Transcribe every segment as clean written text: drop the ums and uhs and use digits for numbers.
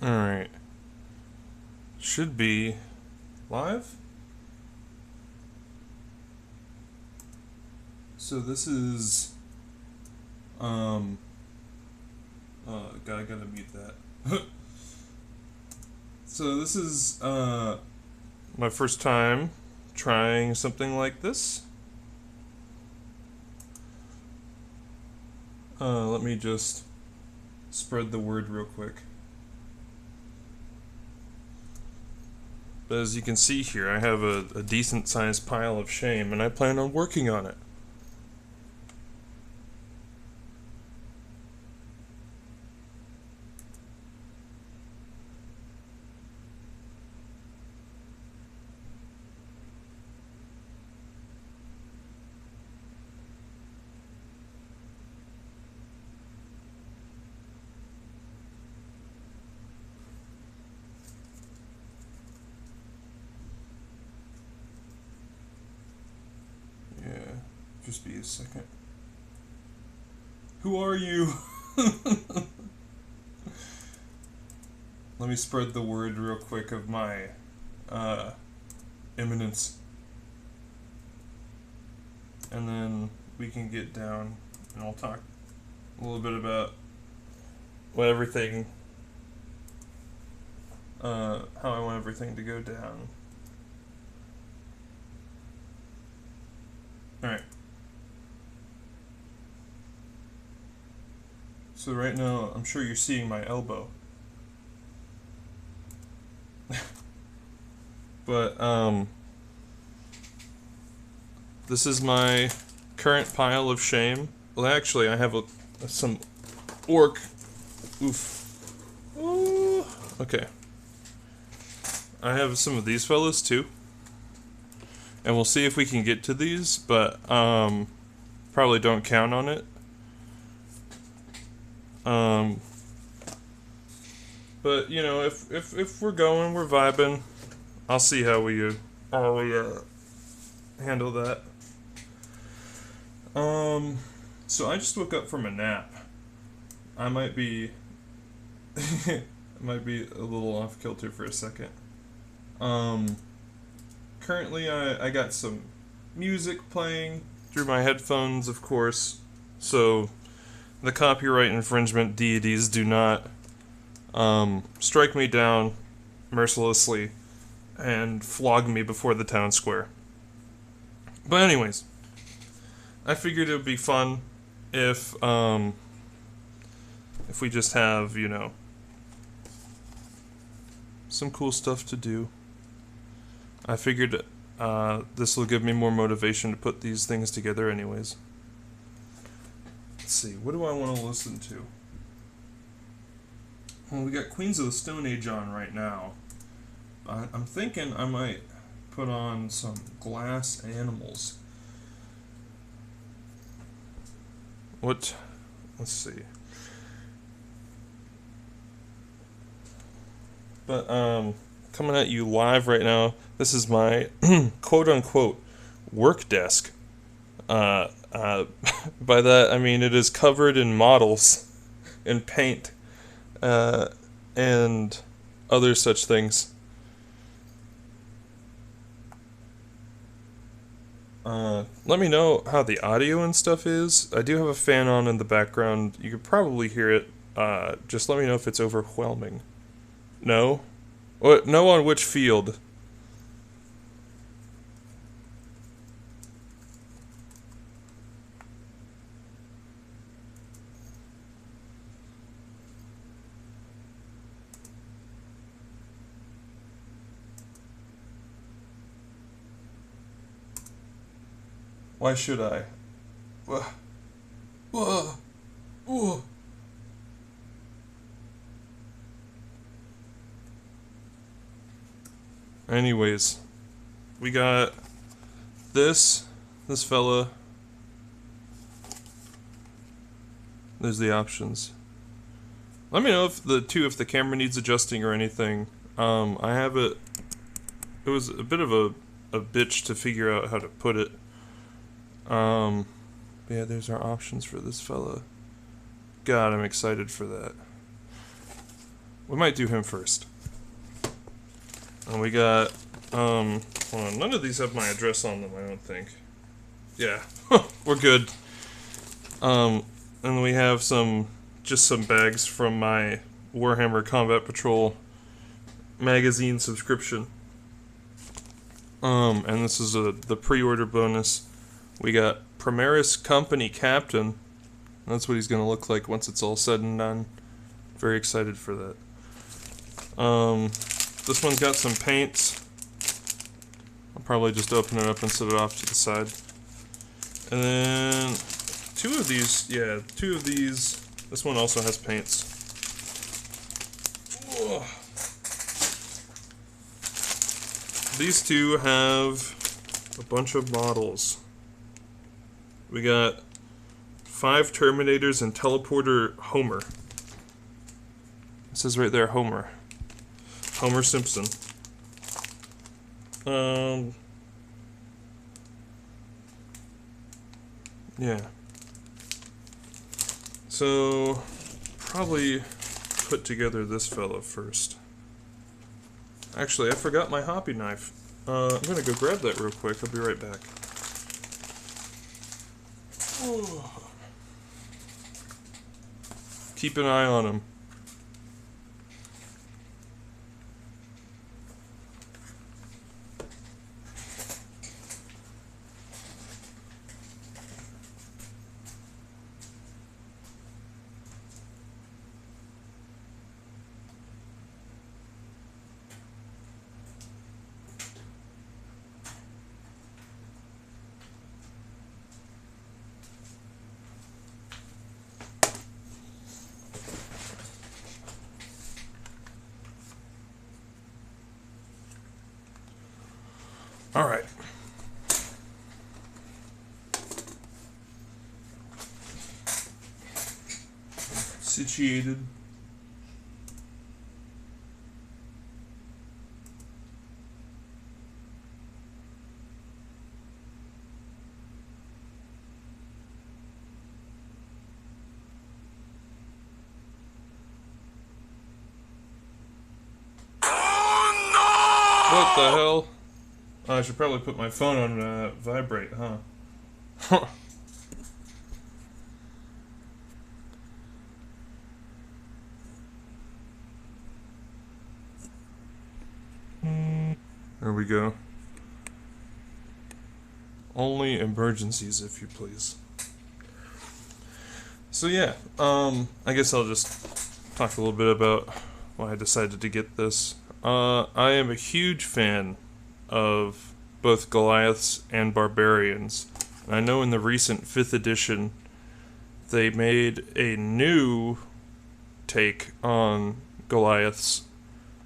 Alright. Should be live. So this is gotta mute that. So this is my first time trying something like this. Let me just spread the word real quick. But as you can see here, I have a decent sized pile of shame, and I plan on working on it. Just be a second. Who are you? Let me spread the word real quick of my imminence. And then we can get down and I'll talk a little bit about what everything, how I want everything to go down. Alright. So right now, I'm sure you're seeing my elbow. But, this is my current pile of shame. Well, actually, I have some orc. Oof. Ooh. Okay. I have some of these fellas, too. And we'll see if we can get to these, but, probably don't count on it. But you know, if we're going, we're vibing. I'll see how we handle that. So I just woke up from a nap. I might be might be a little off kilter for a second. Currently I got some music playing through my headphones, of course. So the copyright infringement deities do not strike me down mercilessly and flog me before the town square. But anyways, I figured it would be fun if we just have, you know, some cool stuff to do. I figured this will give me more motivation to put these things together anyways. Let's see, what do I want to listen to? Well, we got Queens of the Stone Age on right now. I'm thinking I might put on some Glass Animals. What? Let's see. But, coming at you live right now, this is my quote-unquote work desk. By that, I mean it is covered in models and paint and other such things. Let me know how the audio and stuff is. I do have a fan on in the background. You could probably hear it. Just let me know if it's overwhelming. No? What? No on which field? Why should I? Whoa. Whoa. Whoa. Anyways, we got this fella. There's the options. Let me know if the camera needs adjusting or anything. I have it. It was a bit of a bitch to figure out how to put it. Yeah, there's our options for this fella. God, I'm excited for that. we might do him first. And we got, hold on, none of these have my address on them, I don't think. Yeah, we're good. And we have just some bags from my Warhammer Combat Patrol magazine subscription. And this is the pre-order bonus. We got Primaris Company Captain. That's what he's gonna look like once it's all said and done. Very excited for that. This one's got some paints. I'll probably just open it up and set it off to the side. And then two of these, this one also has paints. Whoa. These two have a bunch of models. We got 5 Terminators and Teleporter Homer. It says right there, Homer. Homer Simpson. Yeah. So, probably put together this fella first. Actually, I forgot my hobby knife. I'm gonna go grab that real quick. I'll be right back. Keep an eye on him. All right. Situated. What the hell? I should probably put my phone on vibrate, huh? There we go. Only emergencies, if you please. So yeah, I guess I'll just talk a little bit about why I decided to get this. I am a huge fan of both Goliaths and Barbarians. And I know in the recent 5th edition, they made a new take on Goliaths,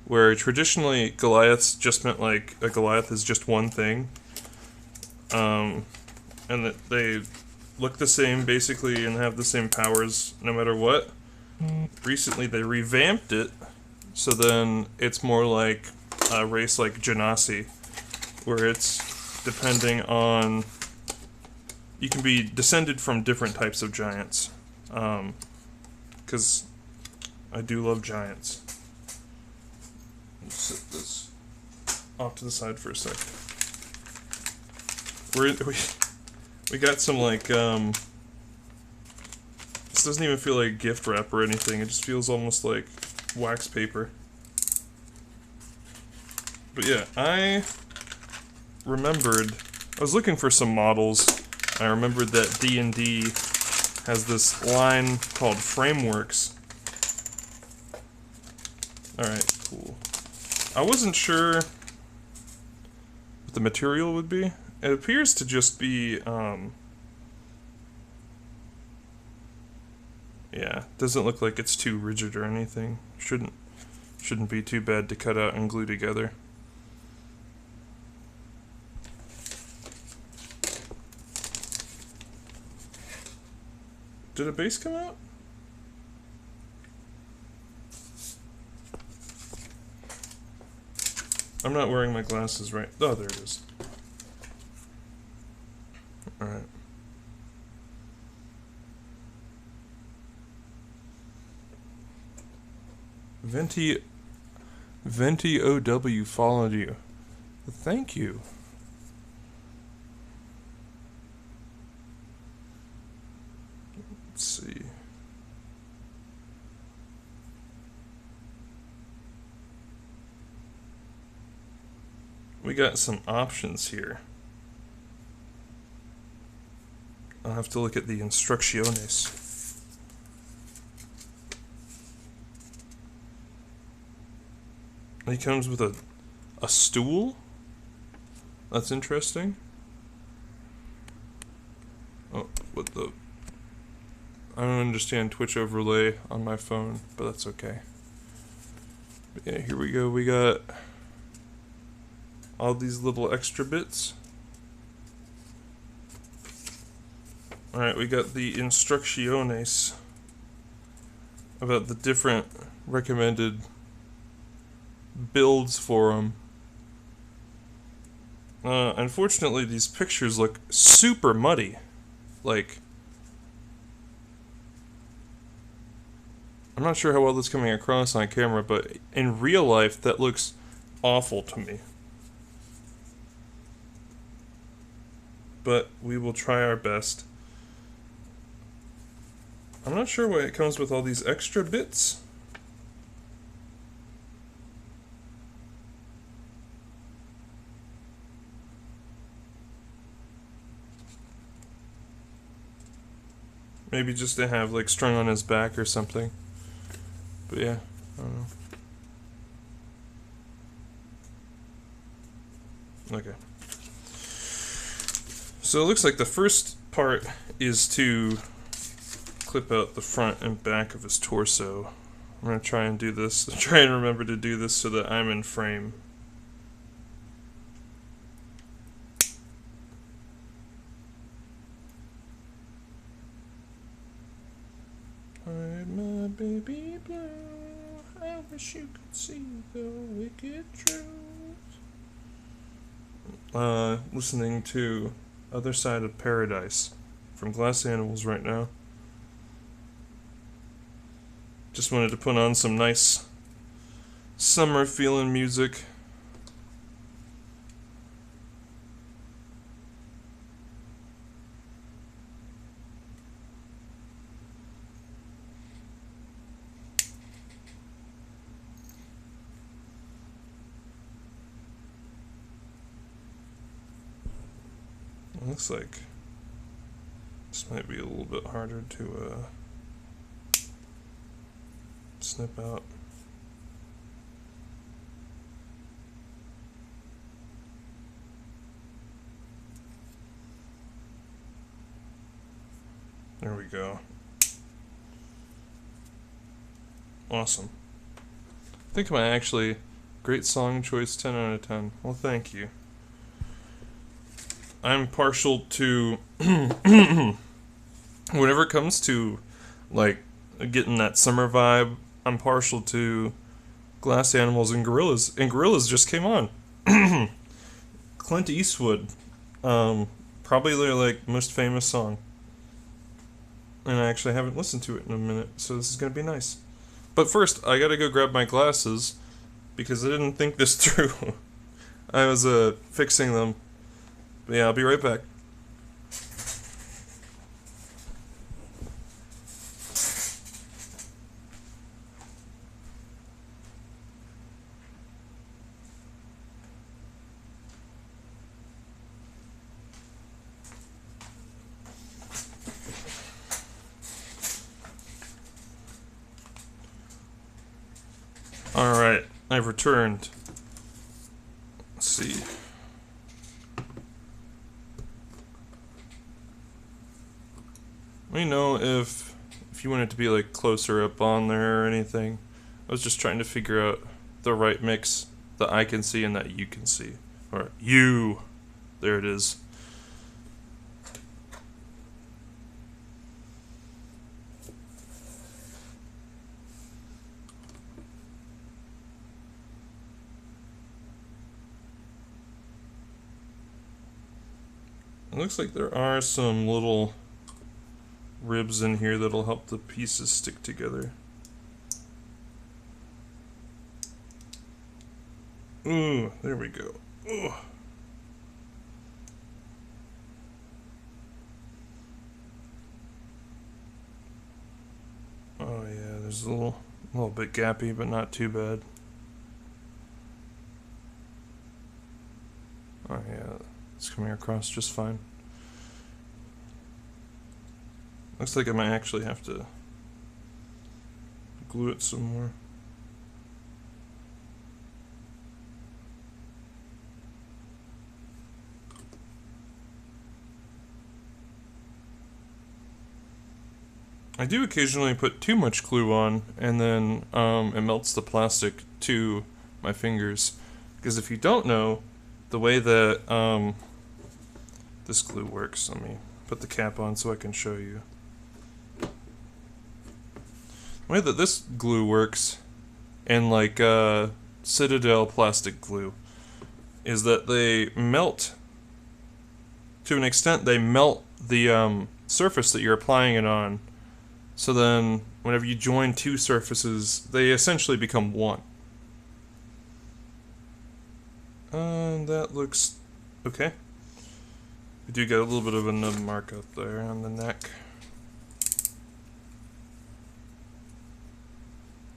where traditionally Goliaths just meant like a Goliath is just one thing. And that they look the same basically and have the same powers no matter what. Recently they revamped it, so then it's more like a race like Genasi, where it's depending on, you can be descended from different types of giants, because I do love giants. Let's set this off to the side for a sec. We got some like, this doesn't even feel like gift wrap or anything, it just feels almost like wax paper. But yeah, I was looking for some models. I remembered that D&D has this line called Frameworks. Alright, cool. I wasn't sure what the material would be. It appears to just be, yeah, doesn't look like it's too rigid or anything. Shouldn't be too bad to cut out and glue together. Did a base come out? I'm not wearing my glasses right. Oh, there it is. Alright. Venti OW followed you. Thank you. Let's see. We got some options here. I'll have to look at the instrucciones. He comes with a stool? That's interesting. Oh, what the... I don't understand Twitch overlay on my phone, but that's okay. But yeah, here we go. We got all these little extra bits. Alright, we got the instrucciones about the different recommended builds for them. Unfortunately, these pictures look super muddy. Like, I'm not sure how well this is coming across on camera, but in real life, that looks awful to me. But we will try our best. I'm not sure why it comes with all these extra bits. Maybe just to have, like, strung on his back or something. But yeah, I don't know. Okay. So it looks like the first part is to clip out the front and back of his torso. I'm going to try and do this. Try and remember to do this so that I'm in frame. Hide my baby blue, I wish you could see the wicked truth. Listening to Other Side of Paradise from Glass Animals right now. Just wanted to put on some nice summer feeling music. Looks like this might be a little bit harder to snip out. There we go. Awesome. I think my actually great song choice, 10 out of 10. Well, thank you. I'm partial to whenever it comes to like getting that summer vibe, I'm partial to Glass Animals and Gorillaz. And Gorillaz just came on. Clint Eastwood. Probably their like most famous song. And I actually haven't listened to it in a minute, so this is gonna be nice. But first, I gotta go grab my glasses because I didn't think this through. I was fixing them. But yeah, I'll be right back. Alright, I've returned. Let's see. Let me know if you want it to be like closer up on there or anything. I was just trying to figure out the right mix that I can see and that you can see. Or you. There it is. It looks like there are some little ribs in here that'll help the pieces stick together. Ooh, there we go. Ooh. Oh yeah, there's a little bit gappy, but not too bad. Oh yeah, it's coming across just fine. Looks like I might actually have to glue it some more. I do occasionally put too much glue on, and then it melts the plastic to my fingers. Because if you don't know, the way that this glue works, let me put the cap on so I can show you. The way that this glue works, and like Citadel plastic glue, is that they melt, to an extent, they melt the surface that you're applying it on. So then, whenever you join two surfaces, they essentially become one. That looks okay. We do get a little bit of a nub mark up there on the neck.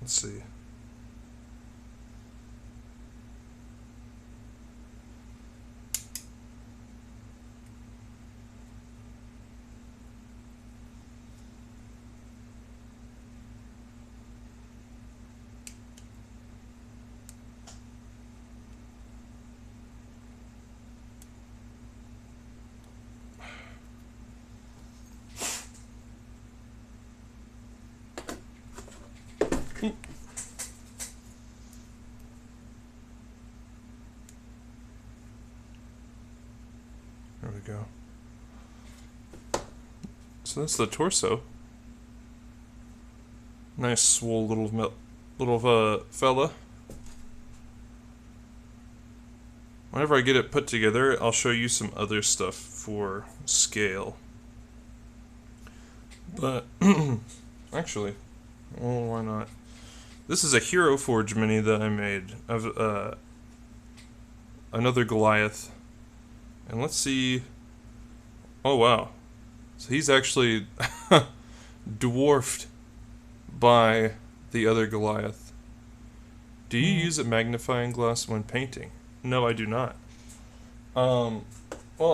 Let's see. There we go. So that's the torso. Nice swole little fella. Whenever I get it put together, I'll show you some other stuff for scale. But actually, well, why not? This is a Hero Forge mini that I made of another Goliath. And let's see. Oh wow. So he's actually dwarfed by the other Goliath. Do you use a magnifying glass when painting? No, I do not. Well,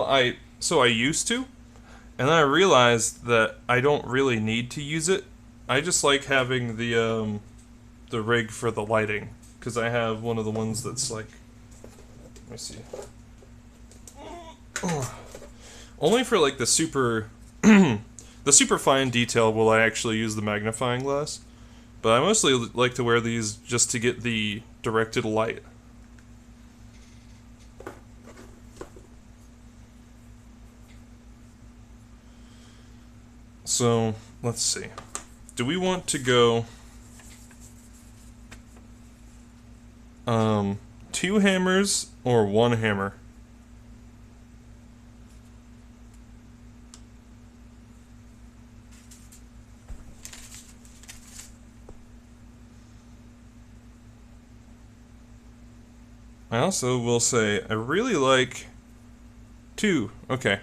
I used to, and then I realized that I don't really need to use it. I just like having the rig for the lighting, because I have one of the ones that's like, let me see. Only for like the super fine detail will I actually use the magnifying glass, but I mostly like to wear these just to get the directed light. So let's see. Do we want to go 2 hammers or 1 hammer? I also will say I really like 2. Okay. I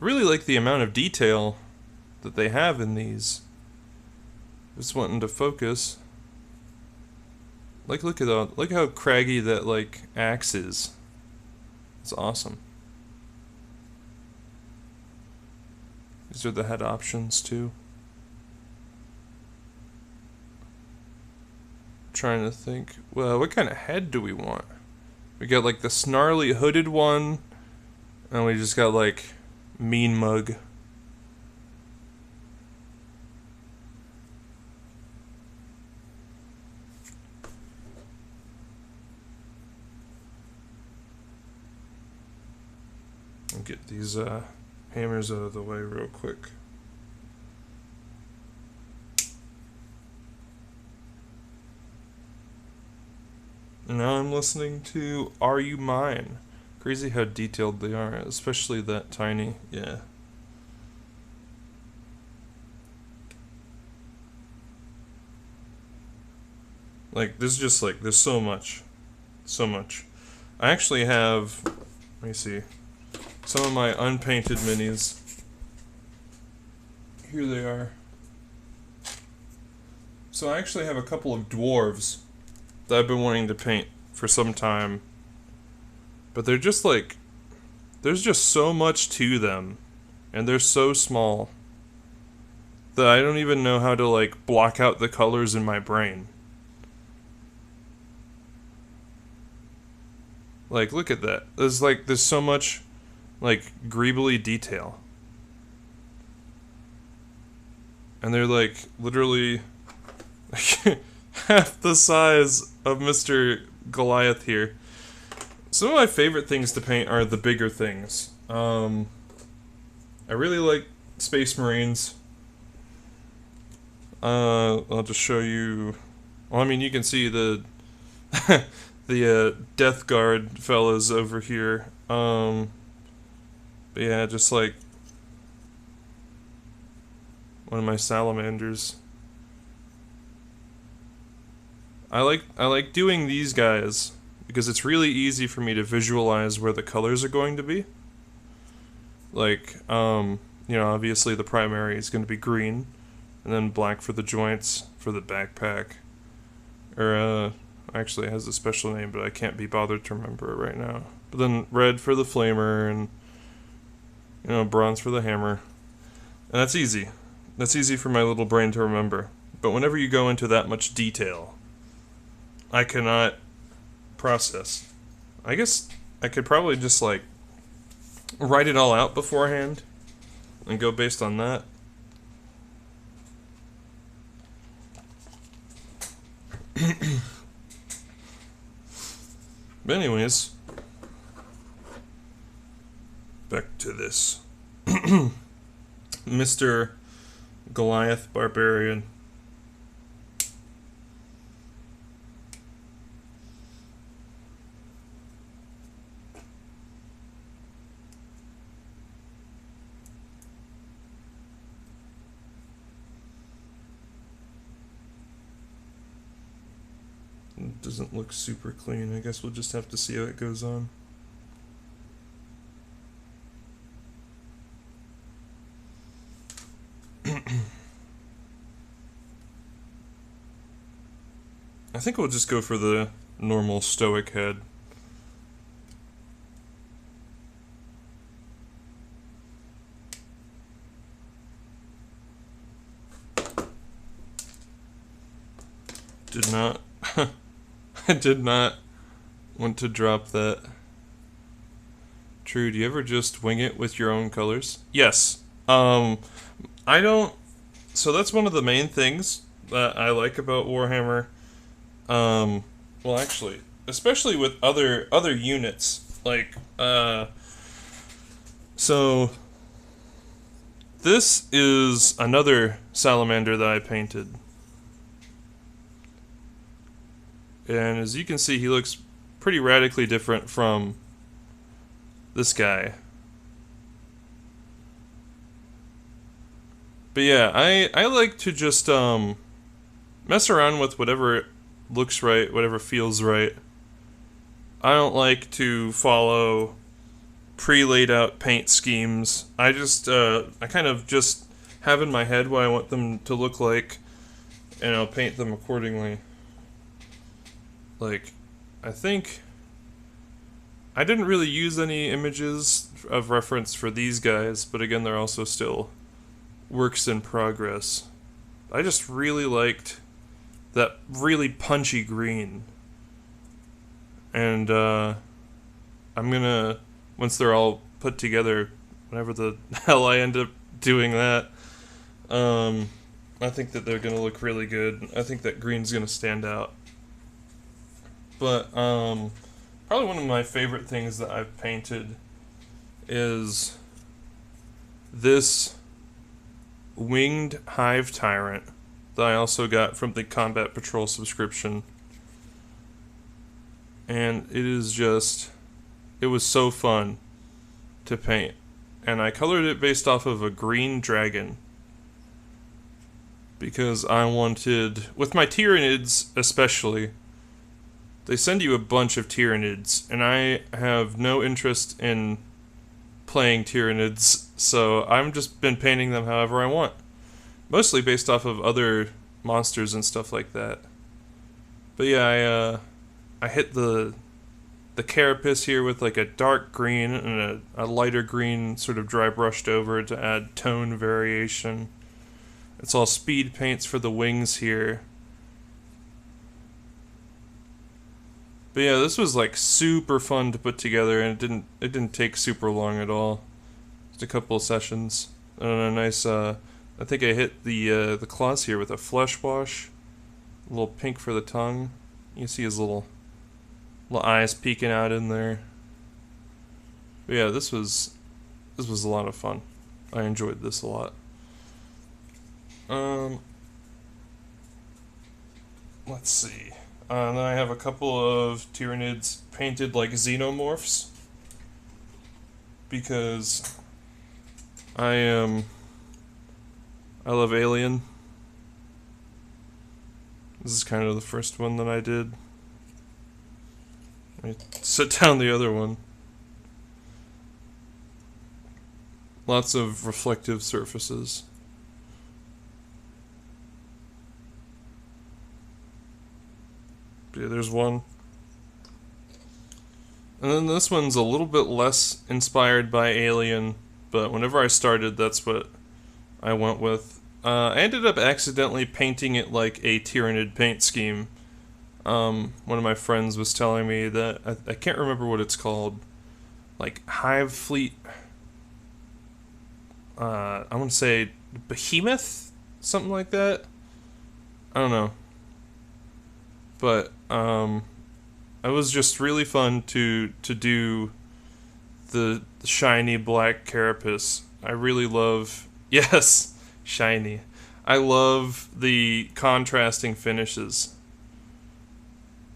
really like the amount of detail that they have in these. Just wanting to focus. Like, look at that. Look how craggy that like axe is. It's awesome. These are the head options too. Trying to think, well, what kind of head do we want? We got like the snarly hooded one, and we just got like mean mug. I'll get these hammers out of the way real quick. Now I'm listening to Are You Mine? Crazy how detailed they are, especially that tiny, yeah. Like, there's just like, there's so much so much. I actually have, let me see, some of my unpainted minis. Here they are. So I actually have a couple of dwarves that I've been wanting to paint for some time. But they're just like, there's just so much to them. And they're so small that I don't even know how to like block out the colors in my brain. Like, look at that. There's so much like greebly detail. And they're like literally half the size of Mr. Goliath here. Some of my favorite things to paint are the bigger things. I really like Space Marines. I'll just show you. Well, I mean, you can see the the Death Guard fellas over here. But yeah, just like one of my salamanders. I like doing these guys because it's really easy for me to visualize where the colors are going to be. Like, you know, obviously the primary is going to be green, and then black for the joints, for the backpack. Or, actually it has a special name, but I can't be bothered to remember it right now. But then red for the flamer, and, you know, bronze for the hammer. And that's easy. That's easy for my little brain to remember. But whenever you go into that much detail, I cannot process. I guess I could probably just, like, write it all out beforehand and go based on that. But anyways, back to this. Mr. Goliath Barbarian. It doesn't look super clean. I guess we'll just have to see how it goes on. I think we'll just go for the normal stoic head. Did not I did not want to drop that. True, do you ever just wing it with your own colors? Yes. I don't... So that's one of the main things that I like about Warhammer. Well, actually, especially with other units. Like, so... This is another salamander that I painted. And as you can see, he looks pretty radically different from this guy. But yeah, I like to just mess around with whatever looks right, whatever feels right. I don't like to follow pre-laid out paint schemes. I kind of just have in my head what I want them to look like, and I'll paint them accordingly. Like, I think I didn't really use any images of reference for these guys, but again, they're also still works in progress. I just really liked that really punchy green. And I'm gonna, once they're all put together, whenever the hell I end up doing that, I think that they're gonna look really good. I think that green's gonna stand out. But probably one of my favorite things that I've painted is this winged hive tyrant that I also got from the Combat Patrol subscription. And it is just, it was so fun to paint. And I colored it based off of a green dragon, because I wanted, with my Tyranids especially, they send you a bunch of Tyranids, and I have no interest in playing Tyranids, so I've just been painting them however I want. Mostly based off of other monsters and stuff like that. But yeah, I hit the carapace here with like a dark green and a lighter green sort of dry brushed over to add tone variation. It's all speed paints for the wings here. But yeah, this was like super fun to put together, and it didn't take super long at all. Just a couple of sessions and a nice. I think I hit the claws here with a flesh wash, a little pink for the tongue. You can see his little eyes peeking out in there. But yeah, this was a lot of fun. I enjoyed this a lot. Let's see. Then I have a couple of Tyranids painted like xenomorphs, because I love Alien. This is kind of the first one that I did. Let me set down the other one. Lots of reflective surfaces. Yeah, there's one. And then this one's a little bit less inspired by Alien, but whenever I started, that's what I went with. I ended up accidentally painting it like a Tyranid paint scheme. One of my friends was telling me that, I can't remember what it's called, like Hive Fleet, I want to say Behemoth? Something like that? I don't know. But, it was just really fun to do the shiny black carapace. I really love, yes, shiny. I love the contrasting finishes.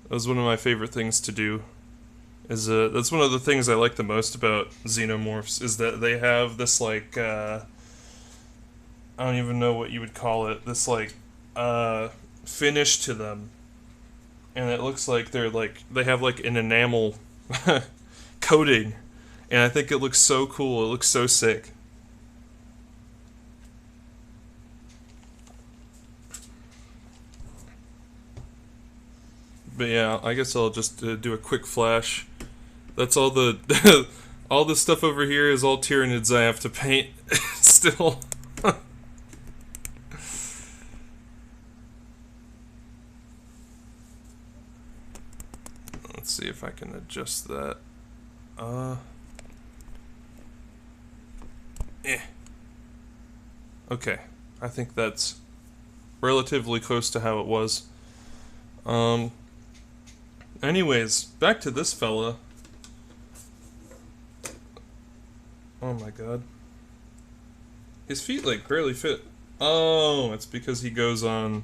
That was one of my favorite things to do. That's one of the things I like the most about xenomorphs, is that they have this like, I don't even know what you would call it, this like, finish to them. And it looks like they have like an enamel coating. And I think it looks so cool, it looks so sick. But yeah, I guess I'll just do a quick flash. That's all the all the stuff over here is all Tyranids I have to paint still. Let's see if I can adjust that. Okay, I think that's relatively close to how it was. Anyways, back to this fella. Oh my god. His feet like barely fit. Oh, it's because he goes on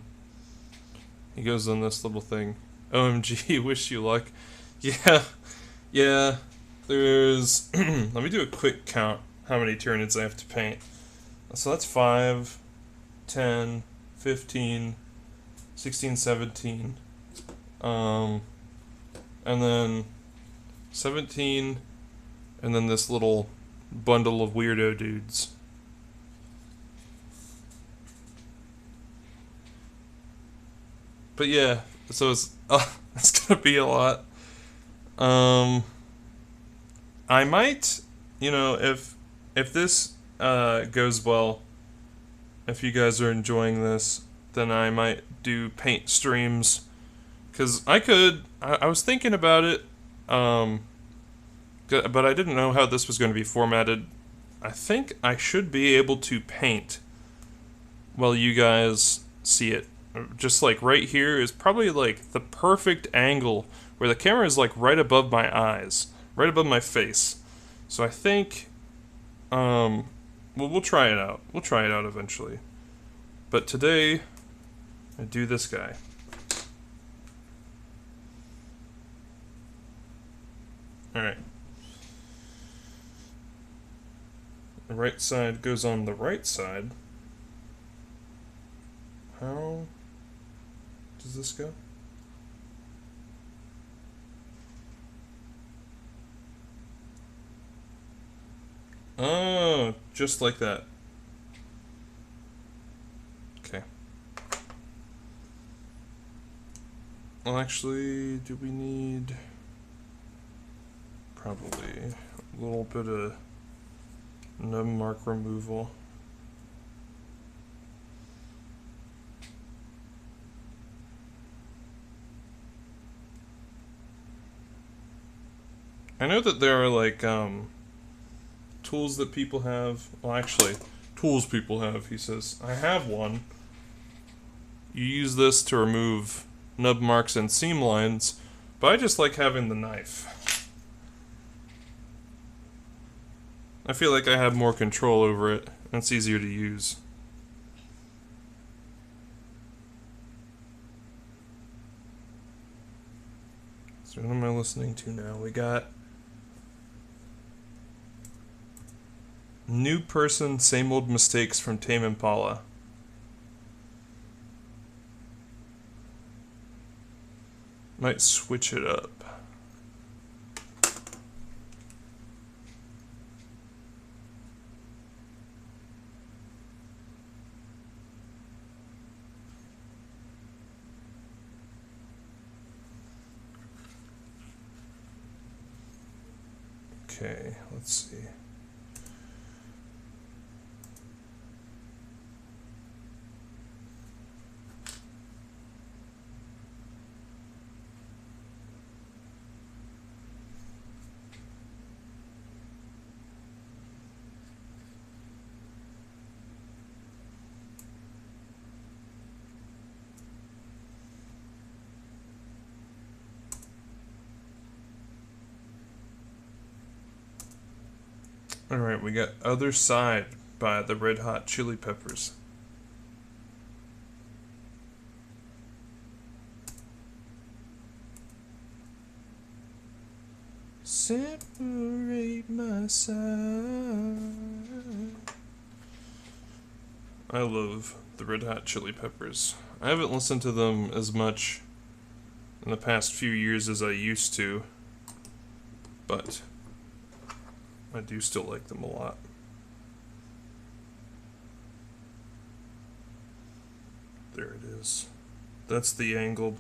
this little thing. OMG, wish you luck. Yeah, there's let me do a quick count how many Tyranids I have to paint. So that's 5, 10, 15, 16, 17. And then 17, and then this little bundle of weirdo dudes. But yeah, so it's gonna be a lot. I might, if this goes well, if you guys are enjoying this, then I might do paint streams. Because I was thinking about it, but I didn't know how this was going to be formatted. I think I should be able to paint while you guys see it. Just like right here is probably like the perfect angle where the camera is like right above my eyes, right above my face. So I think, well, we'll try it out. We'll try it out eventually. But today, I do this guy. Alright. The right side goes on the right side. How does this go? Oh, just like that. Okay. Well, actually, do we need... Probably a little bit of nub mark removal. I know that there are like tools that people have. Well, actually, tools people have. He says, I have one. You use this to remove nub marks and seam lines, but I just like having the knife. I feel like I have more control over it, and it's easier to use. So what am I listening to now? We got New Person, Same Old Mistakes from Tame Impala. Might switch it up. Okay, let's see. Alright, we got Other Side by the Red Hot Chili Peppers. Separate my side. I love the Red Hot Chili Peppers. I haven't listened to them as much in the past few years as I used to, but I do still like them a lot. There it is. That's the angled.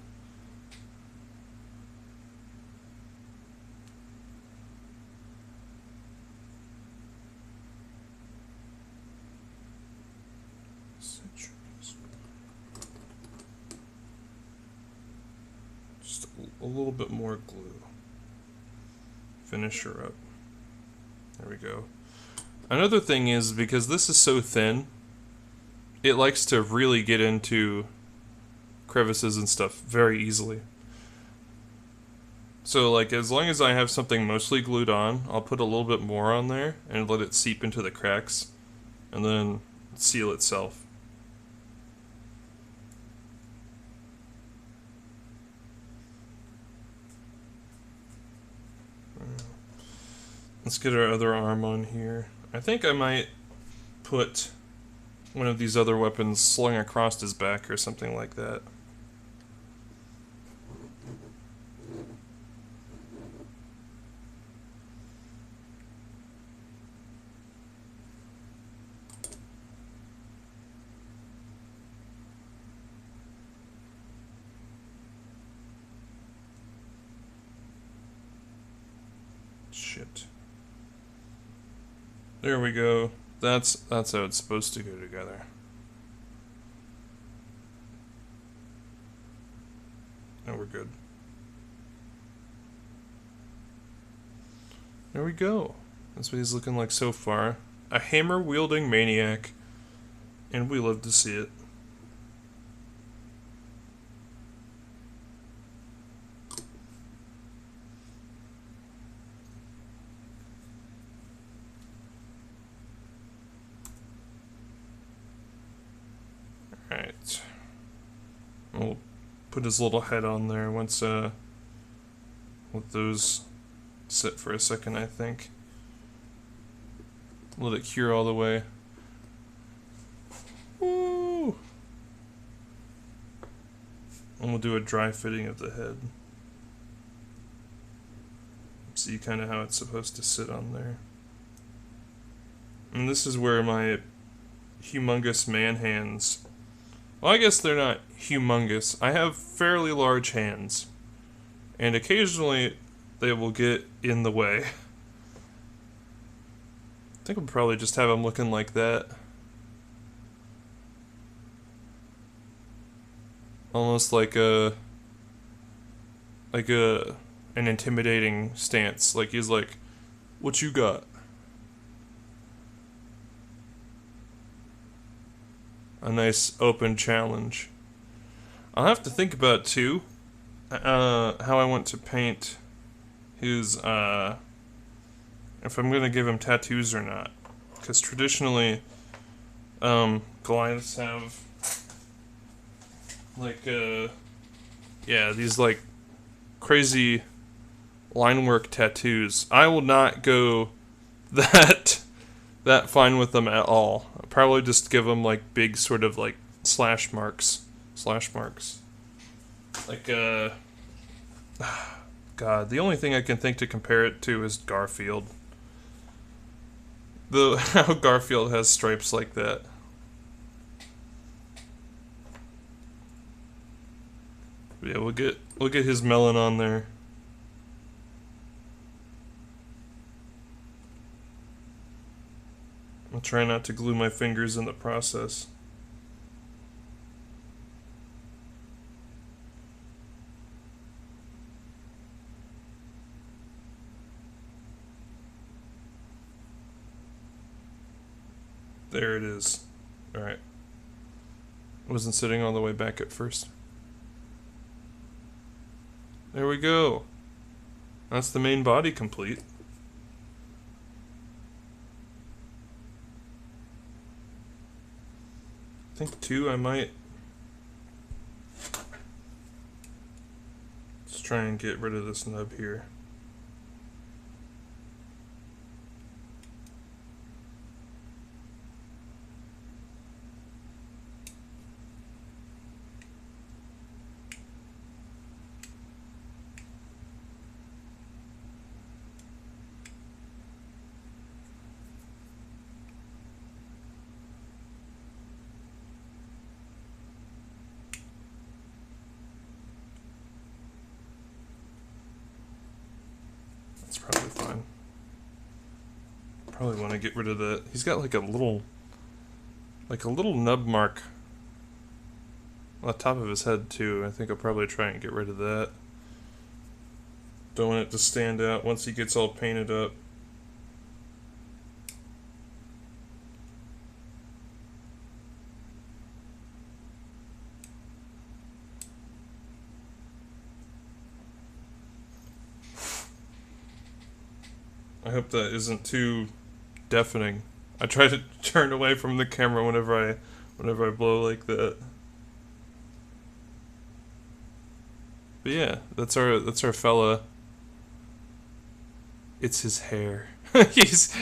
Just a little bit more glue. Finish her up. There we go. Another thing is, because this is so thin, it likes to really get into crevices and stuff very easily. So, like, as long as I have something mostly glued on, I'll put a little bit more on there and let it seep into the cracks, and then seal itself. Let's get our other arm on here. I think I might put one of these other weapons slung across his back or something like that. Shit. There we go. That's how it's supposed to go together. Now we're good. There we go. That's what he's looking like so far. A hammer-wielding maniac. And we love to see it. Alright. We'll put his little head on there once, let those sit for a second, I think. Let it cure all the way. Woo! And we'll do a dry fitting of the head. See kind of how it's supposed to sit on there. And this is where my humongous man hands... Well, I guess they're not humongous. I have fairly large hands. And occasionally they will get in the way. I think I'll probably just have them looking like that. Almost like an intimidating stance. Like he's like, "What you got?" A nice open challenge. I'll have to think about too, how I want to paint his, if I'm gonna give him tattoos or not. Because traditionally, Goliaths have, like, yeah, these, like, crazy line work tattoos. I will not go that fine with them at all. I'll probably just give them, like, big sort of, like, slash marks. Like, God, the only thing I can think to compare it to is Garfield. How Garfield has stripes like that. But yeah, we'll get his melon on there. I'll try not to glue my fingers in the process. There it is. Alright. I wasn't sitting all the way back at first. There we go. That's the main body complete. I think too I might just try and get rid of this nub here. That's probably fine. Probably want to get rid of that. He's got like a little nub mark on the top of his head too. I think I'll probably try and get rid of that. Don't want it to stand out once he gets all painted up. I hope that isn't too deafening. I try to turn away from the camera whenever I blow like that. But yeah, that's our fella. It's his hair. he's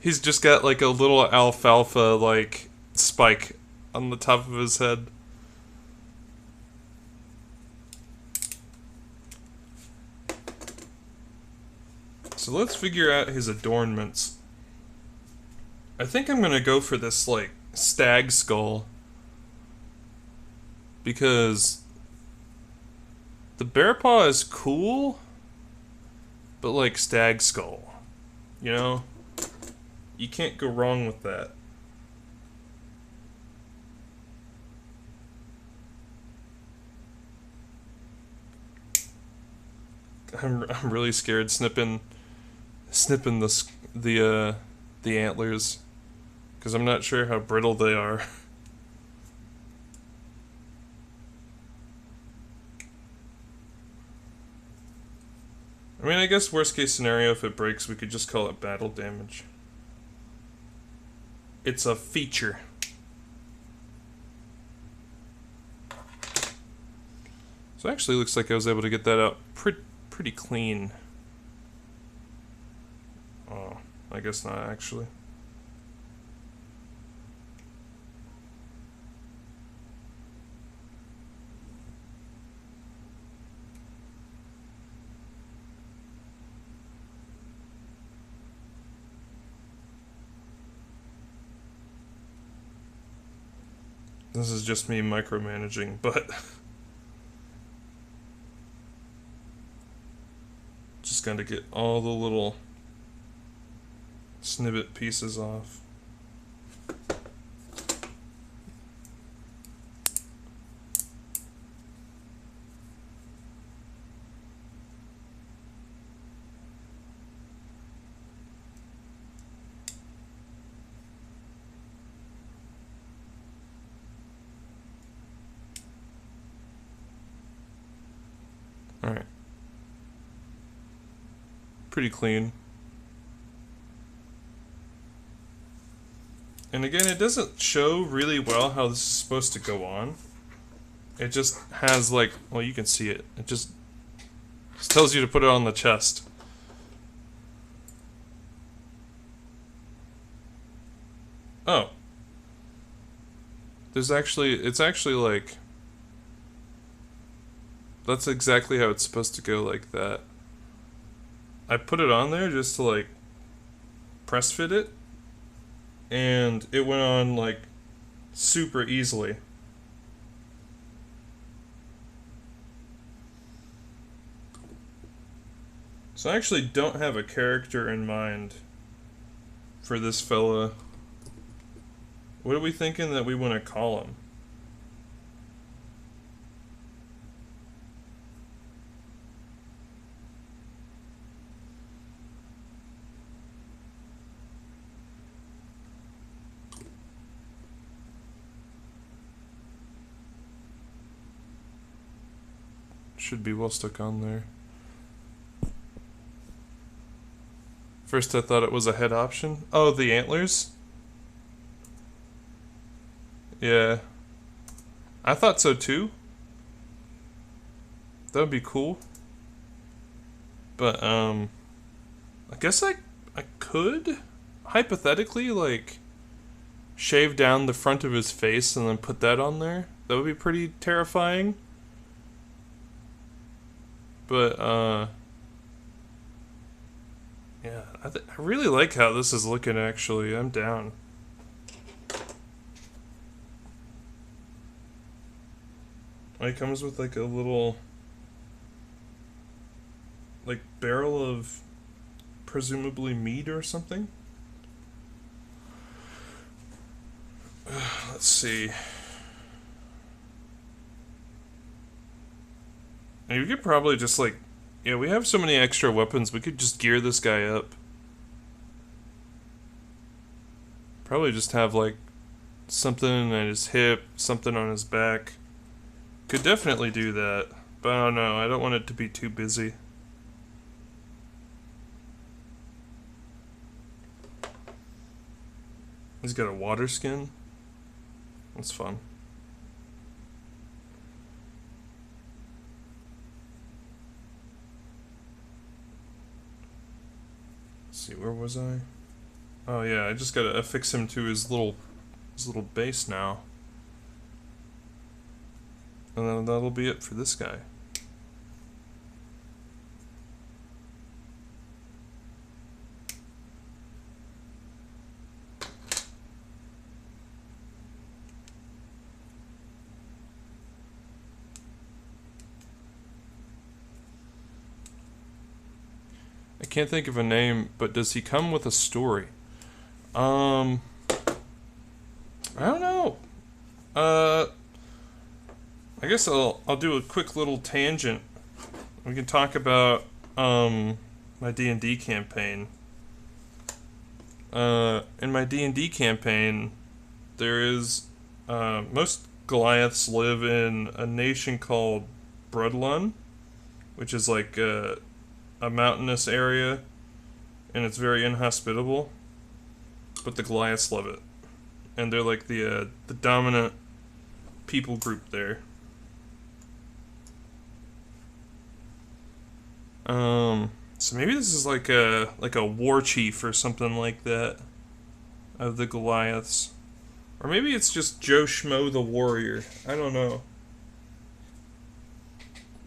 he's just got like a little alfalfa like spike on the top of his head. So let's figure out his adornments. I think I'm gonna go for this, like, stag skull. Because the bear paw is cool, but, like, stag skull. You know? You can't go wrong with that. I'm really scared snipping the antlers, because I'm not sure how brittle they are. I mean, I guess worst case scenario, if it breaks, we could just call it battle damage. It's a feature. So it actually looks like I was able to get that out pretty clean. Oh, I guess not actually. This is just me micromanaging, but just gotta get all the little snippet pieces off. Alright. Pretty clean. And again, it doesn't show really well how this is supposed to go on. It just has like, well, you can see it. It just tells you to put it on the chest. Oh. It's actually like, that's exactly how it's supposed to go, like that. I put it on there just to like press fit it, and it went on like super easily. So I actually don't have a character in mind for this fella. What are we thinking that we want to call him? Should be well stuck on there. First I thought it was a head option. Oh, the antlers? Yeah. I thought so too. That would be cool. But, I guess I could, hypothetically, like, shave down the front of his face and then put that on there. That would be pretty terrifying. But, yeah, I really like how this is looking, actually. I'm down. It comes with like a little like barrel of presumably meat or something. Let's see. And you could probably just like, yeah, we have so many extra weapons, we could just gear this guy up. Probably just have like something at his hip, something on his back. Could definitely do that, but I don't know, I don't want it to be too busy. He's got a water skin. That's fun. Let's see, where was I? Oh yeah, I just gotta affix him to his little base now. And then that'll be it for this guy. I can't think of a name, but does he come with a story? I don't know. I guess I'll do a quick little tangent. We can talk about my D&D campaign. In my D&D campaign, there is most Goliaths live in a nation called Brudlun, which is like a mountainous area, and it's very inhospitable. But the Goliaths love it, and they're like the dominant people group there. So maybe this is like a war chief or something like that of the Goliaths, or maybe it's just Joe Schmo the warrior. I don't know.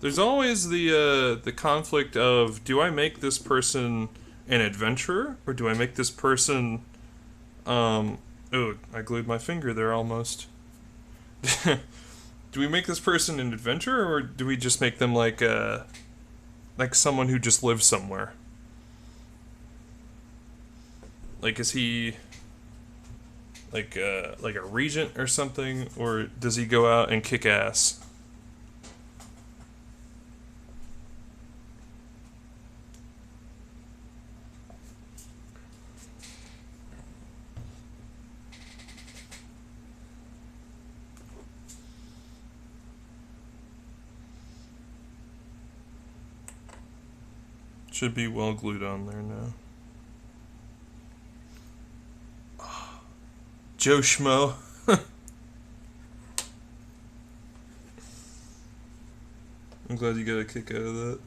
There's always the conflict of, do I make this person an adventurer, or do I make this person oh, I glued my finger there almost. Do we make this person an adventurer, or do we just make them like someone who just lives somewhere? Like, is he like a regent or something, or does he go out and kick ass? Should be well glued on there now. Joe Schmo. I'm glad you got a kick out of that.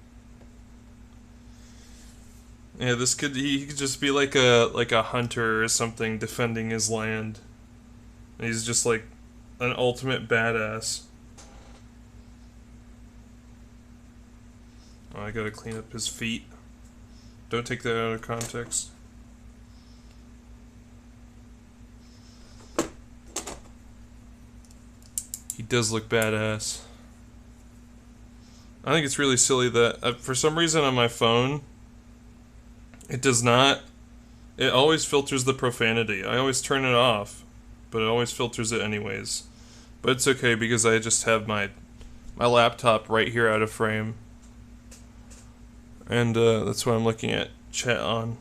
Yeah, he could just be like a hunter or something defending his land. And he's just like an ultimate badass. Oh, I gotta clean up his feet. Don't take that out of context. He does look badass. I think it's really silly that for some reason on my phone, it does not. It always filters the profanity. I always turn it off, but it always filters it anyways. But it's okay because I just have my laptop right here out of frame. And that's what I'm looking at chat on,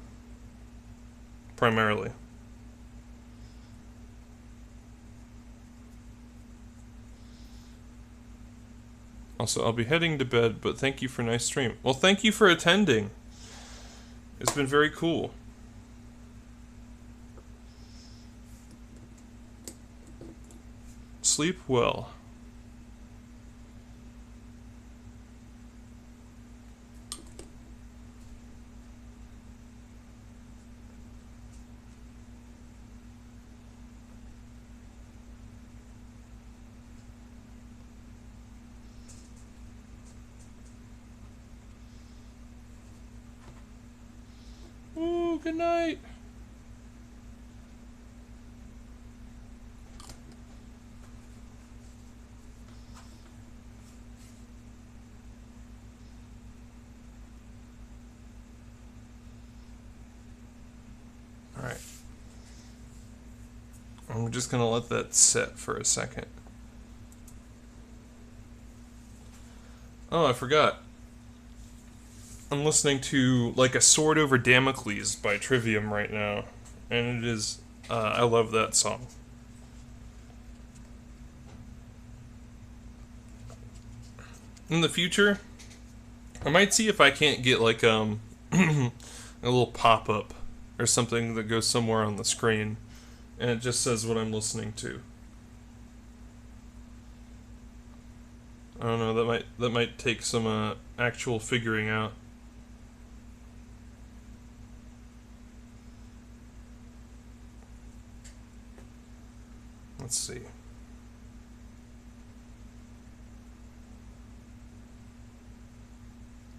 primarily. Also, I'll be heading to bed, but thank you for a nice stream. Well, thank you for attending. It's been very cool. Sleep well. Ooh, good night. Alright. I'm just gonna let that set for a second. Oh, I forgot. I'm listening to like A Sword Over Damocles by Trivium right now, and it is I love that song. In the future, I might see if I can't get like a little pop-up or something that goes somewhere on the screen and it just says what I'm listening to. I don't know, that might take some actual figuring out. Let's see.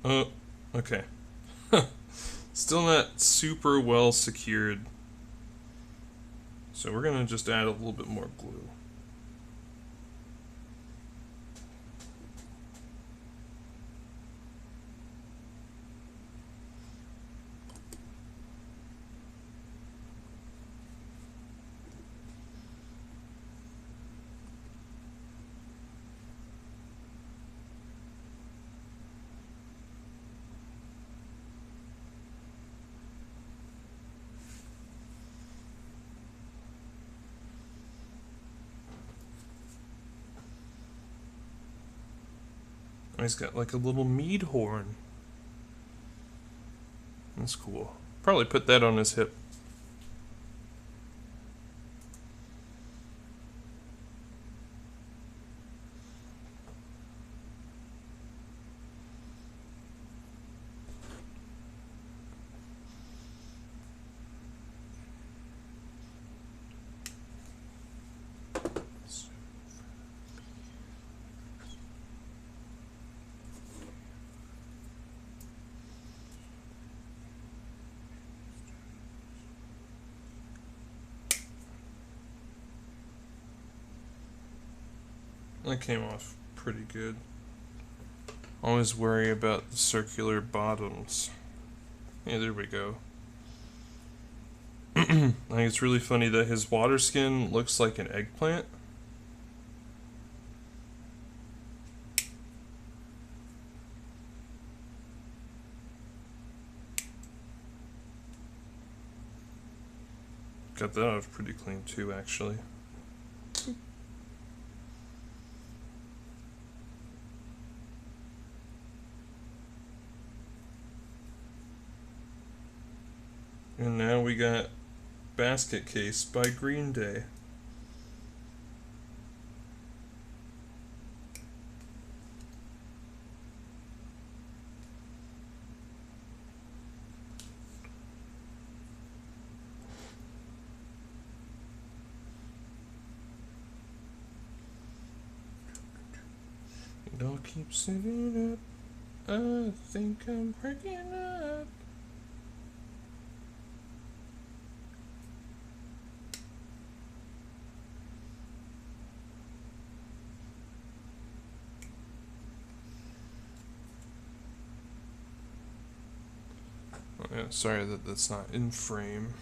Oh, okay. Still not super well secured. So we're gonna just add a little bit more glue. He's got like a little mead horn. That's cool. Probably put that on his hip. That came off pretty good. Always worry about the circular bottoms. Yeah, there we go. I think it's really funny that his water skin looks like an eggplant. Got that off pretty clean too, actually. And now we got Basket Case by Green Day. Don't keep sitting up. I think I'm breaking up. Oh, yeah, sorry that's not in frame.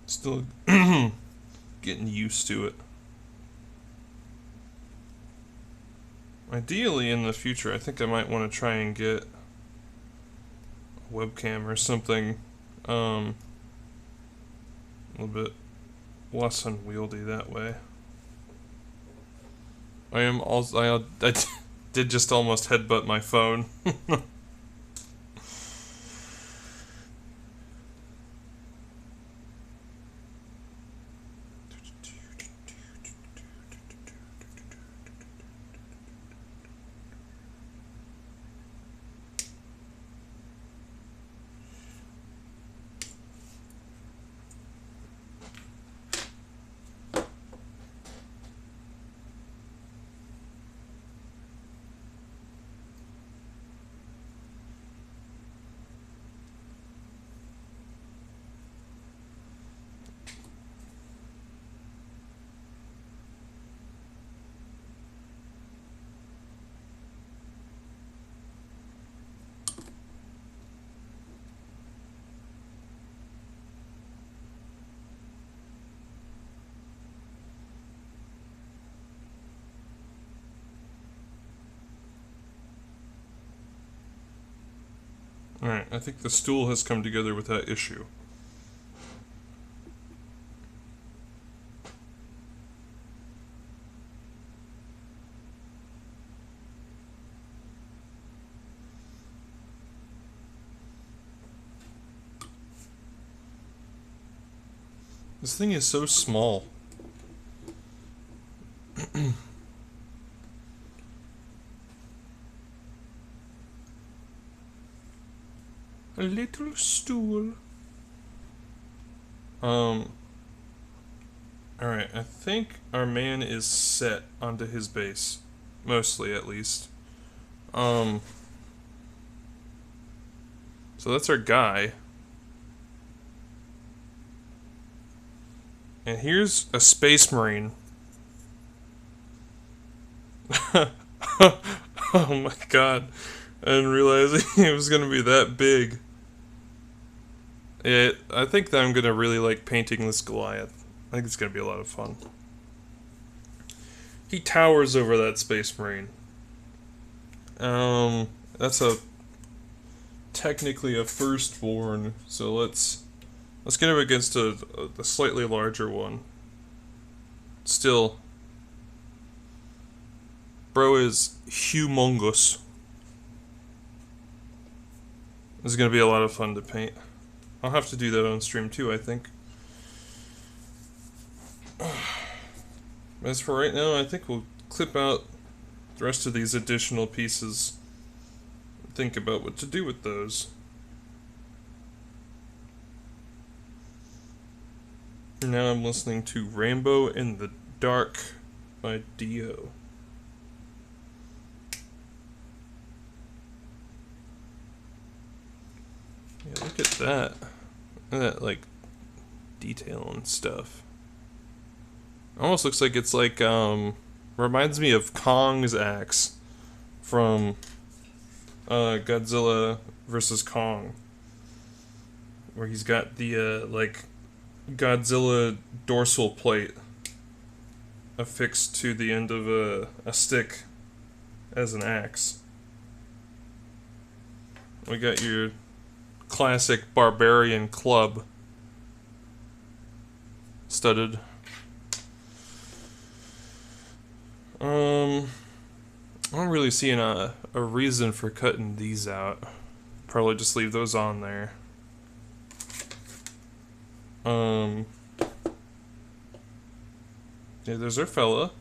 Still getting used to it. Ideally, in the future, I think I might want to try and get a webcam or something a little bit less unwieldy that way. I did just almost headbutt my phone. Alright, I think the stool has come together with that issue. This thing is so small. A little stool. Alright, I think our man is set onto his base. Mostly, at least. So that's our guy. And here's a space marine. Oh my god. I didn't realize it was gonna be that big. Yeah, I think that I'm gonna really like painting this Goliath. I think it's gonna be a lot of fun. He towers over that space marine. That's technically a firstborn, so let's get him against a slightly larger one. Still, bro is humongous. This is gonna be a lot of fun to paint. I'll have to do that on stream too, I think. As for right now, I think we'll clip out the rest of these additional pieces and think about what to do with those. Now I'm listening to Rainbow in the Dark by Dio. Yeah, look at that. Look at that, like, detail and stuff. Almost looks like it's like, Reminds me of Kong's axe from Godzilla versus Kong, where he's got the like Godzilla dorsal plate affixed to the end of a stick as an axe. We got your classic barbarian club, studded. I don't really see a reason for cutting these out. Probably just leave those on there. Yeah, there's our fella.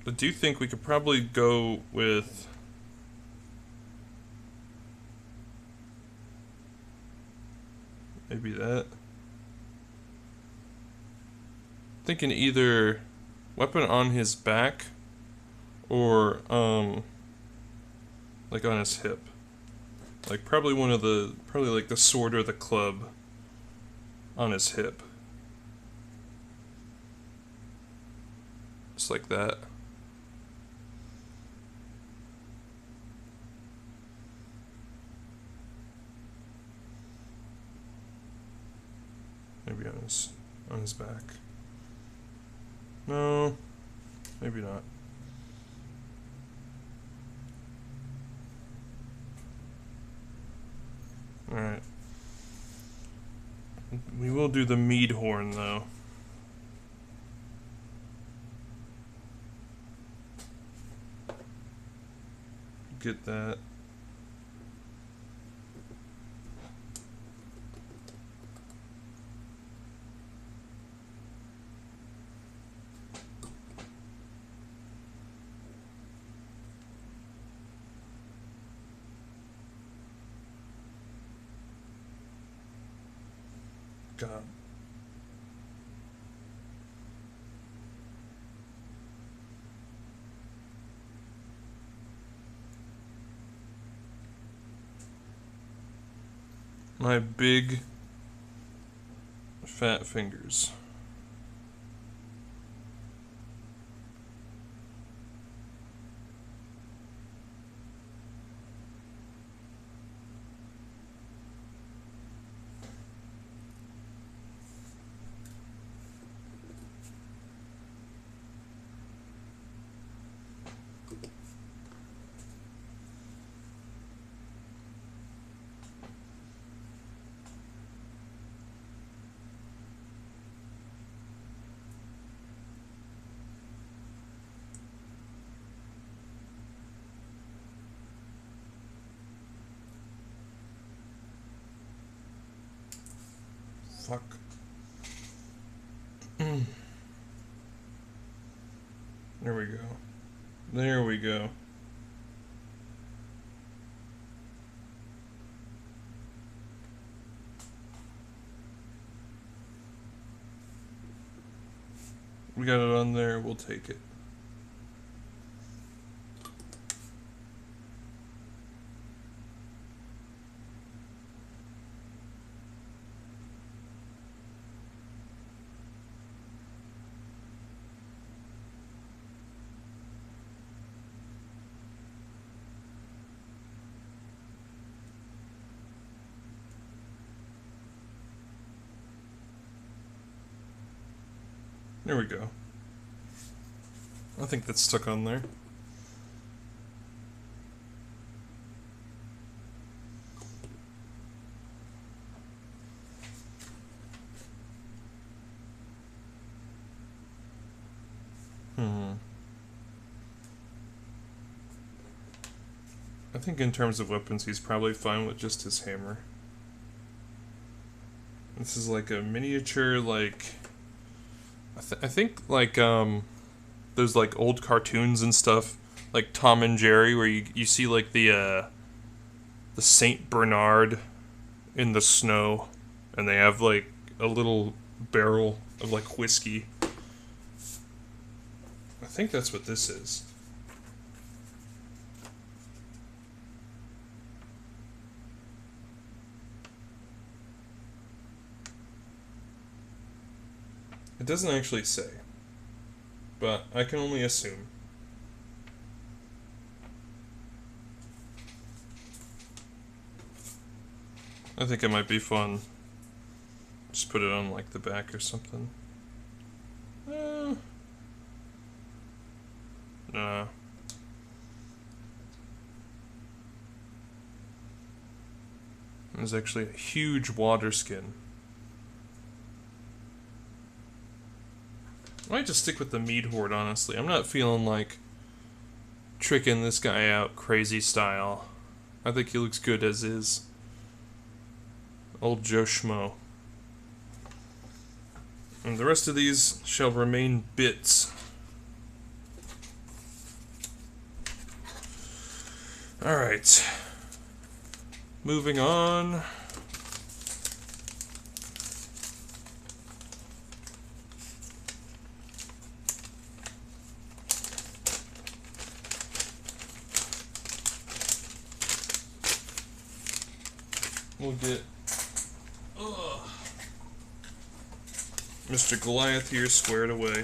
I do think we could probably go with maybe that. Thinking either weapon on his back or like on his hip. Like probably like the sword or the club on his hip. Just like that. Maybe on his back. No, maybe not. Alright. We will do the mead horn, though. Get that. God. My big fat fingers. Fuck. There we go. There we go. We got it on there, we'll take it. There we go. I think that's stuck on there. I think in terms of weapons, he's probably fine with just his hammer. This is like a miniature, like... I think, like, those, like, old cartoons and stuff, like Tom and Jerry, where you see, like, the Saint Bernard in the snow, and they have, like, a little barrel of, like, whiskey. I think that's what this is. It doesn't actually say. but I can only assume. I think it might be fun. Just put it on like the back or something. Nah. There's actually a huge water skin. I might just stick with the meat horde, honestly. I'm not feeling like tricking this guy out crazy style. I think he looks good as is. Old Joe Schmo. And the rest of these shall remain bits. Alright. Moving on. We'll get Mr. Goliath here squared away.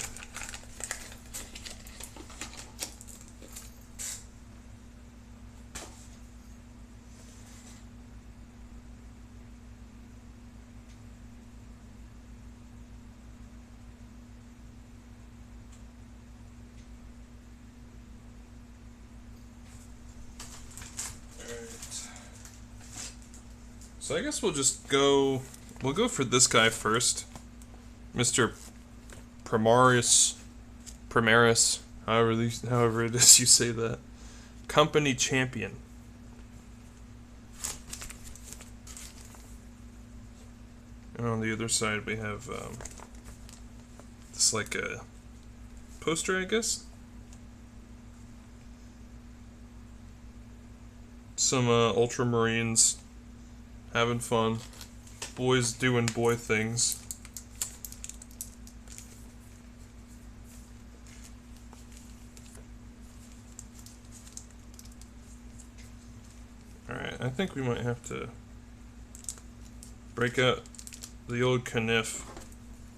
So I guess we'll just go. We'll go for this guy first, Mr. Primaris, however it is you say that, company champion. And on the other side we have this like a poster, I guess. Some Ultramarines having fun. Boys doing boy things. Alright, I think we might have to break out the old Kniff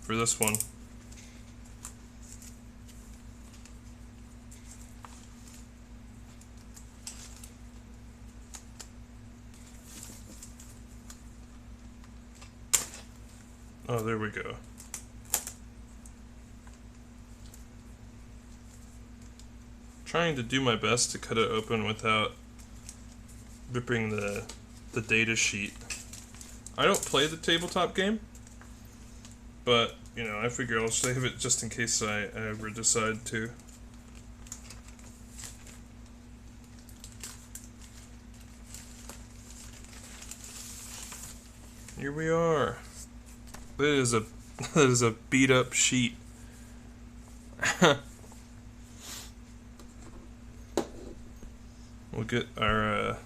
for this one. Oh, there we go. Trying to do my best to cut it open without ripping the data sheet. I don't play the tabletop game, but, you know, I figure I'll save it just in case I ever decide to. Here we are. That is a beat up sheet. We'll get our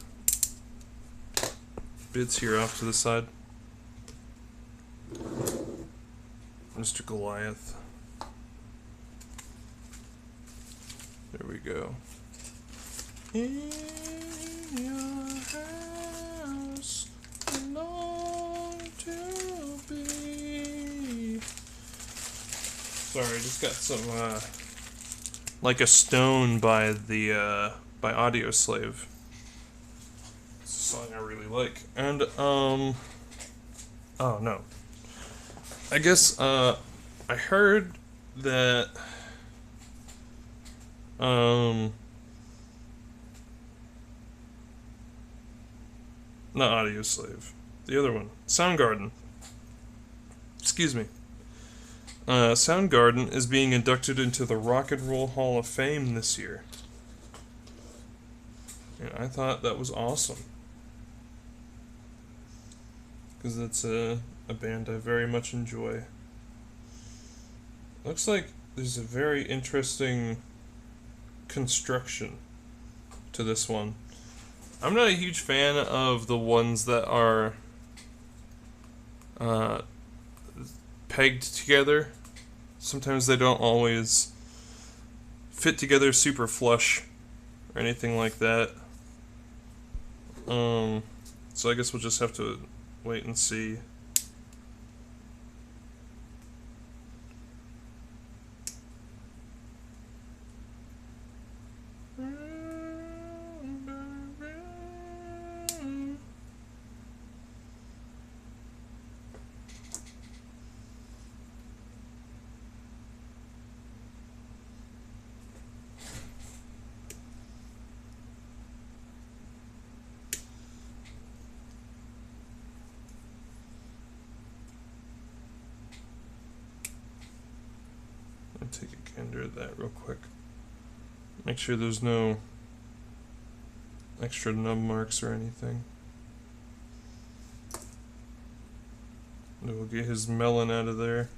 bits here off to the side. Mr. Goliath. There we go. In your house belong to be. Sorry, I just got some Like a Stone by the by Audio Slave. It's a song I really like. And oh no. I guess I heard that not Audio Slave. The other one. Soundgarden. Excuse me. Soundgarden is being inducted into the Rock and Roll Hall of Fame this year. And I thought that was awesome. Because it's a band I very much enjoy. Looks like there's a very interesting construction to this one. I'm not a huge fan of the ones that are pegged together. Sometimes they don't always fit together super flush or anything like that. So I guess we'll just have to wait and see. gonna take a gander at that real quick. Make sure there's no extra nub marks or anything. And we'll get his melon out of there.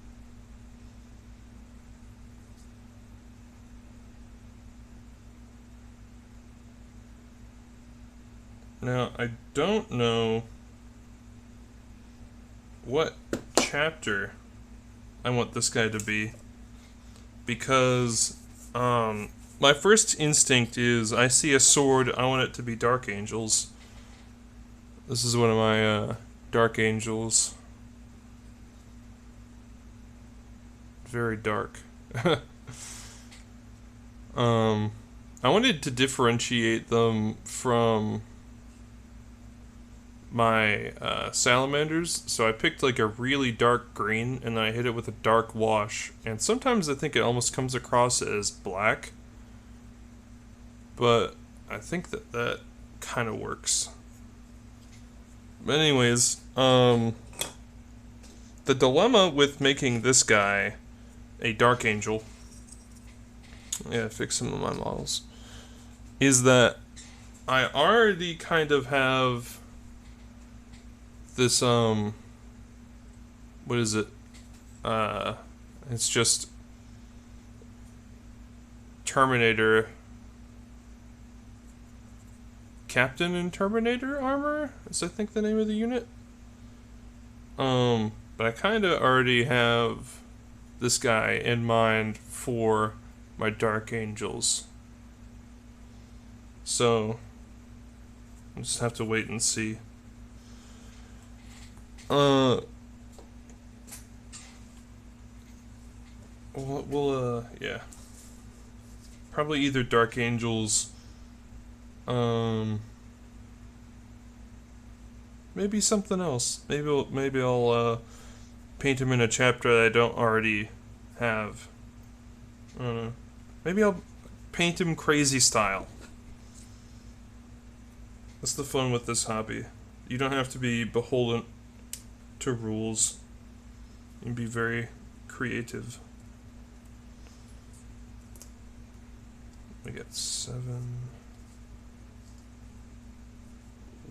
Now, I don't know what chapter I want this guy to be, because my first instinct is I see a sword, I want it to be Dark Angels. This is one of my Dark Angels. Very dark. I wanted to differentiate them from my salamanders, so I picked like a really dark green and then I hit it with a dark wash, and sometimes I think it almost comes across as black, but I think that kind of works. But anyways, the dilemma with making this guy a Dark Angel, yeah, fix some of my models, is that I already kind of have this, what is it? It's just Terminator, Captain and Terminator armor is I think the name of the unit. But I kind of already have this guy in mind for my Dark Angels. So I'll just have to wait and see. Yeah. Probably either Dark Angels, maybe something else. Maybe I'll paint him in a chapter that I don't already have. I don't know. Maybe I'll paint him crazy style. That's the fun with this hobby. You don't have to be beholden to rules. You can be very creative. We got 7,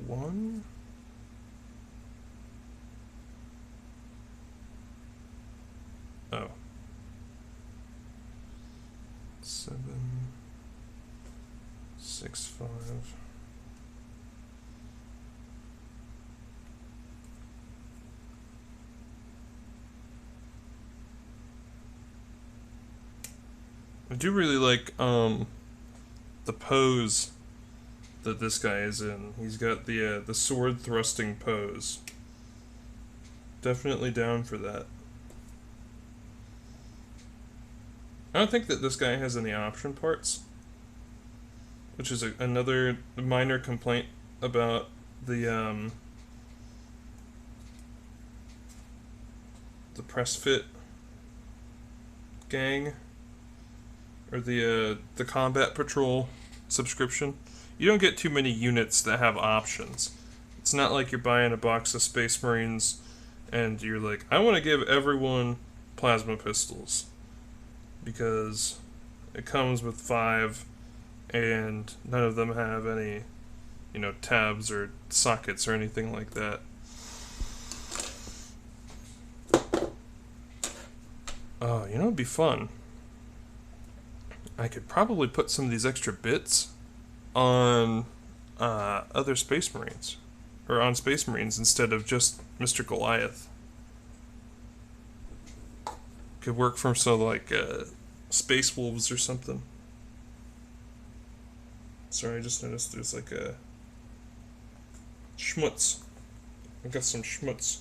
1. Oh. 7, 6, 5. I do really like the pose that this guy is in. He's got the sword thrusting pose. Definitely down for that. I don't think that this guy has any option parts, which is another minor complaint about the press fit gang, or the combat patrol subscription. You don't get too many units that have options. It's not like you're buying a box of Space Marines and you're like, I want to give everyone plasma pistols, because it comes with 5 and none of them have any, tabs or sockets or anything like that. Oh, it'd be fun. I could probably put some of these extra bits on other Space Marines, or on Space Marines instead of just Mr. Goliath. Could work from some like Space Wolves or something. Sorry, I just noticed there's like a schmutz. I got some schmutz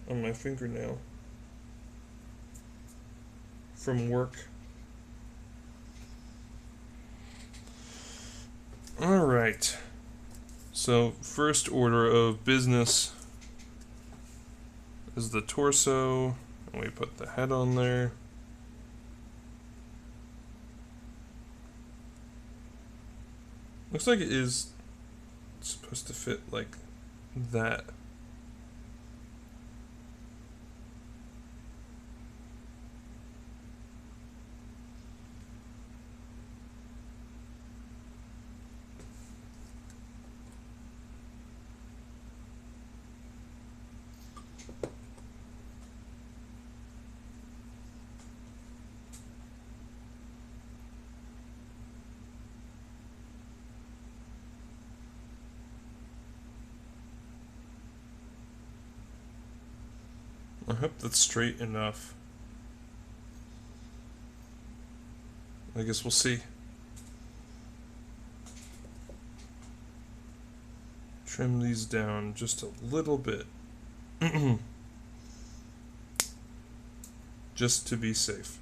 on my fingernail from work. Alright, so first order of business is the torso, and we put the head on there. Looks like it is supposed to fit like that. I hope that's straight enough. I guess we'll see. Trim these down just a little bit. Just to be safe.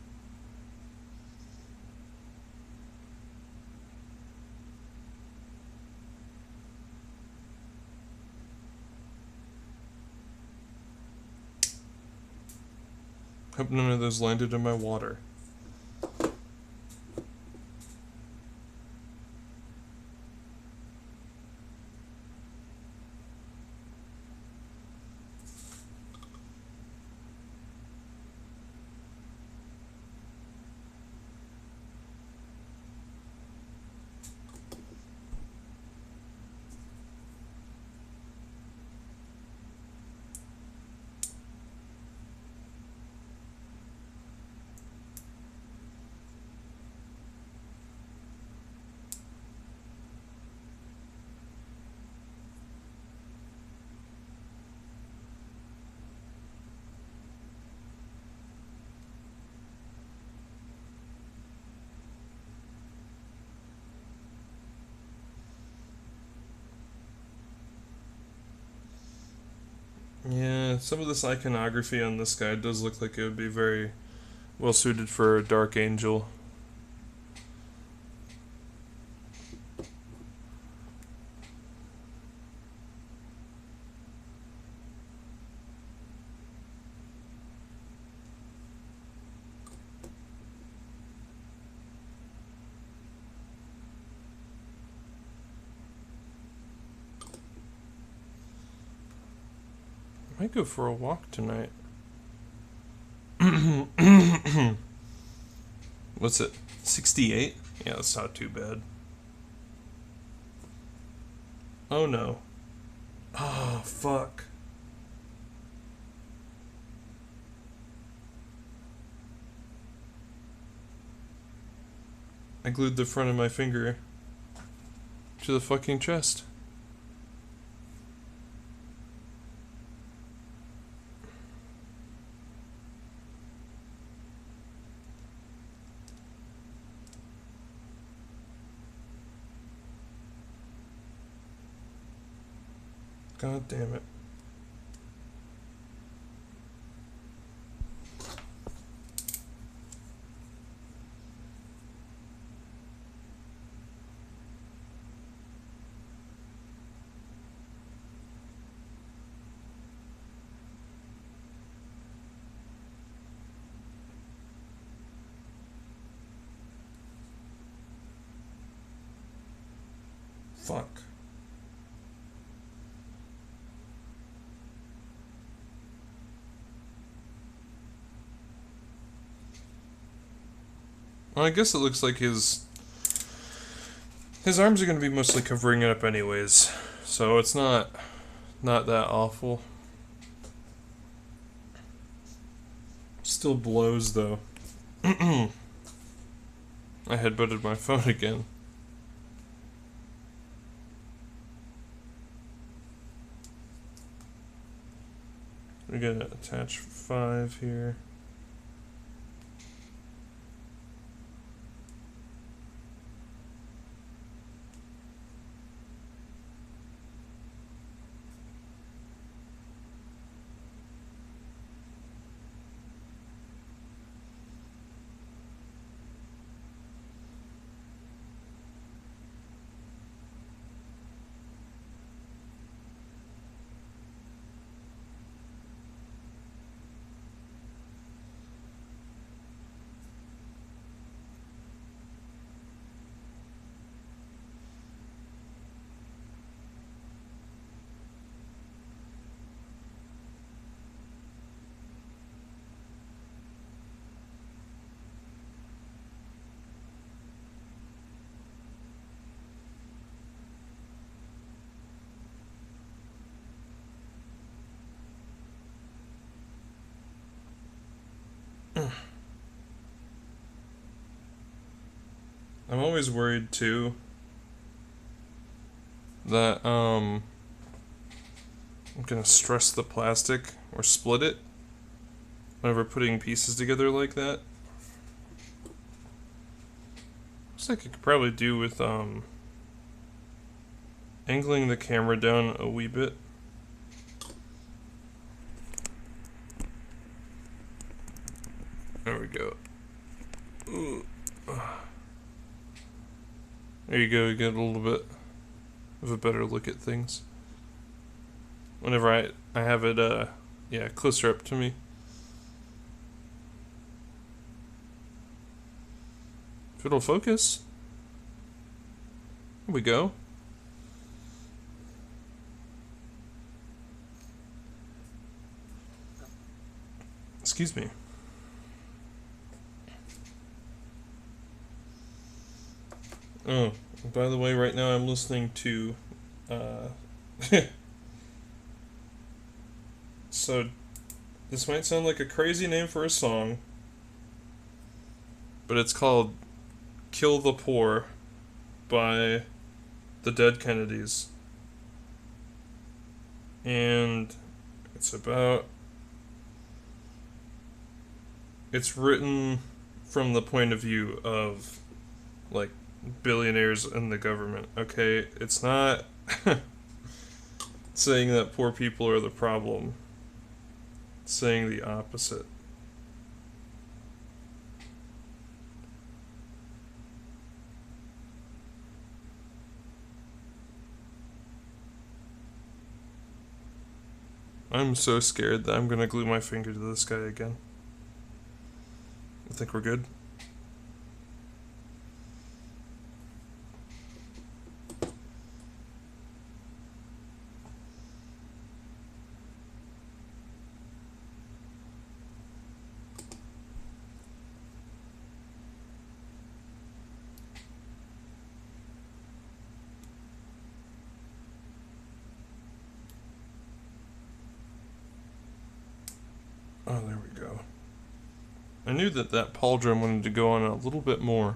Hope none of those landed in my water. Yeah, some of this iconography on this guy does look like it would be very well suited for a Dark Angel. I might go for a walk tonight. What's it? 68? Yeah, that's not too bad. Oh no. Oh, fuck. I glued the front of my finger to the fucking chest. God damn it. Fuck. Well, I guess it looks like his arms are going to be mostly covering it up anyways, so it's not that awful. Still blows though. I headbutted my phone again. We're gonna attach 5 here. I'm always worried too that I'm gonna stress the plastic or split it whenever putting pieces together like that. Looks like I could probably do with angling the camera down a wee bit. There we go. Ooh. There you go, you get a little bit of a better look at things. Whenever I have it, yeah, closer up to me. If it'll focus. Here we go. Excuse me. Oh, by the way, right now I'm listening to, so this might sound like a crazy name for a song, but it's called Kill the Poor by the Dead Kennedys. And it's written from the point of view of, like, billionaires and the government, okay? It's not saying that poor people are the problem. It's saying the opposite. I'm so scared that I'm gonna glue my finger to this guy again. I think we're good. Oh, there we go. I knew that pauldron wanted to go on a little bit more.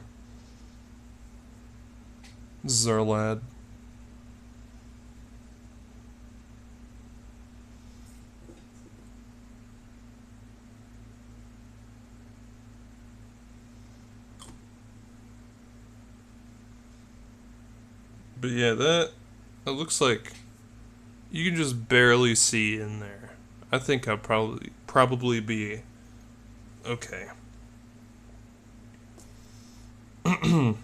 This is our lad. But yeah, that looks like you can just barely see in there. I think I'll probably be okay. And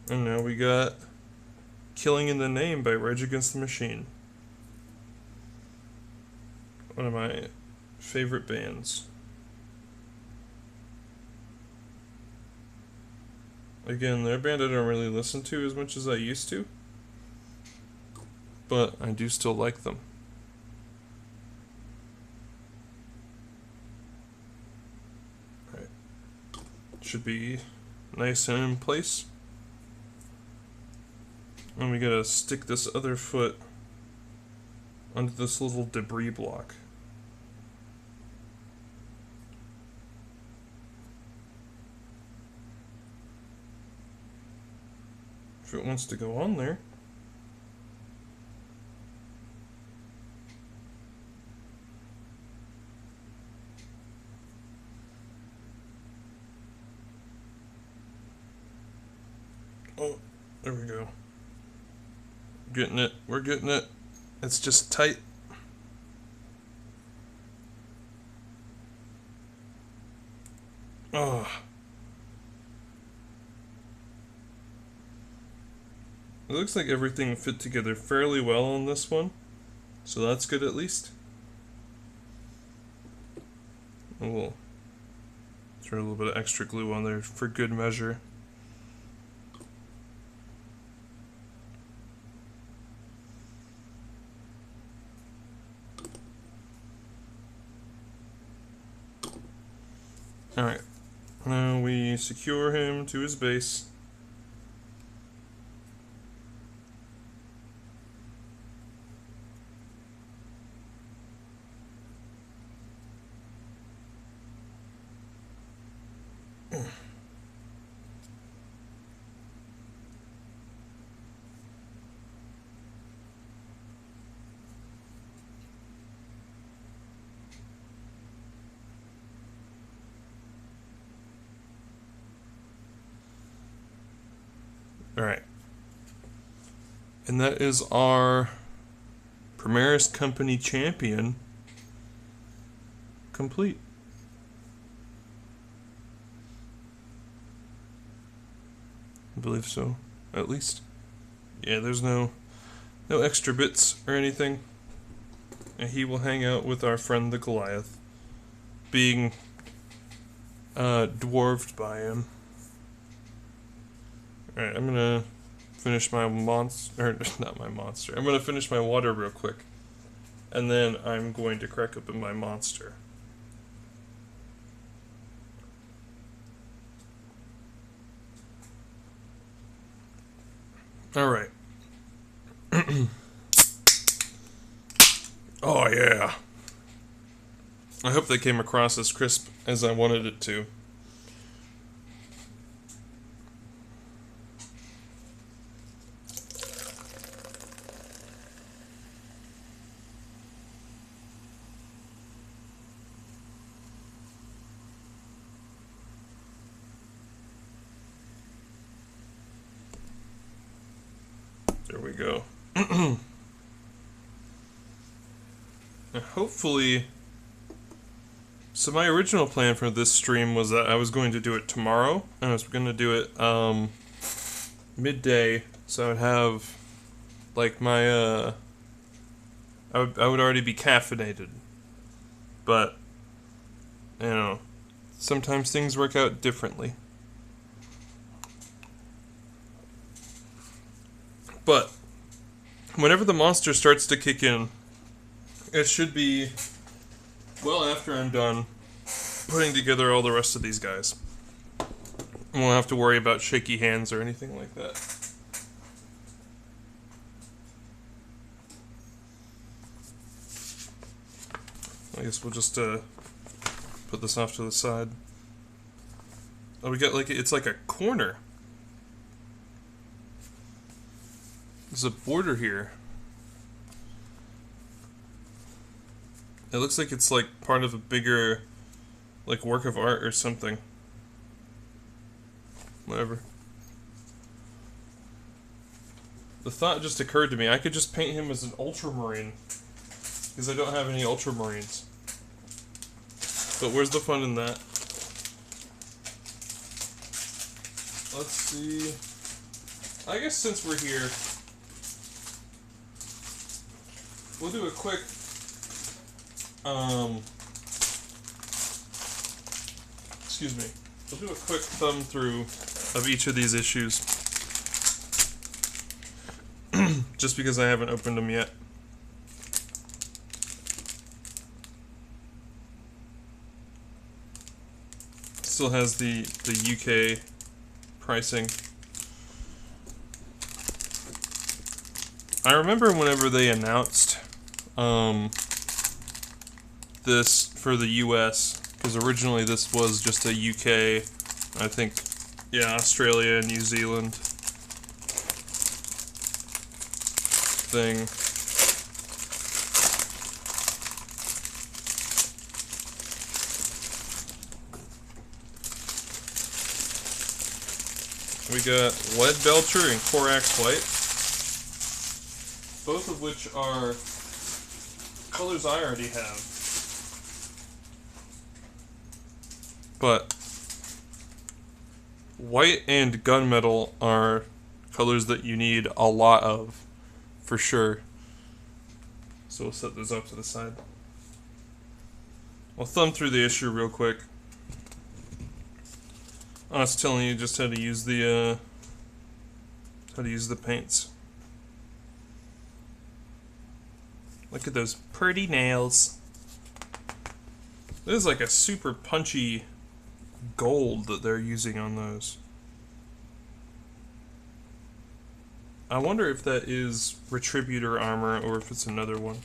now we got Killing in the Name by Rage Against the Machine. One of my favorite bands. Again, they're a band I don't really listen to as much as I used to, but I do still like them. Alright. Should be nice and in place. And we gotta stick this other foot onto this little debris block. If it wants to go on there. Oh, there we go. Getting it. We're getting it. It's just tight. Oh. It looks like everything fit together fairly well on this one, so that's good at least. And we'll throw a little bit of extra glue on there for good measure. Alright, now we secure him to his base. Alright. And that is our Primaris Company champion complete. I believe so, at least. Yeah, there's no extra bits or anything. And he will hang out with our friend the Goliath, being dwarfed by him. Alright, I'm gonna finish my monster, or not my monster, I'm gonna finish my water real quick. And then I'm going to crack open my monster. Alright. Oh yeah. I hope that came across as crisp as I wanted it to. There we go. And hopefully... So my original plan for this stream was that I was going to do it tomorrow, and I was going to do it midday, so I would have like my I would already be caffeinated. But you know, sometimes things work out differently. But whenever the monster starts to kick in, it should be well after I'm done putting together all the rest of these guys. I won't have to worry about shaky hands or anything like that. I guess we'll just put this off to the side. Oh, we got like it's like a corner. There's a border here. It looks like it's like part of a bigger like work of art or something. Whatever. The thought just occurred to me, I could just paint him as an ultramarine. Because I don't have any ultramarines. But where's the fun in that? Let's see. I guess since we're here, we'll do a quick excuse me. We'll do a quick thumb through of each of these issues. Just because I haven't opened them yet. Still has the UK pricing. I remember whenever they announced this for the US, because originally this was just a UK, I think, yeah, Australia and New Zealand thing. We got Lead Belcher and Corax White, both of which are colors I already have. But white and gunmetal are colors that you need a lot of, for sure. So we'll set those up to the side. I'll thumb through the issue real quick. I was telling you just how to use the paints. Look at those pretty nails. This is like a super punchy gold that they're using on those. I wonder if that is Retributor armor or if it's another one.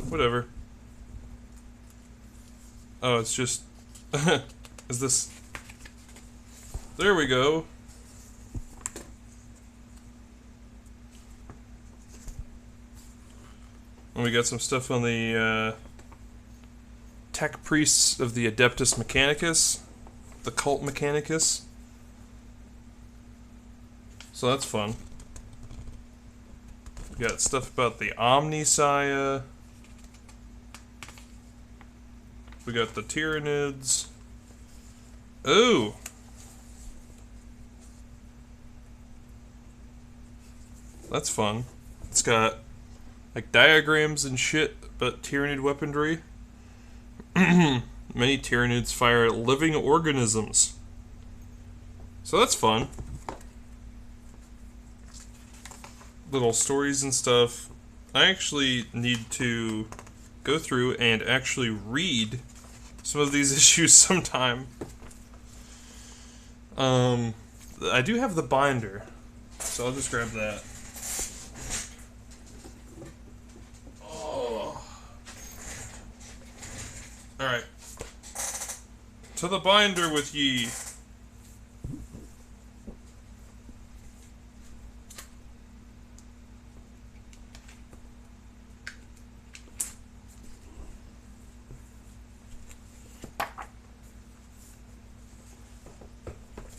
Whatever. Oh, it's just... is this... There we go. And we got some stuff on the Tech Priests of the Adeptus Mechanicus, the Cult Mechanicus. So that's fun. We got stuff about the Omnisaya. We got the Tyranids. Ooh! That's fun. It's got like diagrams and shit about Tyranid weaponry. Many Tyranids fire at living organisms. So that's fun. Little stories and stuff. I actually need to go through and actually read some of these issues sometime. I do have the binder, so I'll just grab that. Oh. Alright. To the binder with ye.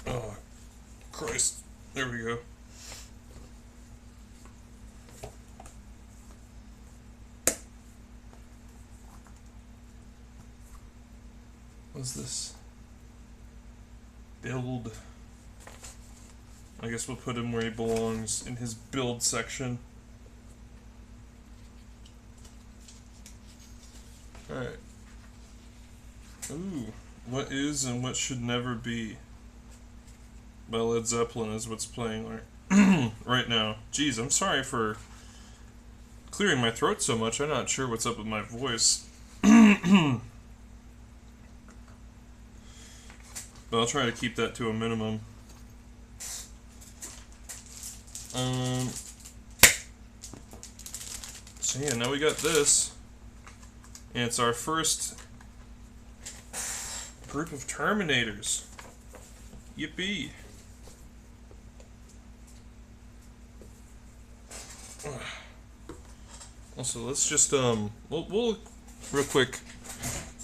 Oh, Christ. There we go. What's this? Build. I guess we'll put him where he belongs, in his build section. Alright. Ooh. What is and what should never be by Led Zeppelin is what's playing right now. Jeez, I'm sorry for clearing my throat so much. I'm not sure what's up with my voice. But I'll try to keep that to a minimum. So yeah, now we got this. And it's our first group of Terminators. Yippee. Also, let's just, we'll look real quick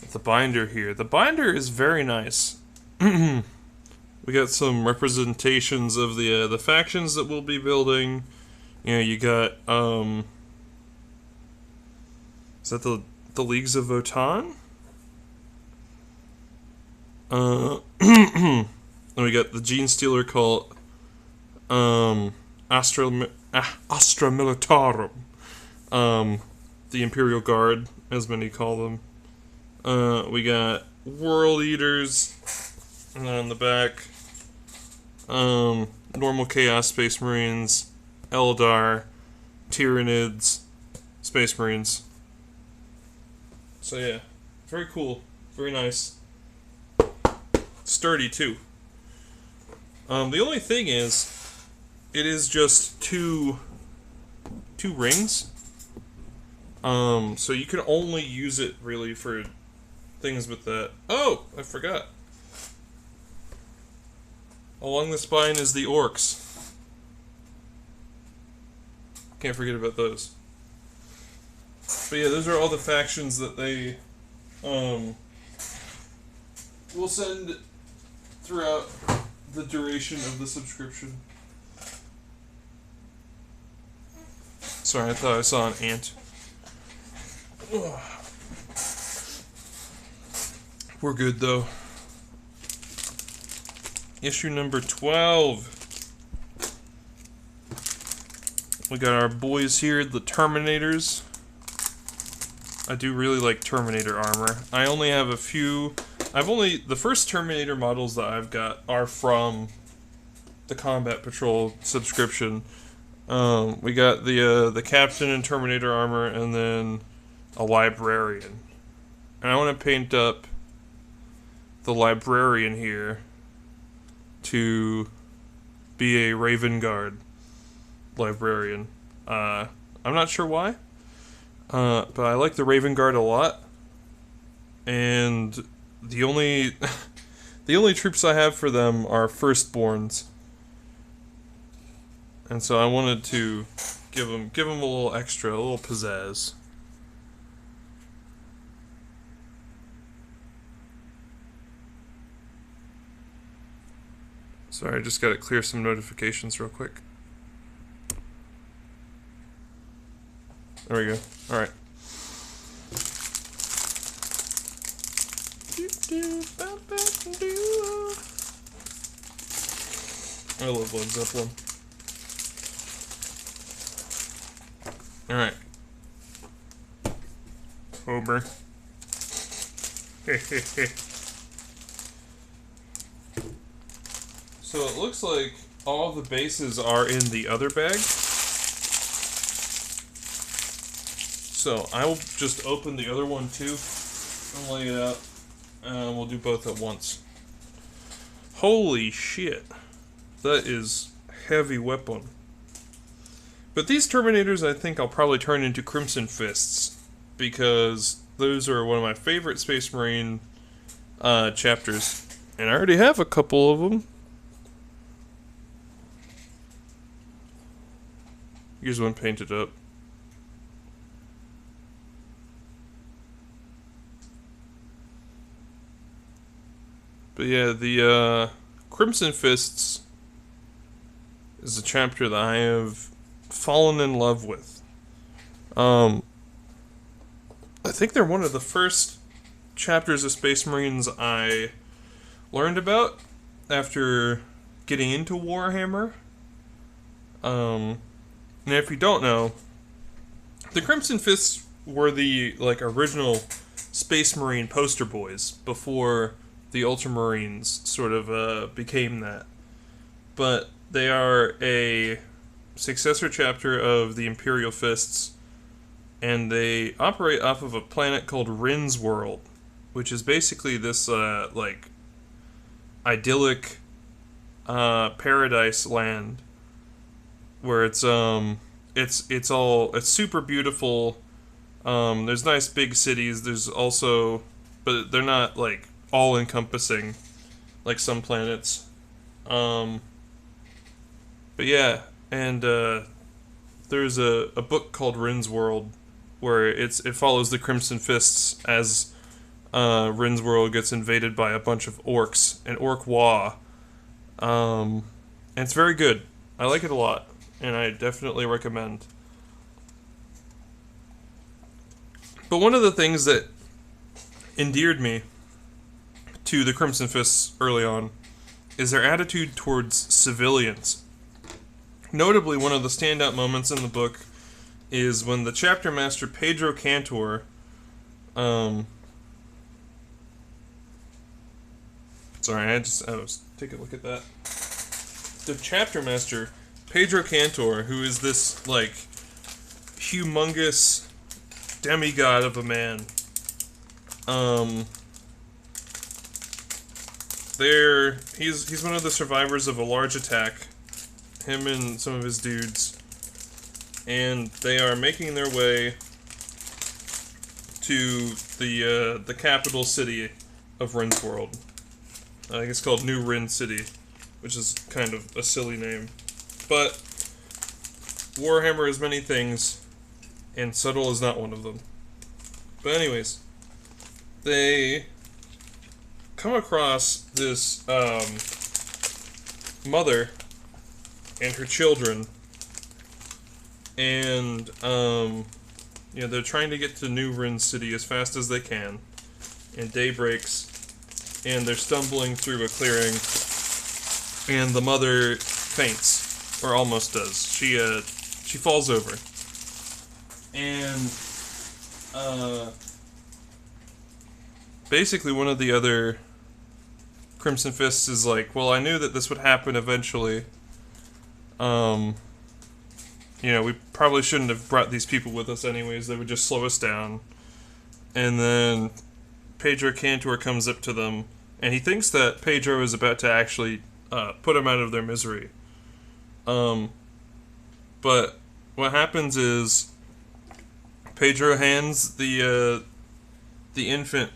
at the binder here. The binder is very nice. We got some representations of the factions that we'll be building. You know, you got, is that the Leagues of Votan? And we got the Gene Stealer cult, Astra Militarum, the Imperial Guard, as many call them. We got World Eaters, and then on the back, normal Chaos Space Marines, Eldar, Tyranids, Space Marines. So yeah, very cool, very nice. Sturdy too. The only thing is, it is just two rings. So you can only use it really for things with that. Oh, I forgot. Along the spine is the orcs. Can't forget about those. But yeah, those are all the factions that they will send throughout the duration of the subscription. Sorry, I thought I saw an ant. Ugh. We're good though. Issue number 12. We got our boys here, the Terminators. I do really like Terminator armor. I only have a few. The first Terminator models that I've got are from the Combat Patrol subscription. We got the Captain in Terminator armor, and then a Librarian. And I want to paint up the Librarian here to be a Raven Guard Librarian. I'm not sure why, but I like the Raven Guard a lot. And the only the only troops I have for them are firstborns, and so I wanted to give them a little extra, a little pizzazz. Sorry, I just gotta clear some notifications real quick. There we go. Alright. I love Led Zeppelin. Alright. Homer. So it looks like all the bases are in the other bag. So I will just open the other one too and lay it out. And we'll do both at once. Holy shit. That is heavy weapon. But these Terminators I think I'll probably turn into Crimson Fists, because those are one of my favorite Space Marine chapters. And I already have a couple of them. Here's one painted up. But yeah, the Crimson Fists is a chapter that I have fallen in love with. I think they're one of the first chapters of Space Marines I learned about after getting into Warhammer. And if you don't know, the Crimson Fists were the original Space Marine poster boys before the Ultramarines sort of became that. But they are a successor chapter of the Imperial Fists, and they operate off of a planet called Rin's World, which is basically this idyllic paradise land where it's super beautiful. There's nice big cities. There's also, but they're not all encompassing like some planets. But yeah, and there's a book called Rin's World where it follows the Crimson Fists as Rin's World gets invaded by a bunch of orcs and Orc-Wa. And it's very good. I like it a lot, and I definitely recommend. But one of the things that endeared me to the Crimson Fists early on is their attitude towards civilians. Notably, one of the standout moments in the book is when the chapter master Pedro Cantor, sorry, I was take a look at that. The chapter master Pedro Cantor, who is this humongous demigod of a man, he's one of the survivors of a large attack. Him and some of his dudes, and they are making their way to the capital city of Rin's World. I think it's called New Rin City, which is kind of a silly name. But Warhammer is many things, and subtle is not one of them. But anyways, they come across this mother and her children, and they're trying to get to New Rin City as fast as they can, and day breaks, and they're stumbling through a clearing, and the mother faints, or almost does. She falls over, and basically one of the other Crimson Fists is like, well, I knew that this would happen eventually. We probably shouldn't have brought these people with us anyways. They would just slow us down. And then Pedro Cantor comes up to them, and he thinks that Pedro is about to actually put them out of their misery. But what happens is Pedro hands the infant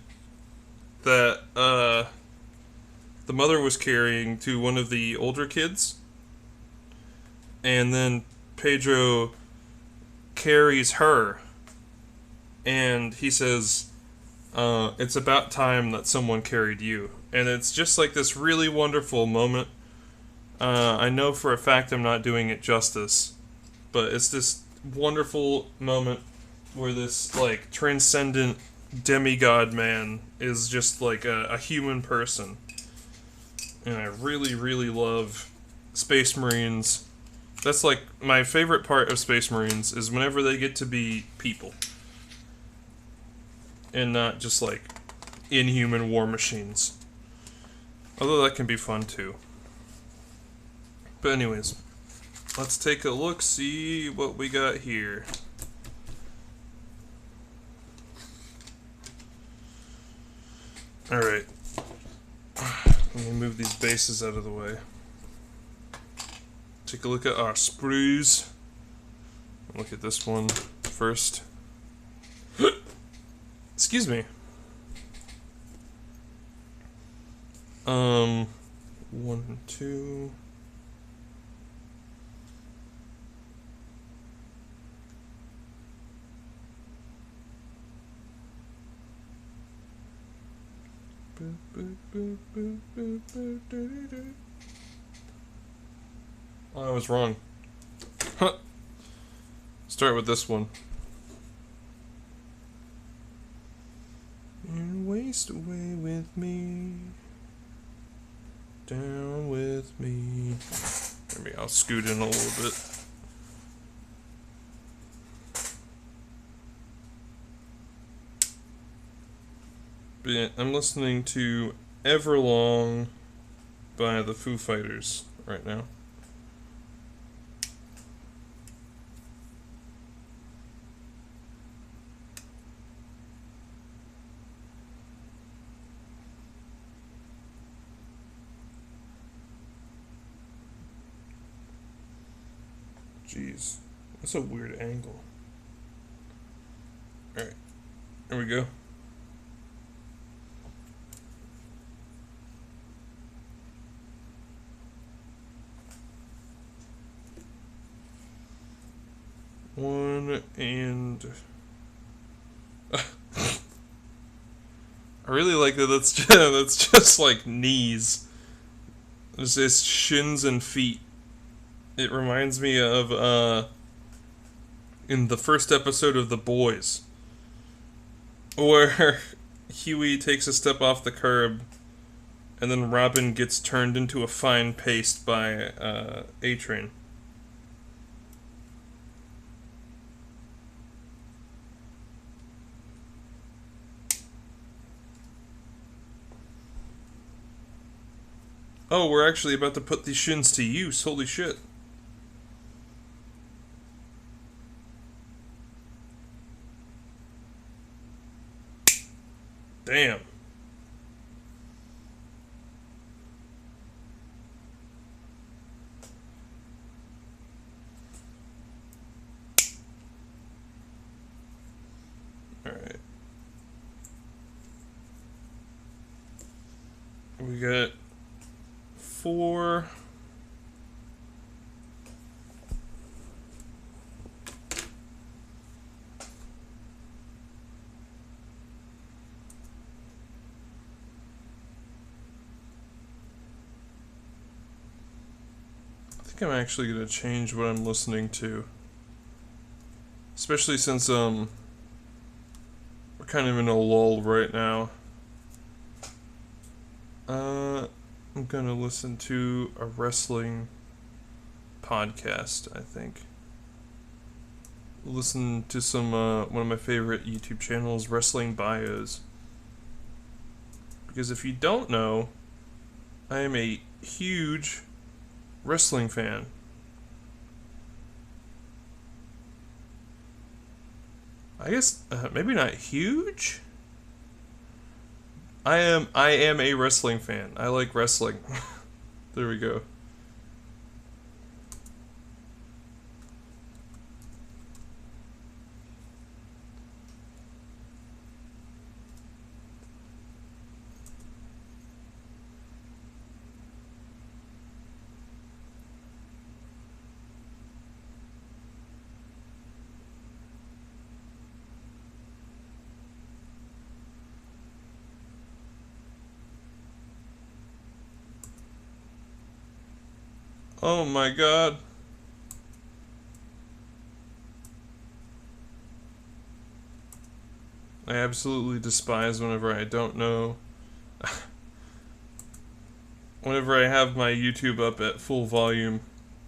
that the mother was carrying to one of the older kids. And then Pedro carries her, and he says, it's about time that someone carried you. And it's just like this really wonderful moment I know for a fact I'm not doing it justice, but it's this wonderful moment where this, like, transcendent demigod man is just like a human person. And I really, really love Space Marines. That's like my favorite part of Space Marines is whenever they get to be people. And not just like inhuman war machines. Although that can be fun too. But anyways, let's take a look, see what we got here. Alright. Let me move these bases out of the way. Take a look at our sprues. Look at this one first. Excuse me. 1 and 2. Oh, I was wrong. Huh. Start with this one. And waste away with me. Down with me. Maybe I'll scoot in a little bit. But yeah, I'm listening to Everlong by the Foo Fighters right now. Jeez, that's a weird angle. Alright, here we go. One and I really like that. That's just like knees. It's just shins and feet. It reminds me of in the first episode of The Boys, where Huey takes a step off the curb, and then Robin gets turned into a fine paste by A-Train. Oh, we're actually about to put these shins to use. Holy shit. Damn. Alright. We got 4. I think I'm actually gonna change what I'm listening to. Especially since we're kind of in a lull right now. I'm gonna listen to a wrestling podcast, I think. Listen to some one of my favorite YouTube channels, Wrestling Bios. Because if you don't know, I am a huge wrestling fan. I guess maybe not huge. I am a wrestling fan. I like wrestling. There we go. Oh my god. I absolutely despise whenever I don't know. Whenever I have my YouTube up at full volume,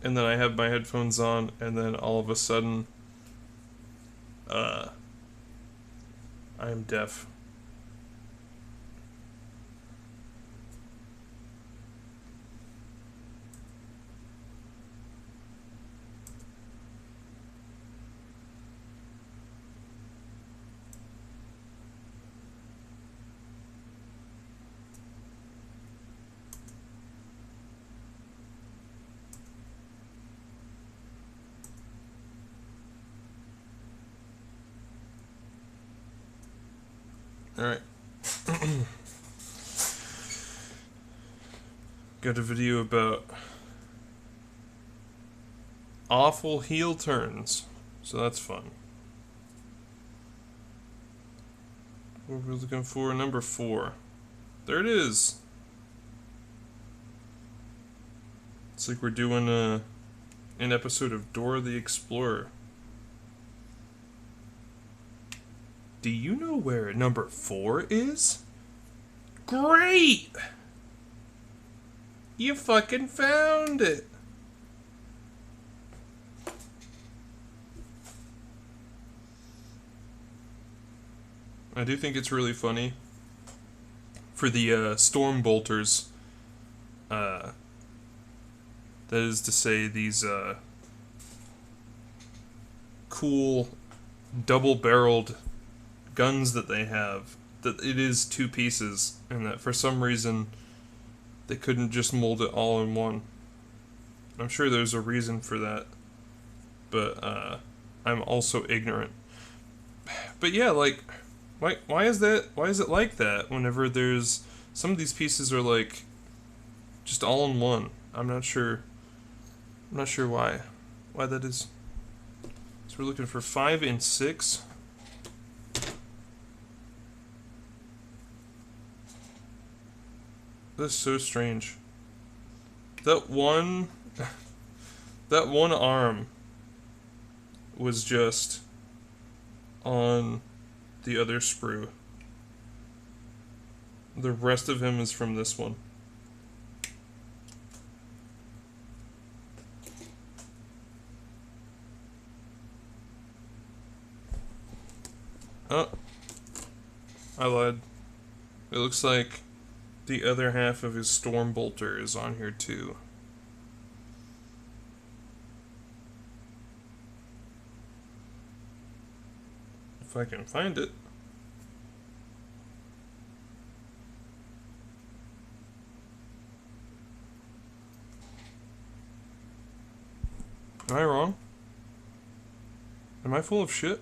and then I have my headphones on, and then all of a sudden, I am deaf. Alright. Got a video about awful heel turns, so that's fun. What we're looking for, number 4. There it is. It's like we're doing an episode of Dora the Explorer. Do you know where number 4 is? Great! You fucking found it! I do think it's really funny for the storm bolters. That is to say, these cool double-barreled guns that they have, that it is 2 pieces, and that for some reason they couldn't just mold it all in one. I'm sure there's a reason for that, but I'm also ignorant. But yeah, like, why is that? Why is it like that? Whenever there's some of these pieces are like just all in one. I'm not sure why that is. So we're looking for 5 and 6. That's so strange. That one arm was just on the other sprue. The rest of him is from this one. Oh, I lied. It looks like the other half of his storm bolter is on here too. If I can find it. Am I wrong? Am I full of shit?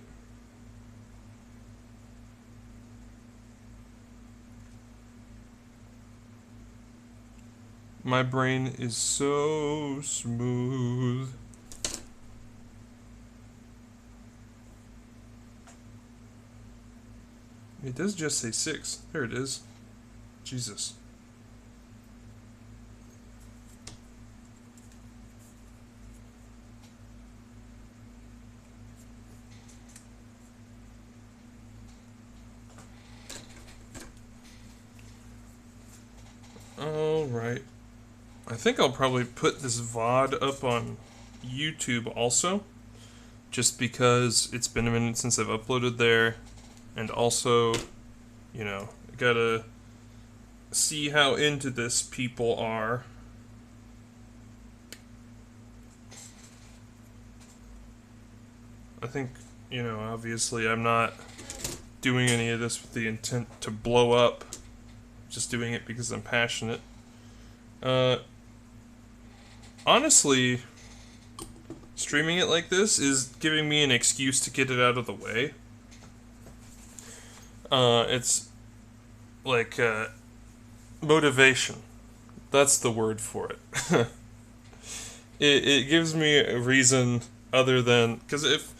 My brain is so smooth. It does just say 6. There it is. Jesus. Alright. I think I'll probably put this VOD up on YouTube also, just because it's been a minute since I've uploaded there, and also, you know, I gotta see how into this people are. I think, you know, obviously I'm not doing any of this with the intent to blow up, just doing it because I'm passionate. Honestly, streaming it like this is giving me an excuse to get it out of the way. It's like, motivation. That's the word for it. It gives me a reason other than, because if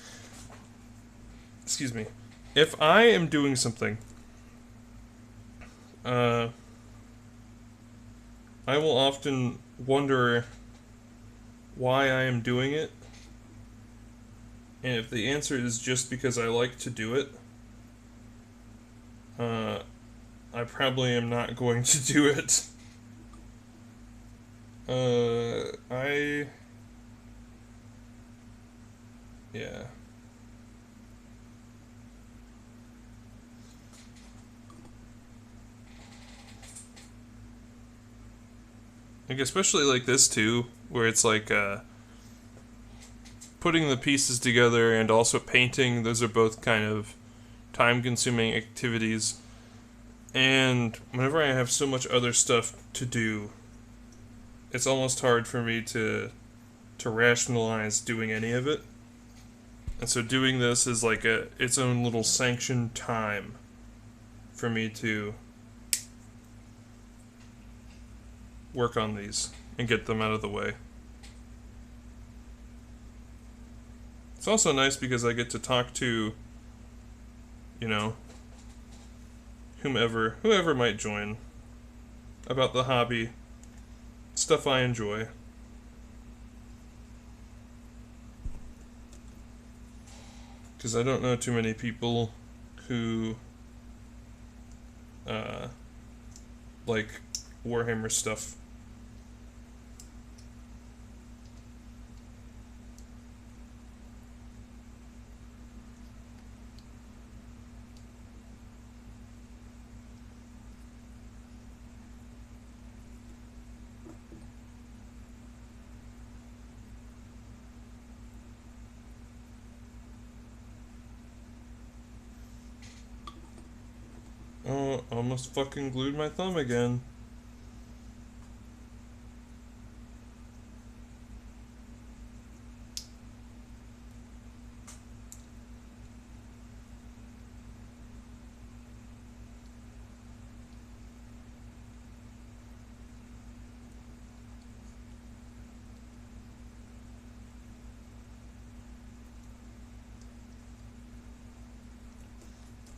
I am doing something, I will often wonder why I am doing it. And if the answer is just because I like to do it, I probably am not going to do it. Yeah. Like, especially like this too, where it's like, putting the pieces together and also painting, those are both kind of time-consuming activities. And whenever I have so much other stuff to do, it's almost hard for me to rationalize doing any of it. And so doing this is like its own little sanctioned time for me to work on these and get them out of the way. It's also nice because I get to talk to, you know, whoever might join about the hobby, stuff I enjoy. Because I don't know too many people who like Warhammer stuff. Oh, almost fucking glued my thumb again.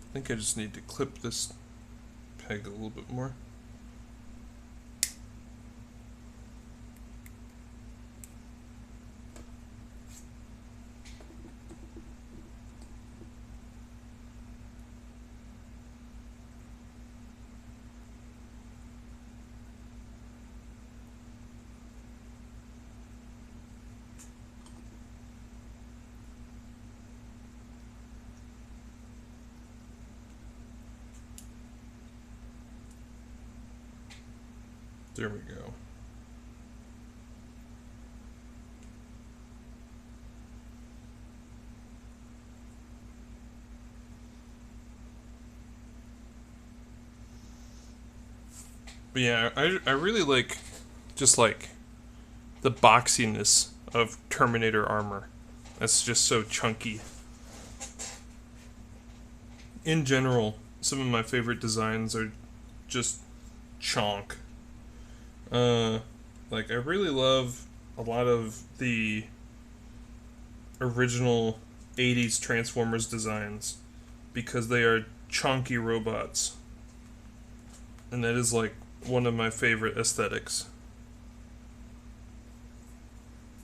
I think I just need to clip this peg a little bit more. There we go. But yeah, I really like just like the boxiness of Terminator armor. That's just so chunky. In general, some of my favorite designs are just chonk. Like I really love a lot of the original 80s Transformers designs because they are chunky robots. And that is like one of my favorite aesthetics.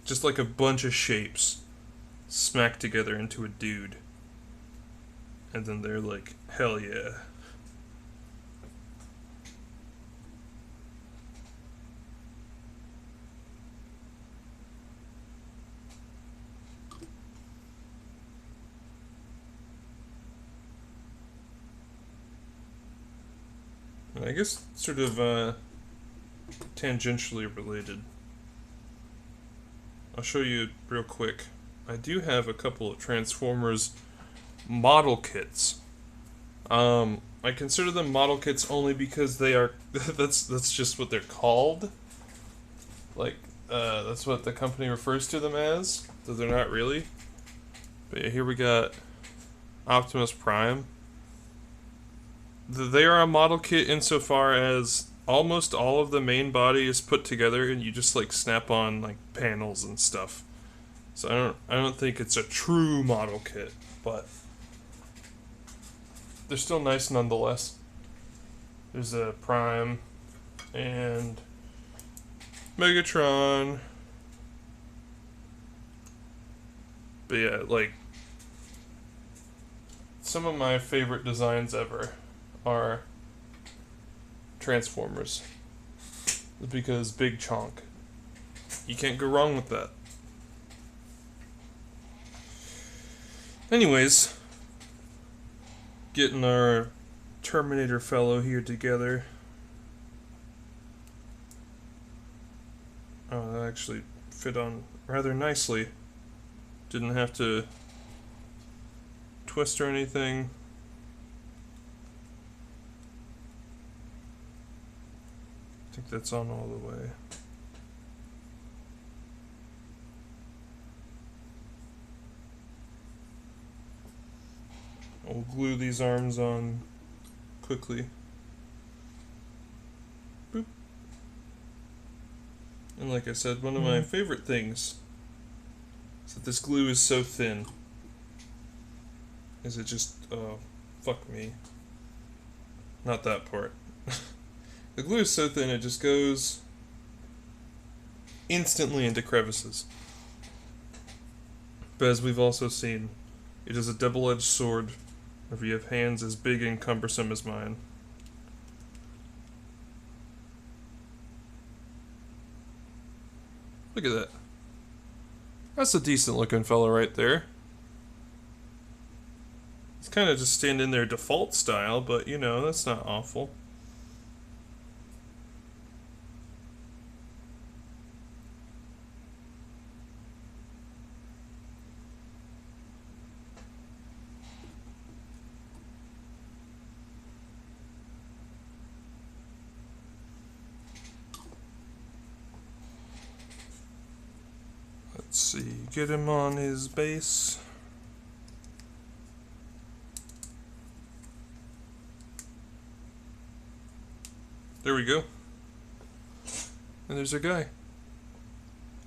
Just like a bunch of shapes smacked together into a dude. And then they're like, hell yeah. I guess sort of tangentially related. I'll show you real quick. I do have a couple of Transformers model kits. I consider them model kits only because they are that's just what they're called. Like that's what the company refers to them as, though they're not really. But yeah, here we got Optimus Prime. They are a model kit insofar as almost all of the main body is put together and you just like snap on like panels and stuff. So I don't think it's a true model kit, but they're still nice nonetheless. There's a Prime and Megatron But yeah, like, some of my favorite designs ever are Transformers. Because big chonk. You can't go wrong with that. Anyways, getting our Terminator fellow here together. Oh, that actually fit on rather nicely. Didn't have to twist or anything. I think that's on all the way. I'll glue these arms on quickly. Boop. And like I said, one of my favorite things is that this glue is so thin. Is it just, oh, fuck me. Not that part. The glue is so thin it just goes instantly into crevices. But as we've also seen, it is a double-edged sword if you have hands as big and cumbersome as mine. Look at that. That's a decent looking fella right there. It's kind of just staying in their default style, but you know, that's not awful. Let's see, get him on his base. There we go. And there's our guy.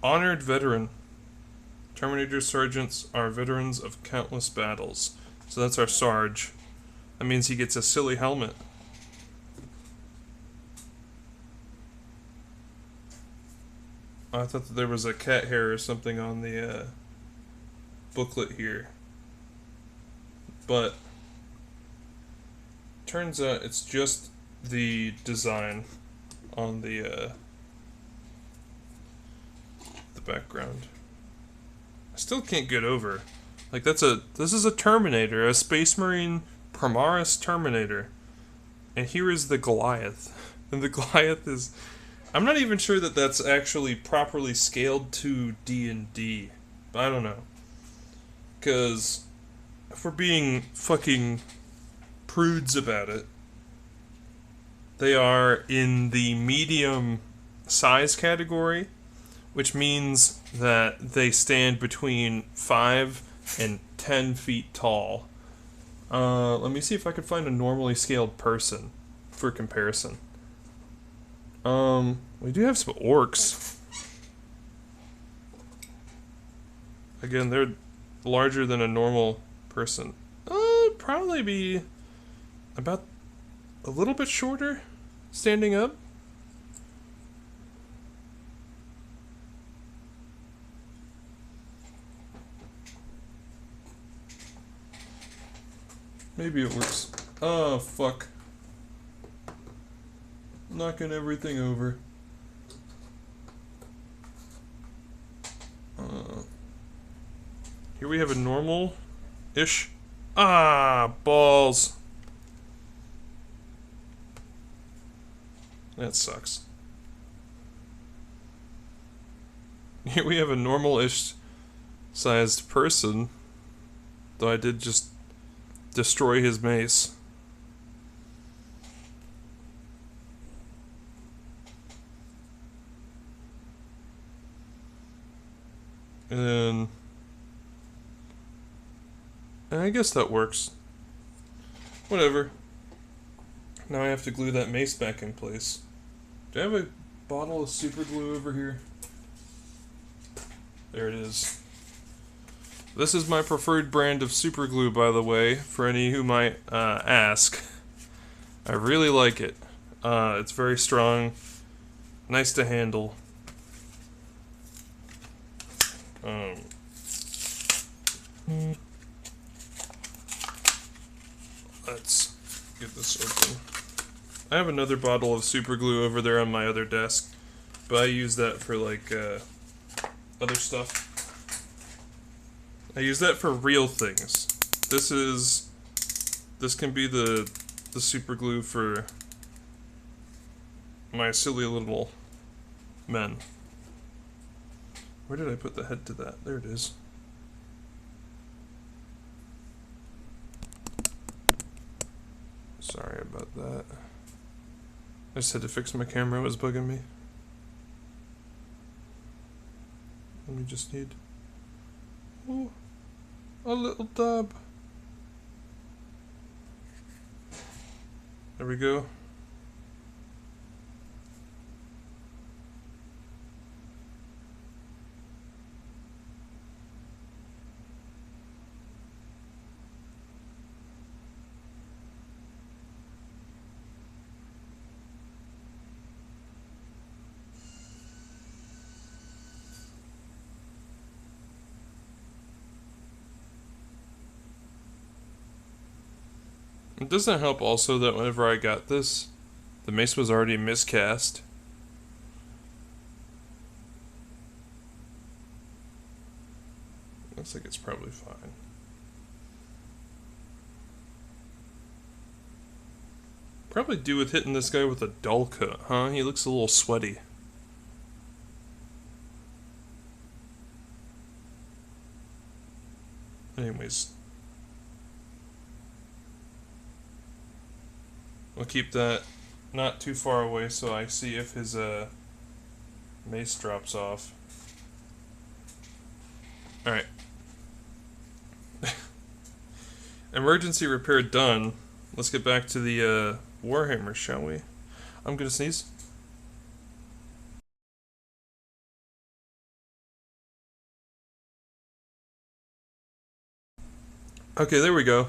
Honored veteran. Terminator sergeants are veterans of countless battles. So that's our Sarge. That means he gets a silly helmet. I thought that there was a cat hair or something on the booklet here. But turns out it's just the design on the background. I still can't get over. Like this is a Terminator, a Space Marine Primaris Terminator. And here is the Goliath. And the Goliath is, I'm not even sure that that's actually properly scaled to D&D. But I don't know. Cuz if we're being fucking prudes about it, they are in the medium size category, which means that they stand between 5 and 10 feet tall. Let me see if I can find a normally scaled person for comparison. We do have some orcs. Again, they're larger than a normal person. Probably be about a little bit shorter standing up. Maybe it works. Oh, fuck. Knocking everything over. Here we have a normal-ish. Ah, balls. That sucks. Here we have a normal-ish sized person, though I did just destroy his mace. And I guess that works. Whatever. Now I have to glue that mace back in place. Do I have a bottle of super glue over here? There it is. This is my preferred brand of super glue, by the way, for any who might ask. I really like it. It's very strong, nice to handle. Let's get this open. I have another bottle of super glue over there on my other desk, but I use that for like other stuff. I use that for real things. This can be the super glue for my silly little men. Where did I put the head to that? There it is. Sorry about that. I just had to fix my camera, it was bugging me. And we just need a little dab. There we go. It doesn't help also that whenever I got this, the mace was already miscast. Looks like it's probably fine. Probably do with hitting this guy with a dull cut, huh? He looks a little sweaty. Anyways. We'll keep that not too far away so I see if his mace drops off. Alright. Emergency repair done. Let's get back to the Warhammer, shall we? I'm gonna sneeze. Okay, there we go.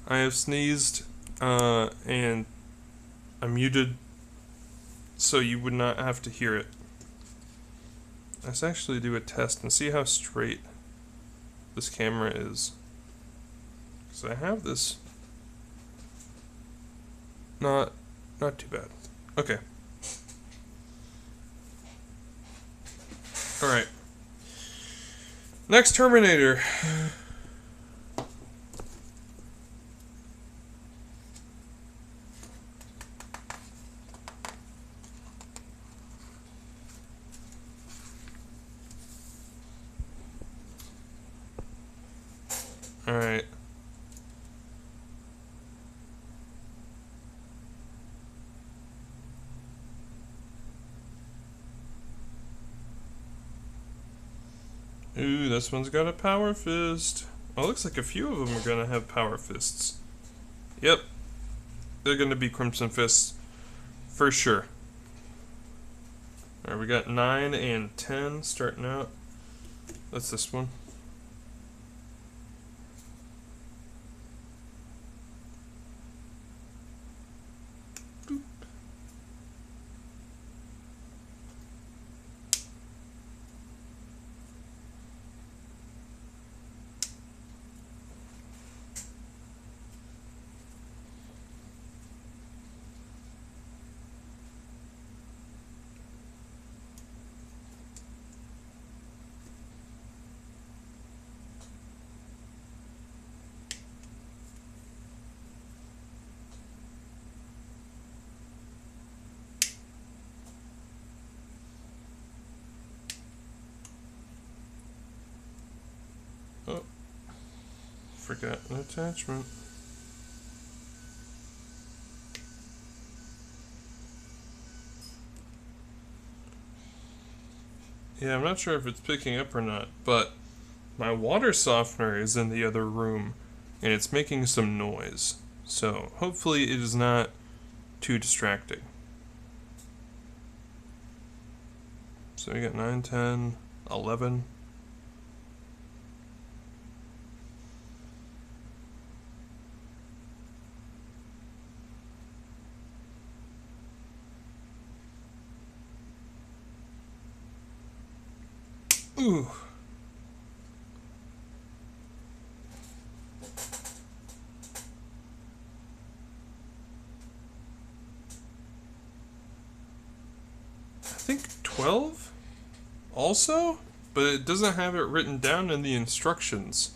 I have sneezed, and I muted so you would not have to hear it. Let's actually do a test and see how straight this camera is. Because I have this. Not too bad. Okay. Alright. Next Terminator. Alright. Ooh, this one's got a power fist. Well, it looks like a few of them are gonna have power fists. Yep. They're gonna be Crimson Fists. For sure. Alright, we got 9 and 10 starting out. That's this one. Oh, forgot an attachment. Yeah, I'm not sure if it's picking up or not, but my water softener is in the other room and it's making some noise. So hopefully it is not too distracting. So we got 9, 10, 11. Ooh. think 12 also, but it doesn't have it written down in the instructions,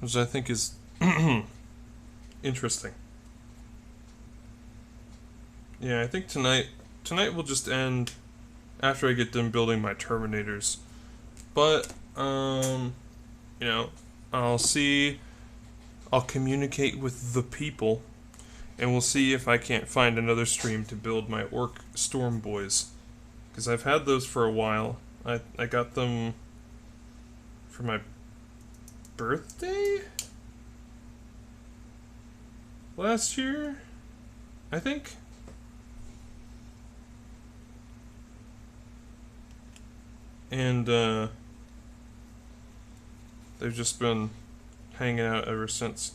which I think is interesting. Yeah, I think tonight will just end after I get done building my Terminators. But you know, I'll communicate with the people, and we'll see if I can't find another stream to build my Orc Storm Boys, because I've had those for a while. I got them for my birthday last year, I think. And they've just been hanging out ever since.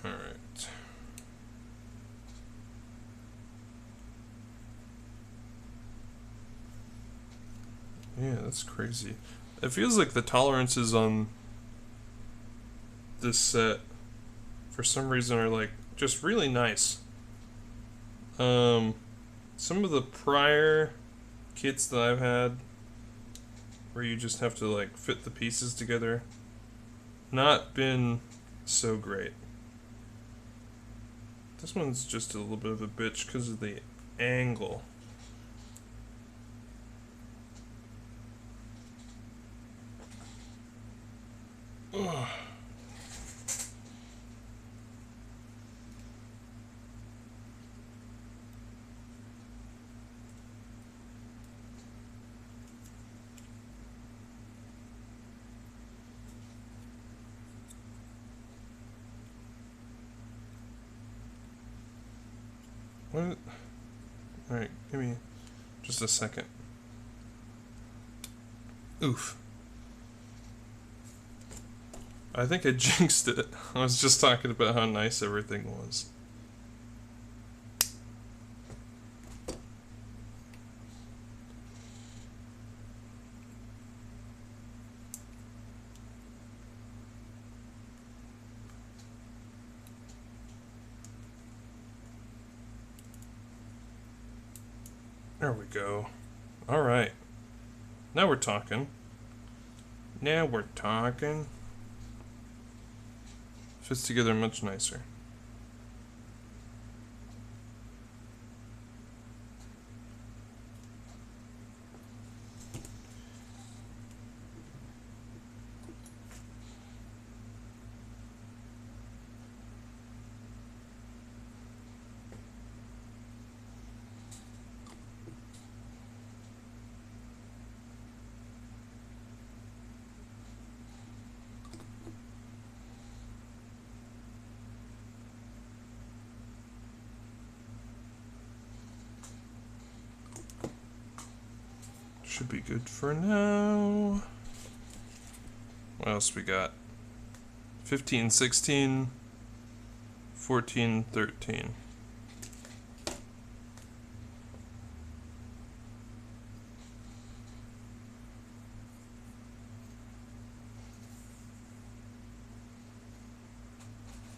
All right. Yeah, that's crazy. It feels like the tolerances on this set, for some reason, are like just really nice. Some of the prior kits that I've had, where you just have to like fit the pieces together, not been so great. This one's just a little bit of a bitch because of the angle. Ugh. What? Alright, give me just a second. Oof. I think I jinxed it. I was just talking about how nice everything was. There we go. Alright. Now we're talking. Now we're talking. Fits together much nicer. Should be good for now. What else we got? 15, 16, 14, 13.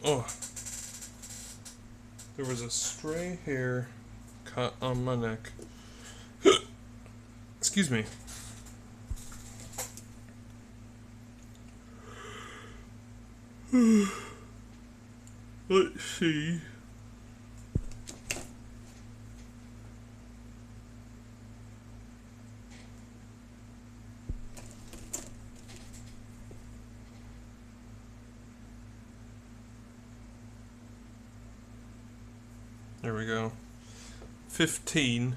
Oh, there was a stray hair cut on my neck. Excuse me. Let's see. There we go. 15.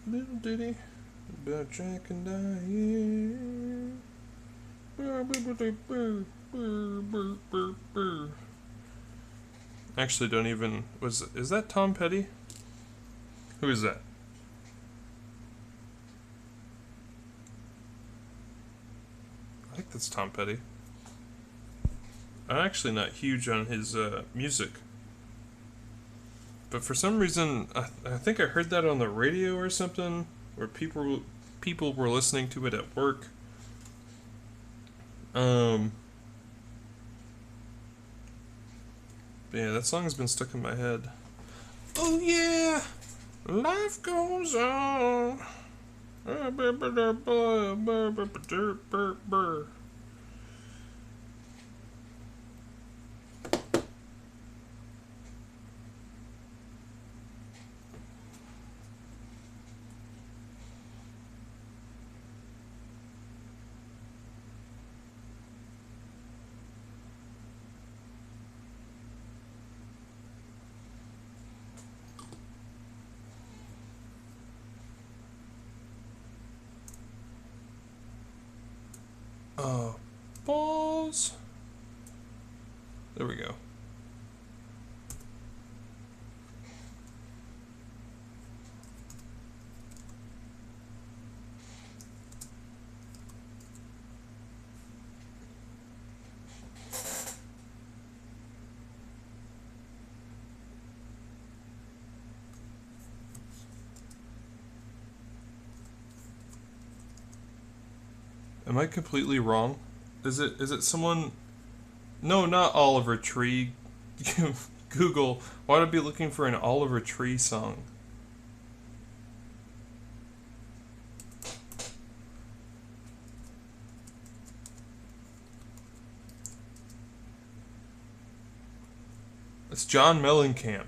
Little ditty about Jack and Diane. Burr, burr, burr, burr, burr, burr, burr. actually don't even... Is that Tom Petty? Who is that? I think that's Tom Petty. I'm actually not huge on his music. But for some reason, I think I heard that on the radio or something, where people were listening to it at work. But yeah, that song's been stuck in my head. Oh yeah, life goes on. Balls. There we go. Am I completely wrong? Is it someone... No, not Oliver Tree. Google, why would I be looking for an Oliver Tree song? It's John Mellencamp.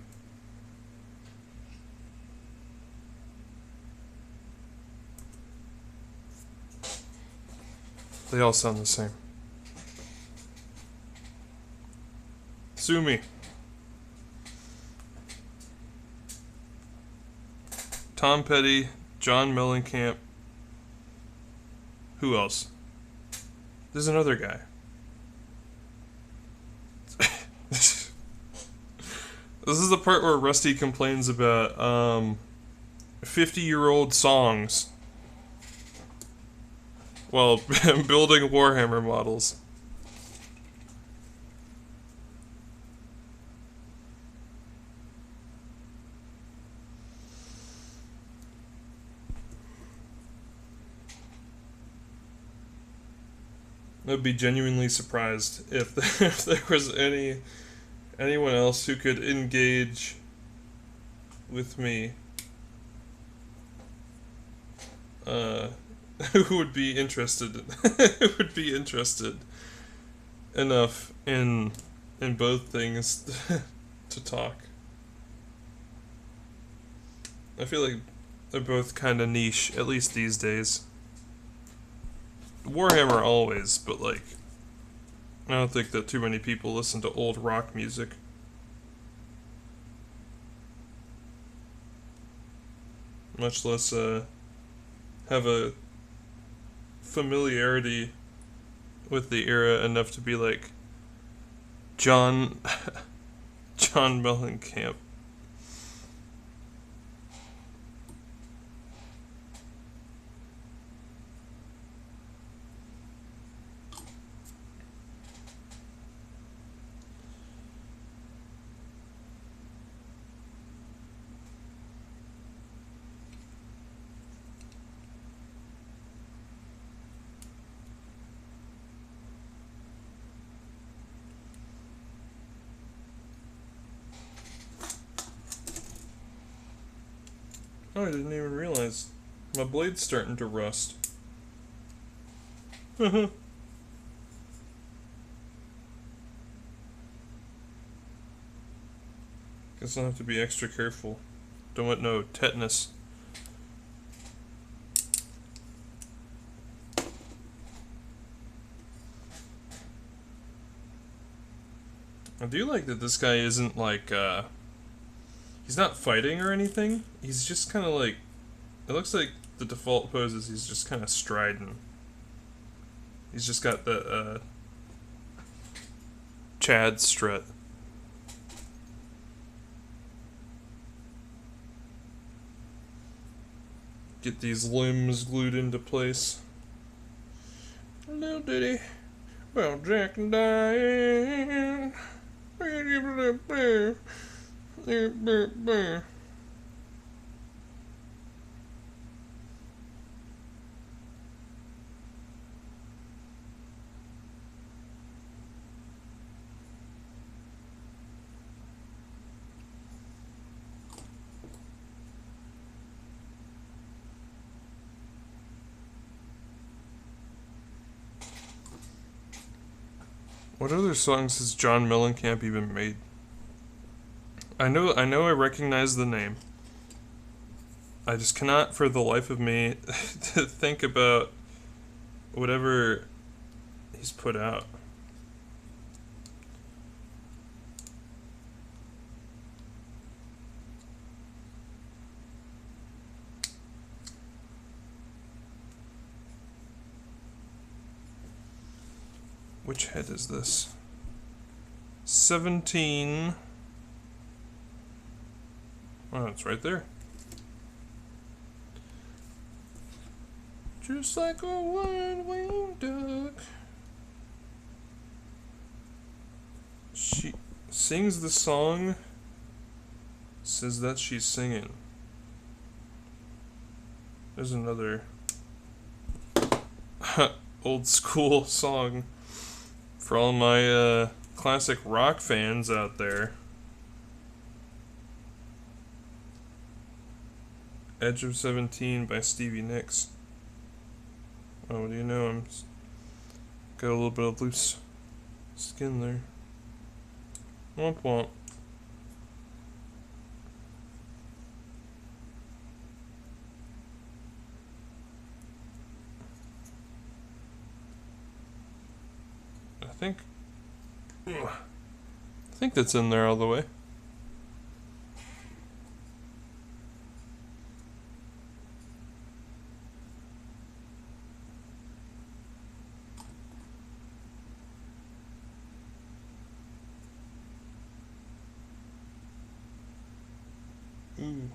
They all sound the same. Sue me. Tom Petty, John Mellencamp. Who else? There's another guy. This is the part where Rusty complains about 50-year-old songs while building Warhammer models. I'd be genuinely surprised if there was anyone else who could engage with me, who would be interested who would be interested enough in both things to talk. I feel like they're both kind of niche, at least these days. Warhammer always, but like, I don't think that too many people listen to old rock music. Much less have a familiarity with the era enough to be like John Mellencamp. Oh, I didn't even realize. My blade's starting to rust. Guess I'll have to be extra careful. Don't want no tetanus. I do like that this guy isn't like, he's not fighting or anything. He's just kind of like, it looks like the default pose is he's just kind of striding. He's just got the Chad strut. Get these limbs glued into place. Little ditty about Jack and Diane. What other songs has John Mellencamp even made? I know I recognize the name. I just cannot for the life of me to think about whatever he's put out. Which head is this? 17. Oh, it's right there. Just like a one-winged duck. She sings the song, says that she's singing. There's another old school song for all my classic rock fans out there. Edge of 17 by Stevie Nicks. Oh, what do you know? I'm got a little bit of loose skin there. Womp womp. I think that's in there all the way. Ooh.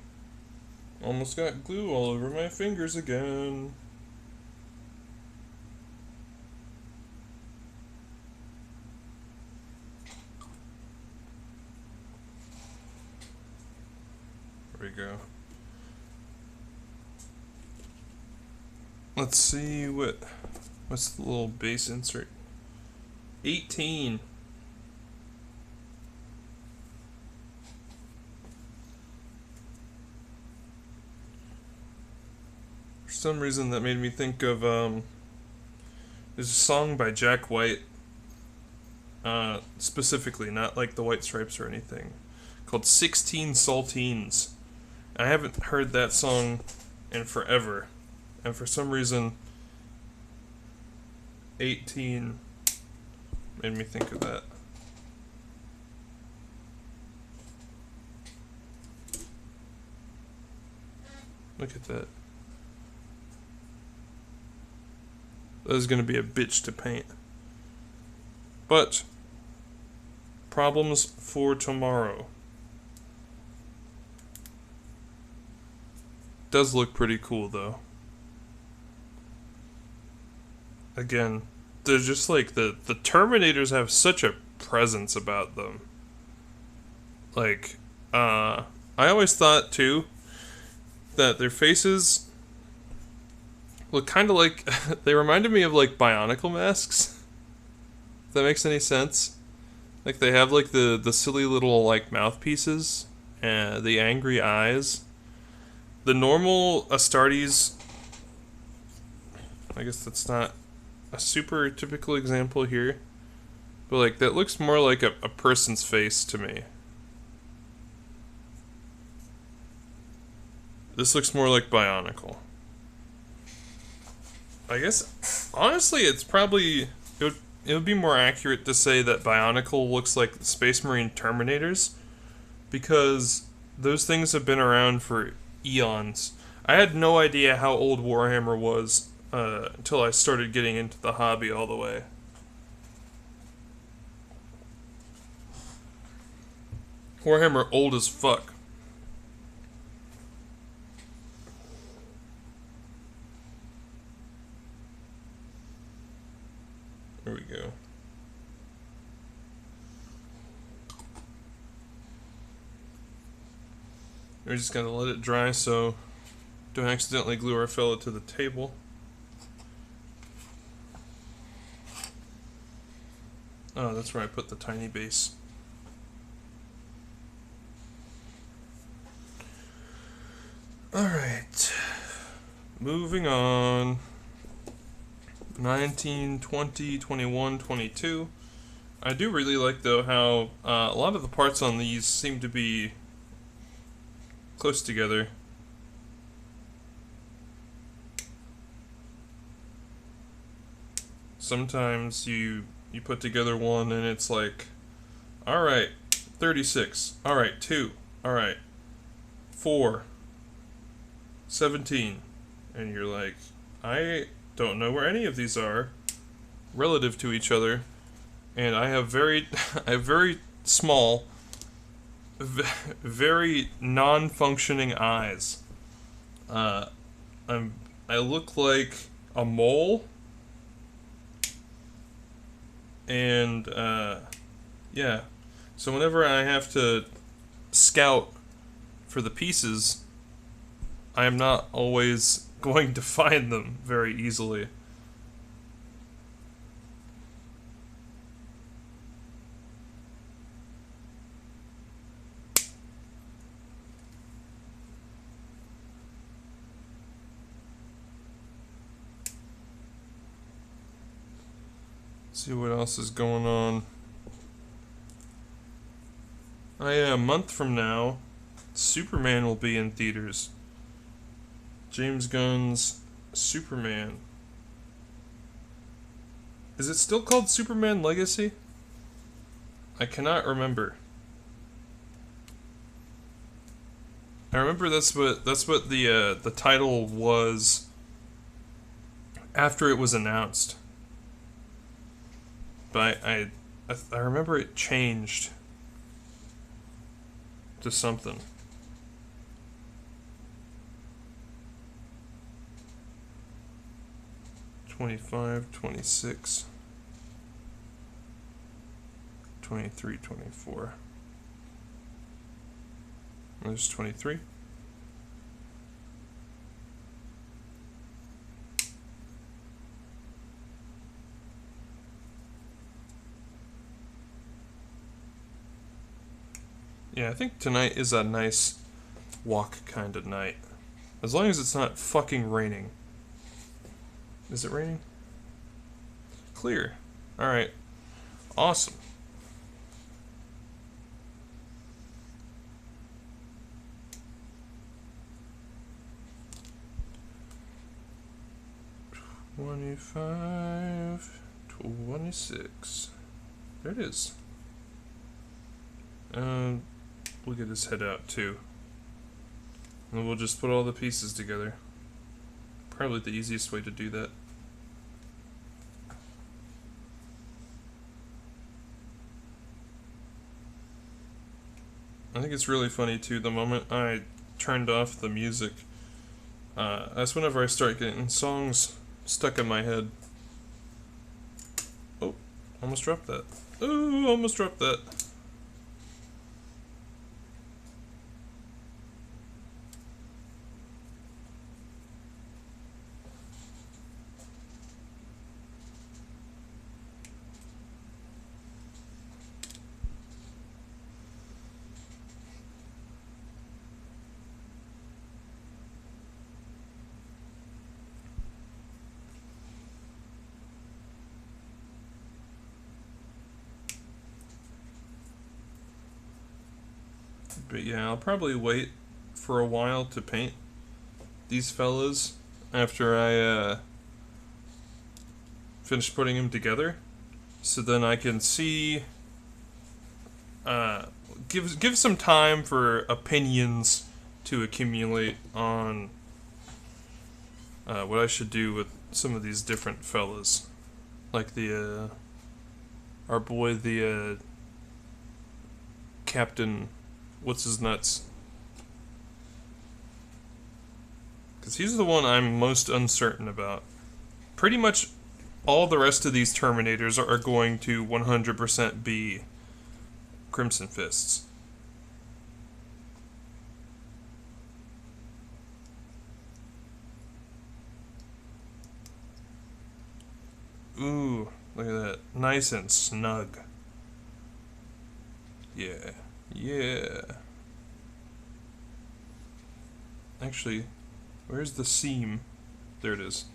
Almost got glue all over my fingers again. There we go. Let's see what's the little base insert. 18. For some reason that made me think of there's a song by Jack White, specifically, not like the White Stripes or anything, called 16 Saltines. I haven't heard that song in forever, and for some reason 18 made me think of that. Look at that. That is going to be a bitch to paint. But problems for tomorrow. Does look pretty cool though. Again, they're just like the Terminators have such a presence about them. Like, I always thought too that their faces look kind of like they reminded me of like Bionicle masks. If that makes any sense. Like they have like the silly little like mouthpieces and the angry eyes. The normal Astartes, I guess that's not a super typical example here, but like that looks more like a person's face to me. This looks more like Bionicle. I guess, honestly, it's probably, it would be more accurate to say that Bionicle looks like the Space Marine Terminators, because those things have been around for eons. I had no idea how old Warhammer was until I started getting into the hobby all the way. Warhammer old as fuck. We're just gonna let it dry so don't accidentally glue our fella to the table. Oh, that's where I put the tiny base. Alright. Moving on. 19, 20, 21, 22. I do really like, though, how a lot of the parts on these seem to be close together. Sometimes you put together one and it's like, alright, 36, alright, 2, alright, 4, 17, and you're like, I don't know where any of these are relative to each other, and I have very small, very non-functioning eyes. I look like a mole, and yeah, so whenever I have to scout for the pieces, I am not always going to find them very easily. See what else is going on. Oh yeah, a month from now, Superman will be in theaters. James Gunn's Superman. Is it still called Superman Legacy? I cannot remember. I remember that's what the title was after it was announced. But I remember it changed to something. 25, 26, 23, 24. There's 23. Yeah, I think tonight is a nice walk kind of night. As long as it's not fucking raining. Is it raining? Clear. Alright. Awesome. $25, $26. There it is. We'll get his head out too. And we'll just put all the pieces together. Probably the easiest way to do that. I think it's really funny too, the moment I turned off the music, that's whenever I start getting songs stuck in my head. Oh, almost dropped that. Oh, almost dropped that. But yeah, I'll probably wait for a while to paint these fellas after I finish putting them together, so then I can see, give some time for opinions to accumulate on what I should do with some of these different fellas, like the our boy the Captain. What's his nuts? Because he's the one I'm most uncertain about. Pretty much all the rest of these Terminators are going to 100% be Crimson Fists. nice and snug. Yeah. Yeah. Actually, where's the seam? There it is.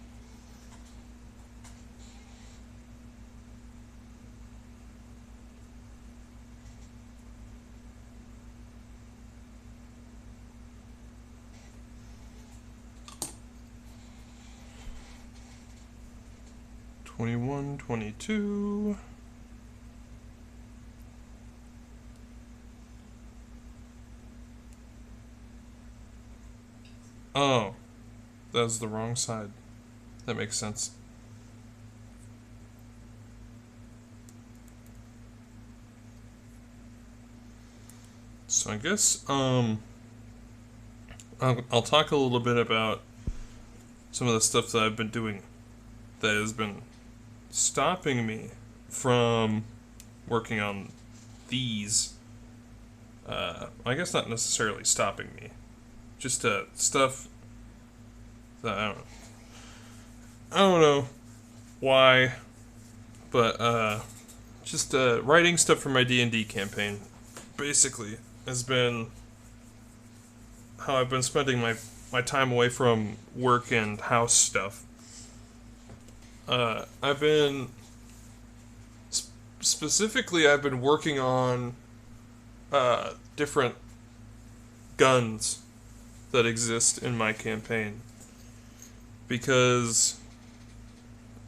$21, $22. Oh, that's the wrong side. That makes sense. So I guess I'll talk a little bit about some of the stuff that I've been doing that has been stopping me from working on these. I guess not necessarily stopping me, just stuff that I don't know why, but just writing stuff for my D&D campaign basically has been how I've been spending my time away from work and house stuff. I've been specifically I've been working on different guns that exist in my campaign because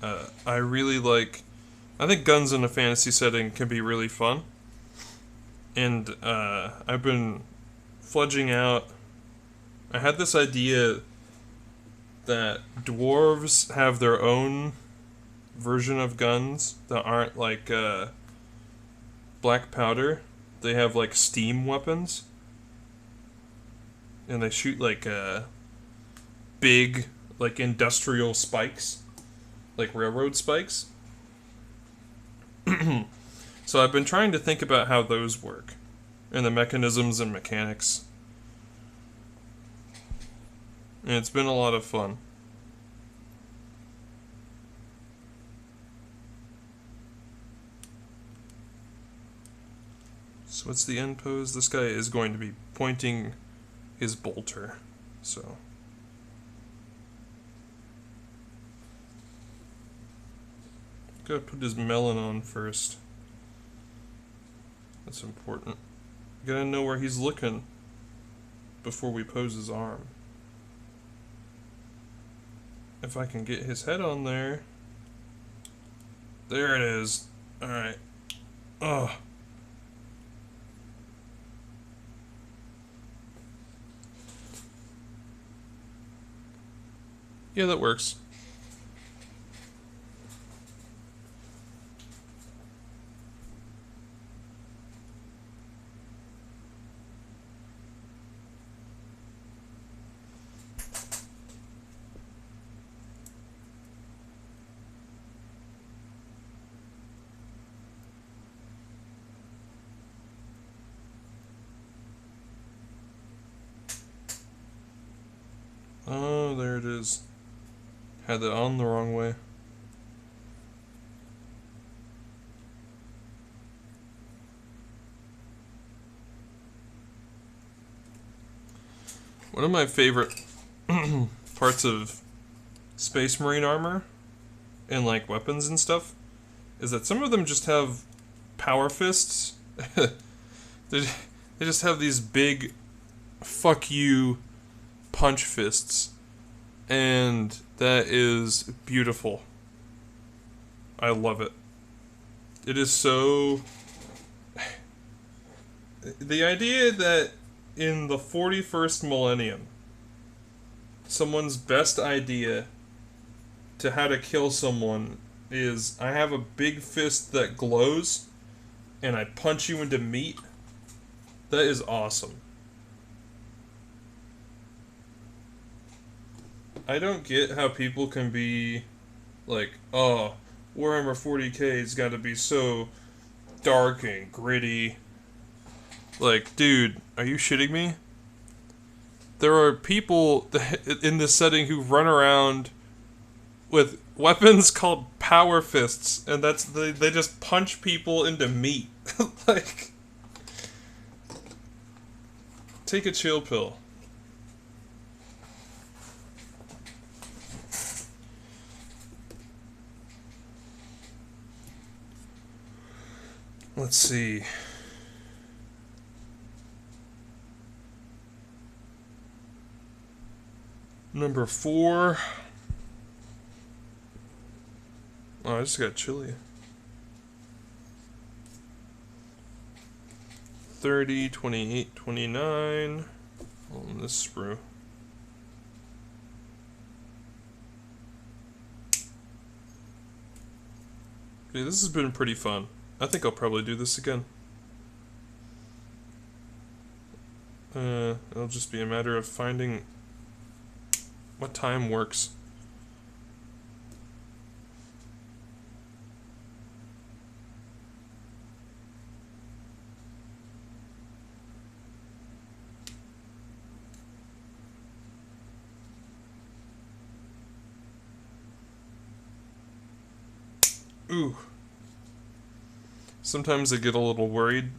I really I think guns in a fantasy setting can be really fun, and I've been fledging out. I had this idea that dwarves have their own version of guns that aren't like black powder. They have like steam weapons, and they shoot like big like industrial spikes, like railroad spikes. So I've been trying to think about how those work and the mechanisms and mechanics, and it's been a lot of fun. So what's the end pose? This guy is going to be pointing his bolter, so gotta put his melon on first. That's important. Gotta know where he's looking before we pose his arm. If I can get his head on there. There it is. Alright. Ugh. Yeah, that works. Oh, there it is. Had that on the wrong way. One of my favorite parts of Space Marine armor and like weapons and stuff is that some of them just have power fists. they just have these big fuck you punch fists, and that is beautiful. I love it. It is so... The idea that in the 41st millennium, someone's best idea to how to kill someone is, I have a big fist that glows, and I punch you into meat. That is awesome. I don't get how people can be like, oh, Warhammer 40k's got to be so dark and gritty. Like, dude, are you shitting me? There are people in this setting who run around with weapons called power fists, and they just punch people into meat. Like, take a chill pill. Let's see. Number 4. Oh, I just got chili. 30, 28, 29. On this sprue. Okay, this has been pretty fun. I think I'll probably do this again. It'll just be a matter of finding what time works. Ooh. Sometimes I get a little worried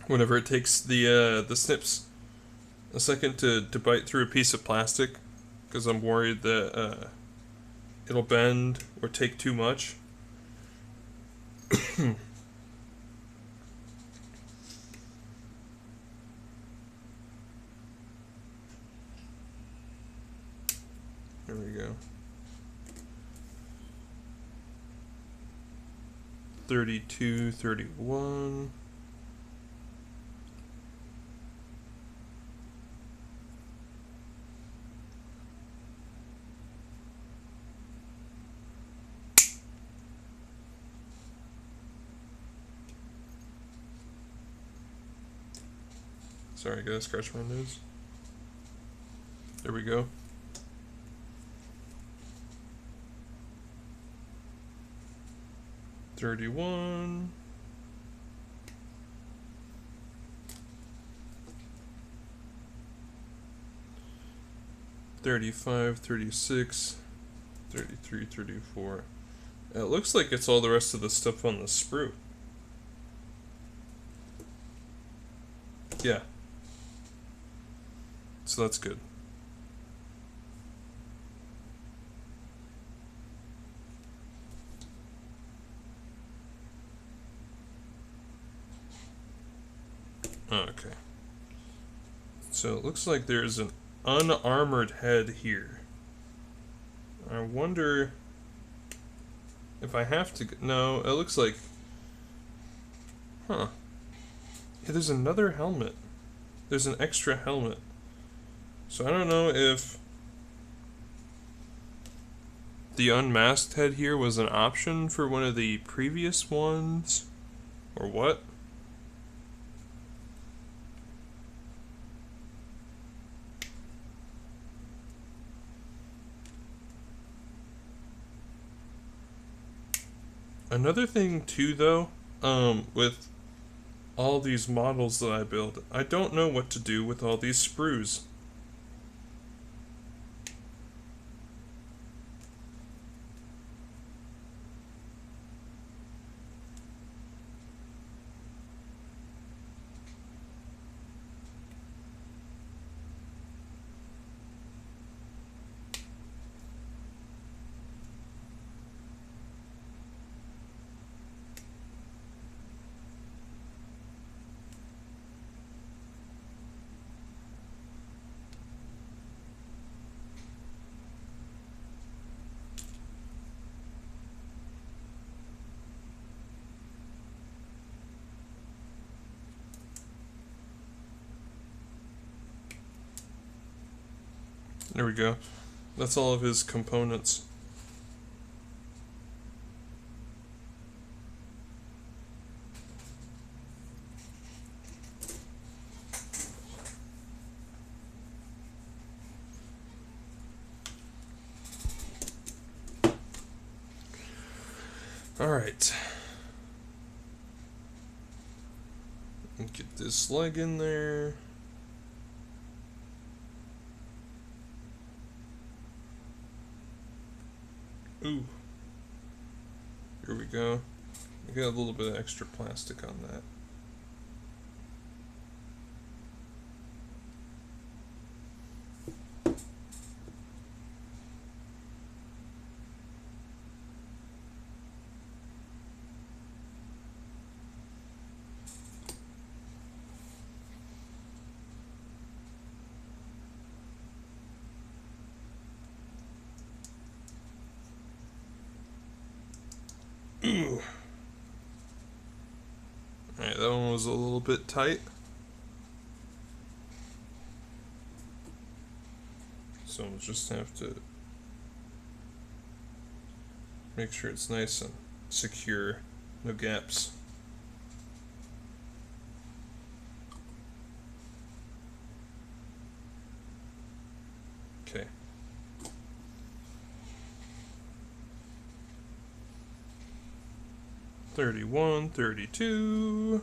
whenever it takes the snips a second to bite through a piece of plastic, because I'm worried that it'll bend or take too much. There we go. 32, 31. Sorry, I gotta scratch my nose. There we go. $31. $35, $36, $33, $34. It looks like it's all the rest of the stuff on the sprue. Yeah. So that's good. Okay. So it looks like there's an unarmored head here. I wonder if I have to... No, it looks like... Huh. Yeah, there's another helmet. There's an extra helmet. So I don't know if the unmasked head here was an option for one of the previous ones, or what? Another thing too, though, with all these models that I build, I don't know what to do with all these sprues. There we go. That's all of his components. Alright. Get this leg in there. go. We got a little bit of extra plastic on that. Ooh. Alright, that one was a little bit tight. So we'll just have to make sure it's nice and secure, no gaps. Okay. $31, $32.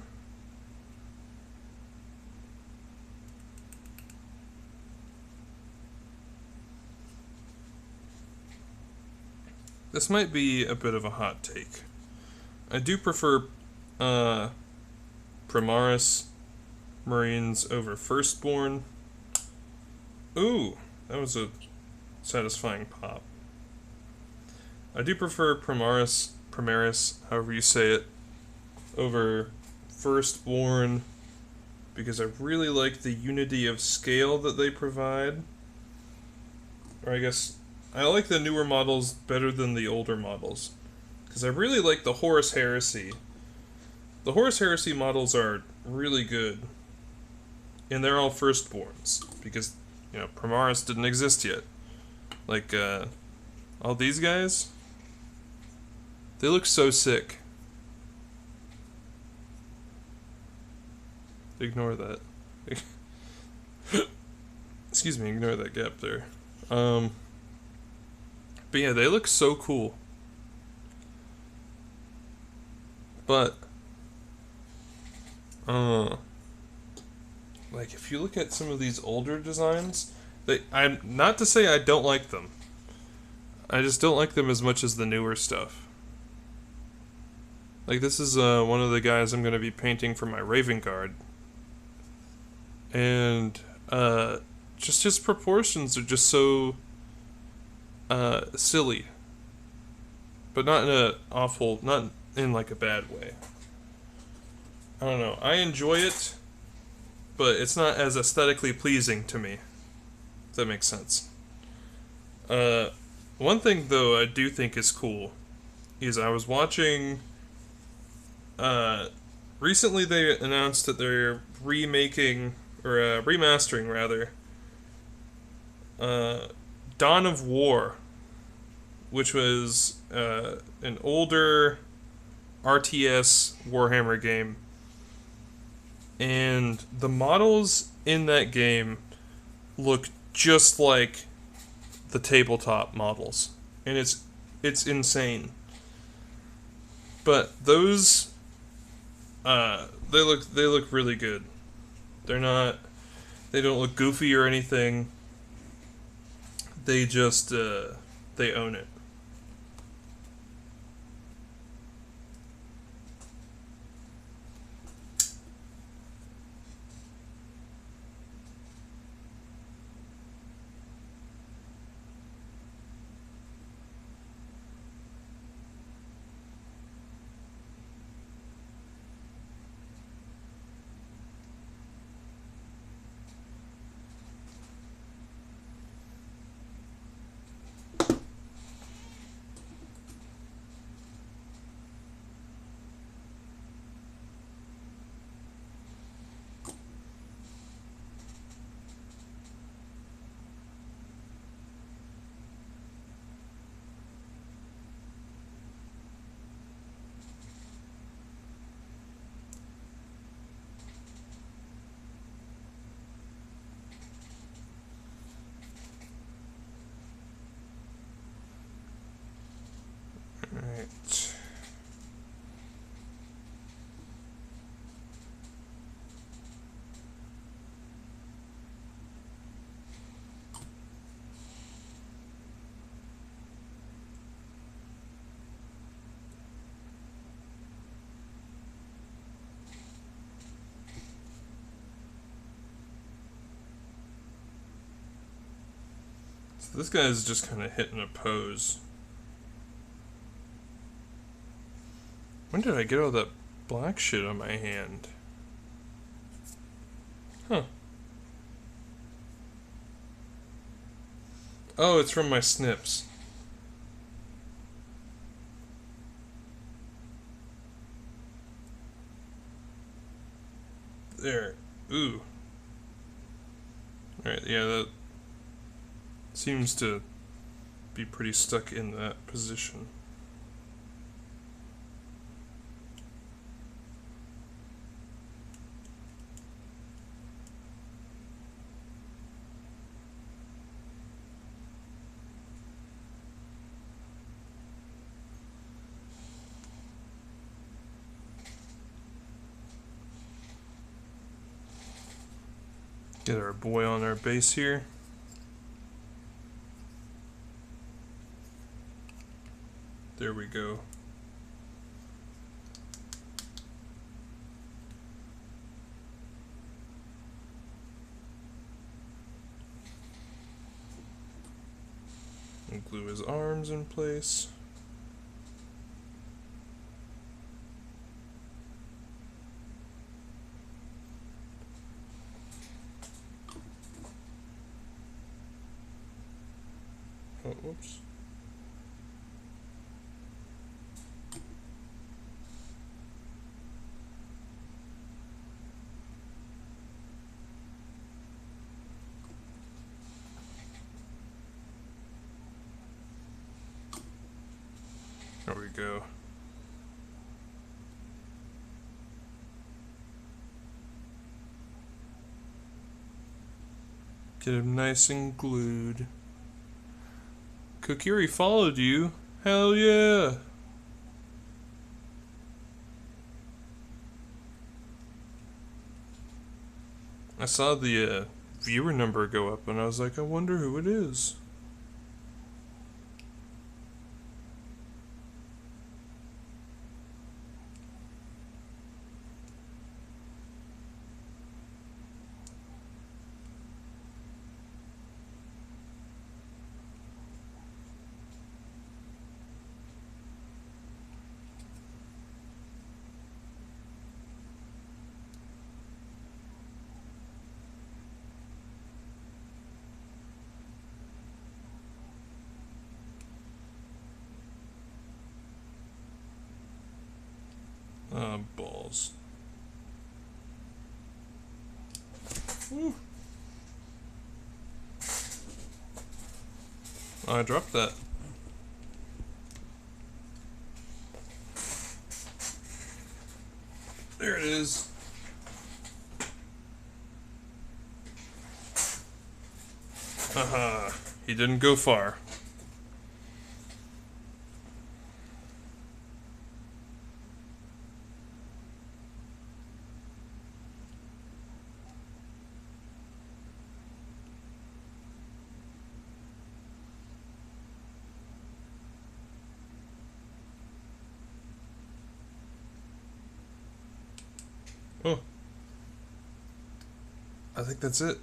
This might be a bit of a hot take. I do prefer Primaris Marines over Firstborn. Ooh, that was a satisfying pop. I do prefer Primaris, however you say it, over Firstborn because I really like the unity of scale that they provide. Or I guess I like the newer models better than the older models because I really like the Horus Heresy. The Horus Heresy models are really good, and they're all Firstborns because, you know, Primaris didn't exist yet. Like, all these guys, they look so sick. Ignore that. Excuse me, ignore that gap there. But yeah, they look so cool. But, like, if you look at some of these older designs, I'm not to say I don't like them. I just don't like them as much as the newer stuff. Like, this is one of the guys I'm going to be painting for my Raven Guard. And just his proportions are just so silly. But not in a awful, not in like a bad way. I don't know. I enjoy it, but it's not as aesthetically pleasing to me. If that makes sense. One thing though I do think is cool is I was watching. Recently they announced that they're remaking or remastering rather. Dawn of War, which was an older RTS Warhammer game. And the models in that game look just like the tabletop models. And it's insane. But those they look really good. They don't look goofy or anything. They just they own it. Alright. So this guy is just kind of hitting a pose. When did I get all that black shit on my hand? Huh. Oh, it's from my snips. There. Ooh. Alright, yeah, that seems to be pretty stuck in that position. Get our boy on our base here. There we go. And glue his arms in place. Oh, whoops. There we go. Get him nice and glued. Kokiri followed you? Hell yeah! I saw the viewer number go up and I was like, I wonder who it is. Balls. Woo. Oh, I dropped that. There it is. Haha, he didn't go far. Oh. I think that's it.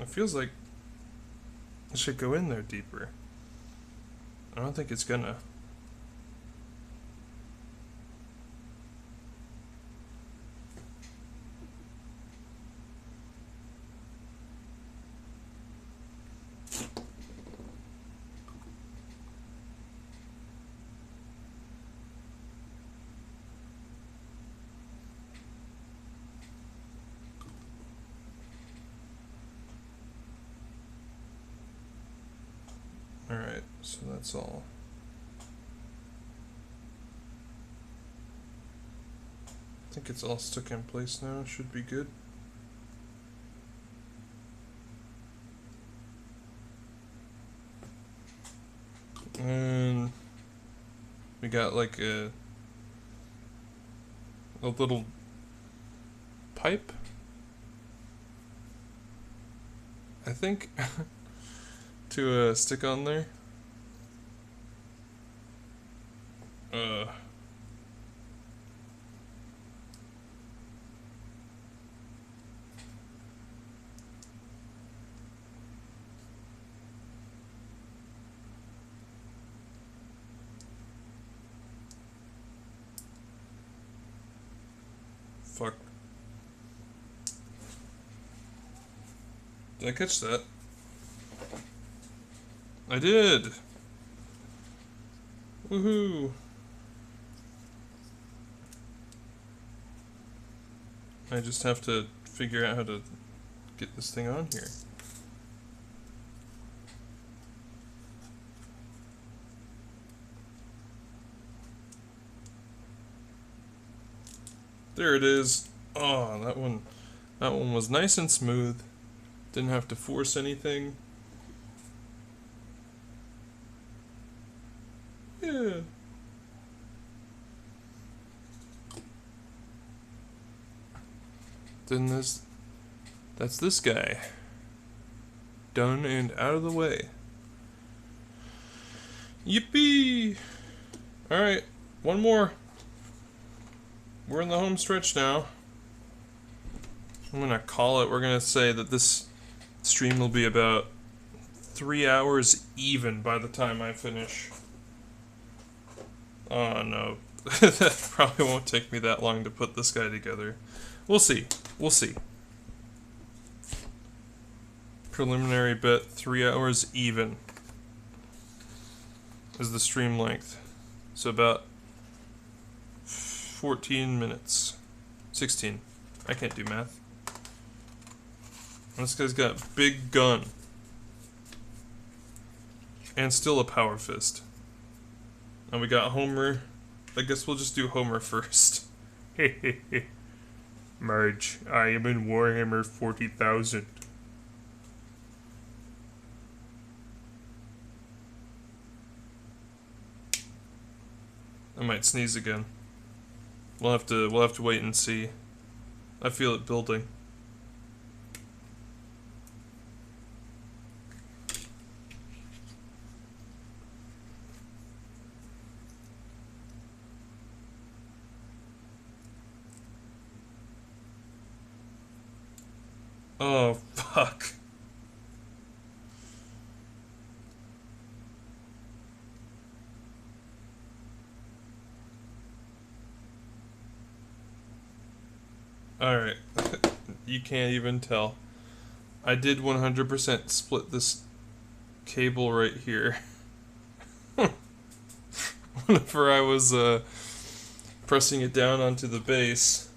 It feels like it should go in there deeper. I don't think it's gonna. Alright, so that's all. I think it's all stuck in place now, should be good. And we got like a little pipe, I think, to stick on there. Fuck. Did I catch that? I did! Woohoo! I just have to figure out how to get this thing on here. There it is. Oh, that one was nice and smooth. Didn't have to force anything. Yeah. Then that's this guy. Done and out of the way. Yippee! Alright, one more. We're in the home stretch now. I'm gonna call it. We're gonna say that this stream will be about 3 hours even by the time I finish. Oh no. That probably won't take me that long to put this guy together. We'll see. We'll see. Preliminary bet 3 hours even is the stream length. So about 14 minutes. 16. I can't do math. This guy's got a big gun. And still a power fist. And we got Homer. I guess we'll just do Homer first. Hehehe. Marge, I am in Warhammer 40,000. I might sneeze again. We'll have to wait and see. I feel it building. Oh, fuck. Alright. You can't even tell. I did 100% split this cable right here. Whenever I was pressing it down onto the base.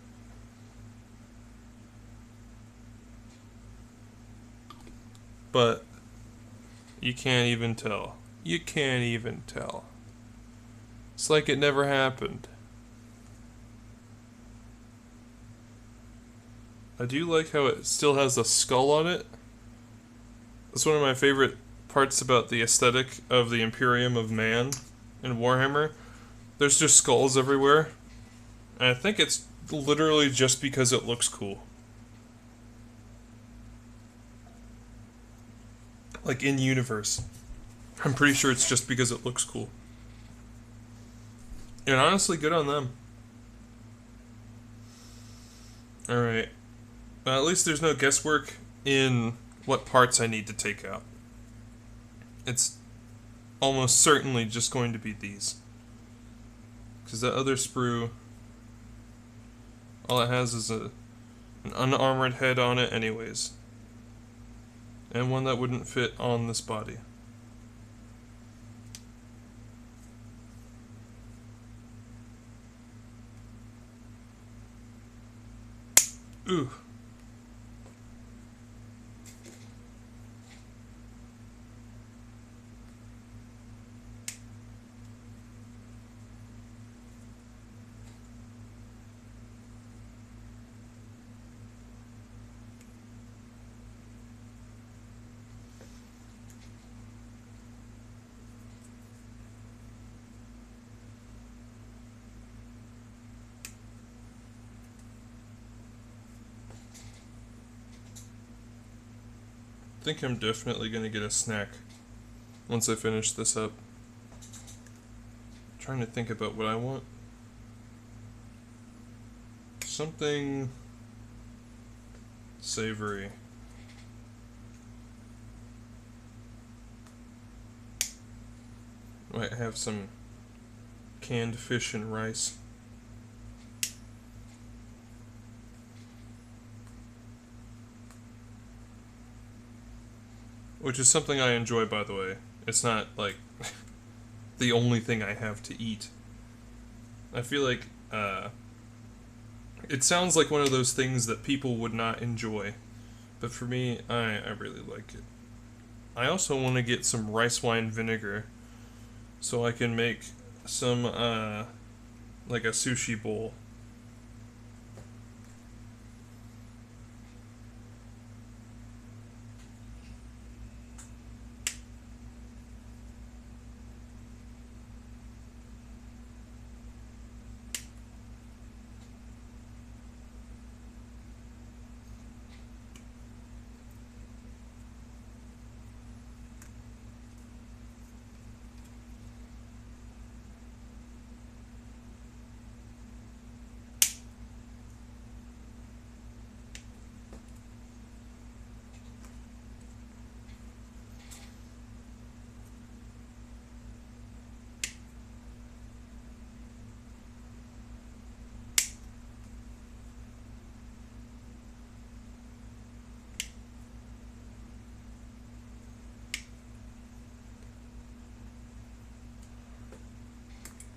But you can't even tell. You can't even tell. It's like it never happened. I do like how it still has a skull on it. That's one of my favorite parts about the aesthetic of the Imperium of Man in Warhammer. There's just skulls everywhere. And I think it's literally just because it looks cool. Like in universe. I'm pretty sure it's just because it looks cool. And honestly, good on them. Alright. At least there's no guesswork in what parts I need to take out. It's almost certainly just going to be these. Because that other sprue, all it has is an unarmored head on it anyways. And one that wouldn't fit on this body. Ooh. I think I'm definitely gonna get a snack once I finish this up. I'm trying to think about what I want. Something savory. Might have some canned fish and rice. which is something I enjoy, by the way. It's not, like, the only thing I have to eat. I feel like, it sounds like one of those things that people would not enjoy. But for me, I really like it. I also want to get some rice wine vinegar so I can make some, like a sushi bowl.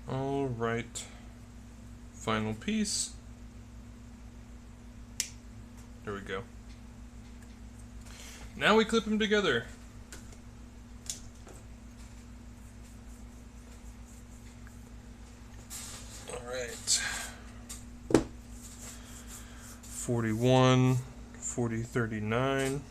Alright. Final piece. There we go. Now we clip them together. Alright. 41, 40, 39.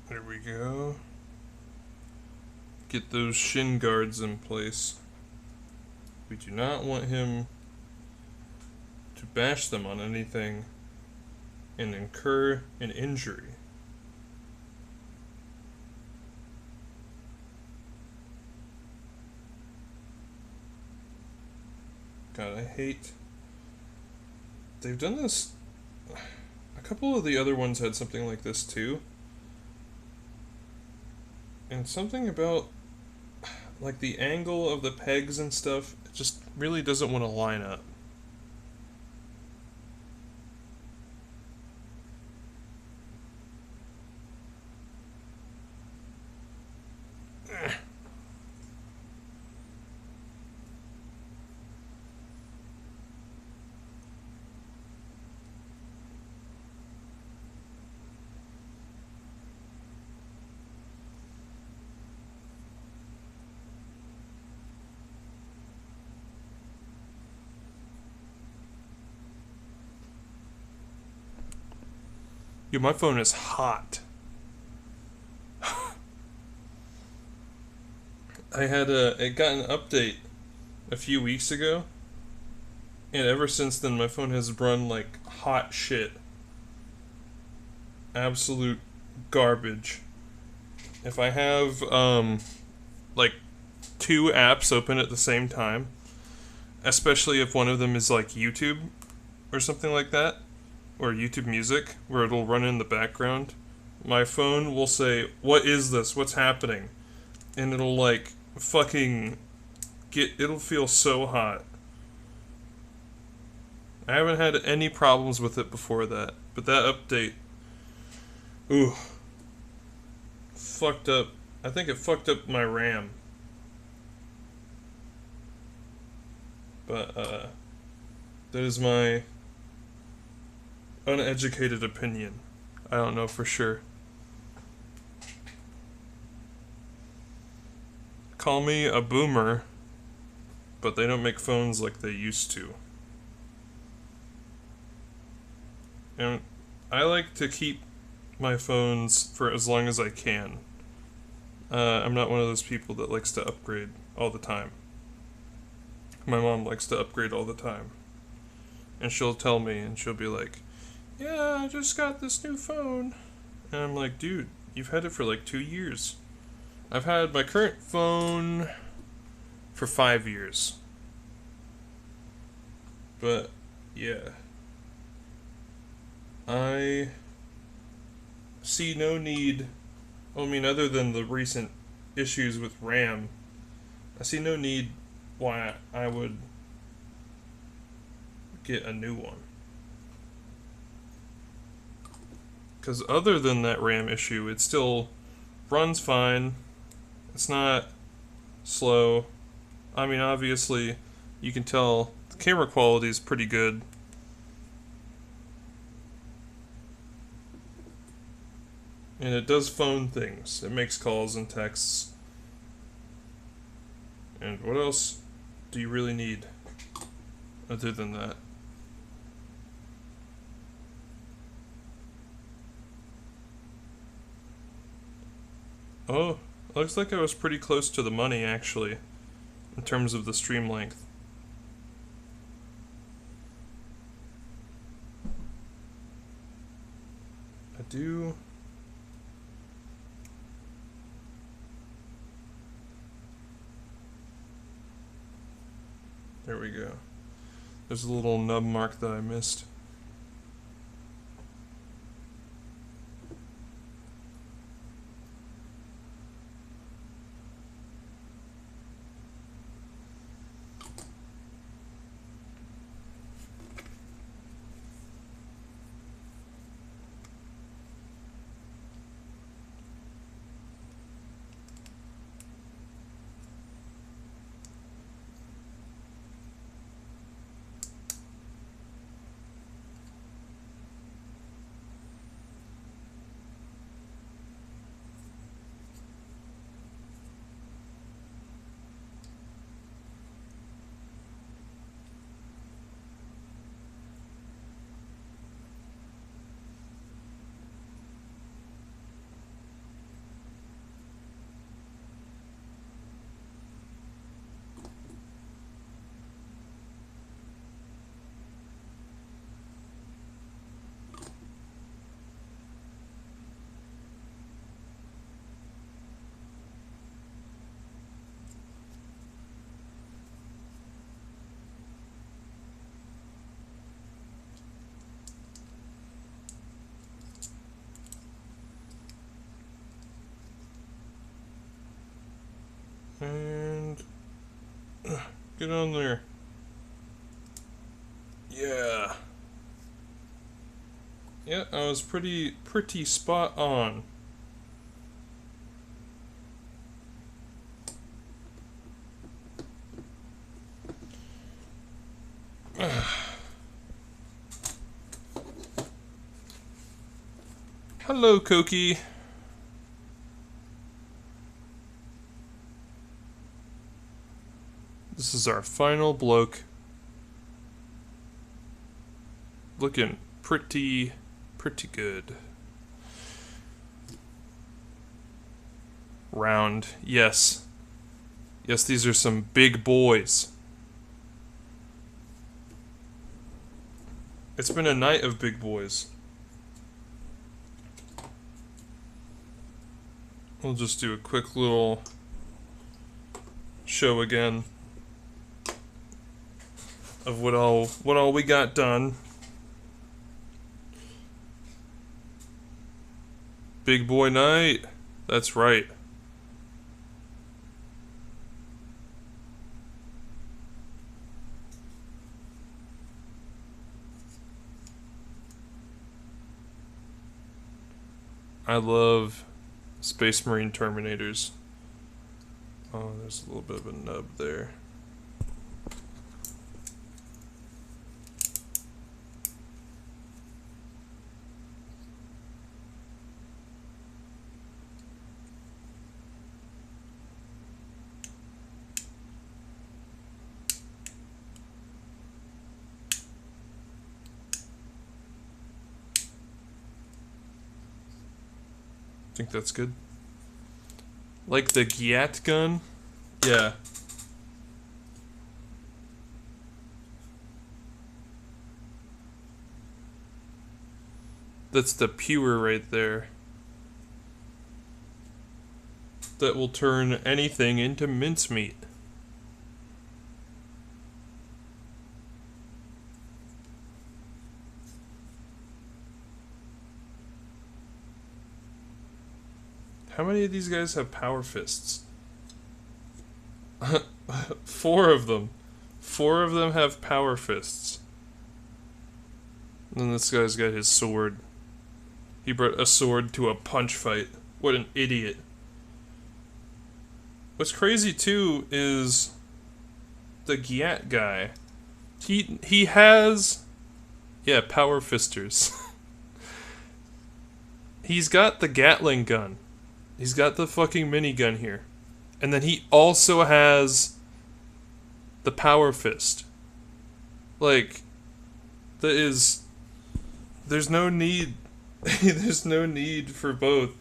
There we go. Get those shin guards in place. We do not want him to bash them on anything and incur an injury. God, I hate... They've done this... A couple of the other ones had something like this too. And something about, like, the angle of the pegs and stuff, it just really doesn't want to line up. Yo, my phone is hot. It got an update a few weeks ago, and ever since then my phone has run like hot shit. Absolute garbage. If I have, like 2 apps open at the same time, especially if one of them is like YouTube or something like that, or YouTube Music, where it'll run in the background, my phone will say, "What is this? What's happening?" And it'll like fucking it'll feel so hot. I haven't had any problems with it before that, but that update, ooh, fucked up. I think it fucked up my RAM But, that is my uneducated opinion. I don't know for sure. Call me a boomer, but they don't make phones like they used to. And I like to keep my phones for as long as I can. I'm not one of those people that likes to upgrade all the time. My mom likes to upgrade all the time. And she'll tell me, and she'll be like, yeah, I just got this new phone. And I'm like, dude, you've had it for like 2 years. I've had my current phone for 5 years. But, yeah. I see no need, other than the recent issues with RAM, I see no need why I would get a new one. Because other than that RAM issue, it still runs fine. It's not slow. Obviously, you can tell the camera quality is pretty good. And it does phone things. It makes calls and texts. And what else do you really need other than that? Oh, looks like I was pretty close to the money, actually, in terms of the stream length. I do... There we go. There's a little nub mark that I missed. And get on there. Yeah. Yeah, I was pretty spot on. Hello, Koki. This is our final bloke. Looking pretty good. Round, yes. Yes, these are some big boys. It's been a night of big boys. We'll just do a quick little show again of what all we got done. Big boy night. That's right. I love Space Marine Terminators. Oh, there's a little bit of a nub there. think that's good. Like the Gyat gun? Yeah. That's the pure right there. That will turn anything into mincemeat. How many of these guys have power fists? 4 of them. 4 of them have power fists. And then this guy's got his sword. He brought a sword to a punch fight. What an idiot. What's crazy too is the Gyat guy. He has, yeah, power fisters. He's got the Gatling gun. He's got the fucking minigun here. And then he also has the power fist. Like, there's no need, there's no need for both.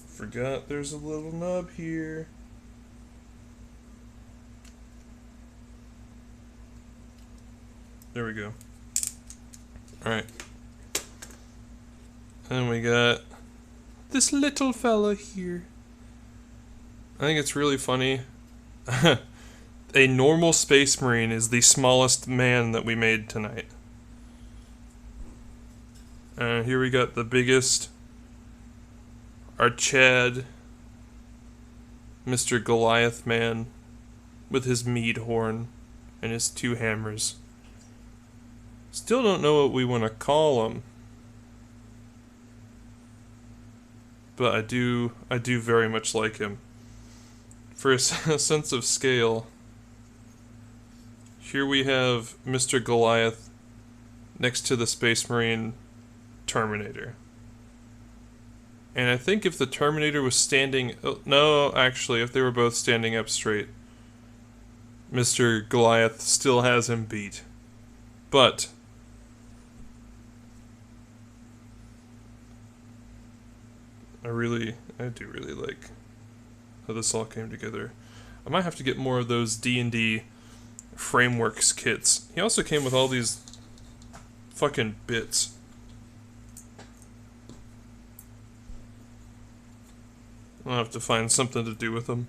Forgot there's a little nub here. There we go. Alright. And we got this little fella here. I think it's really funny. A normal Space Marine is the smallest man that we made tonight. Here we got the biggest. Our Chad. Mr. Goliath man. With his mead horn. And his 2 hammers. Still don't know what we want to call him. But I do very much like him. For a sense of scale, here we have Mr. Goliath next to the Space Marine Terminator. And I think if the Terminator was standing... Oh, no, actually, if they were both standing up straight, Mr. Goliath still has him beat. But I do really like how this all came together. I might have to get more of those D&D frameworks kits. He also came with all these fucking bits. I'll have to find something to do with them.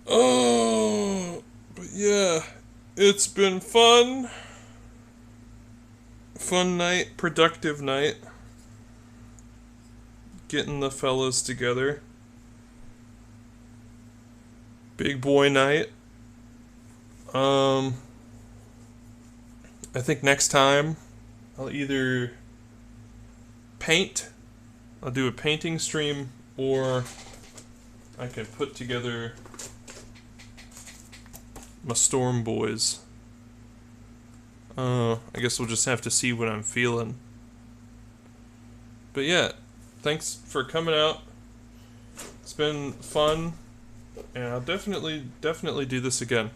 Oh, but yeah, it's been fun. Fun night, productive night. Getting the fellas together. Big boy night. I think next time I'll either paint, I'll do a painting stream, or I can put together my Storm Boys. I guess we'll just have to see what I'm feeling. But yeah, thanks for coming out. It's been fun, and I'll definitely do this again.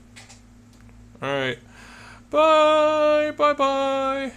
Alright. Bye! Bye-bye!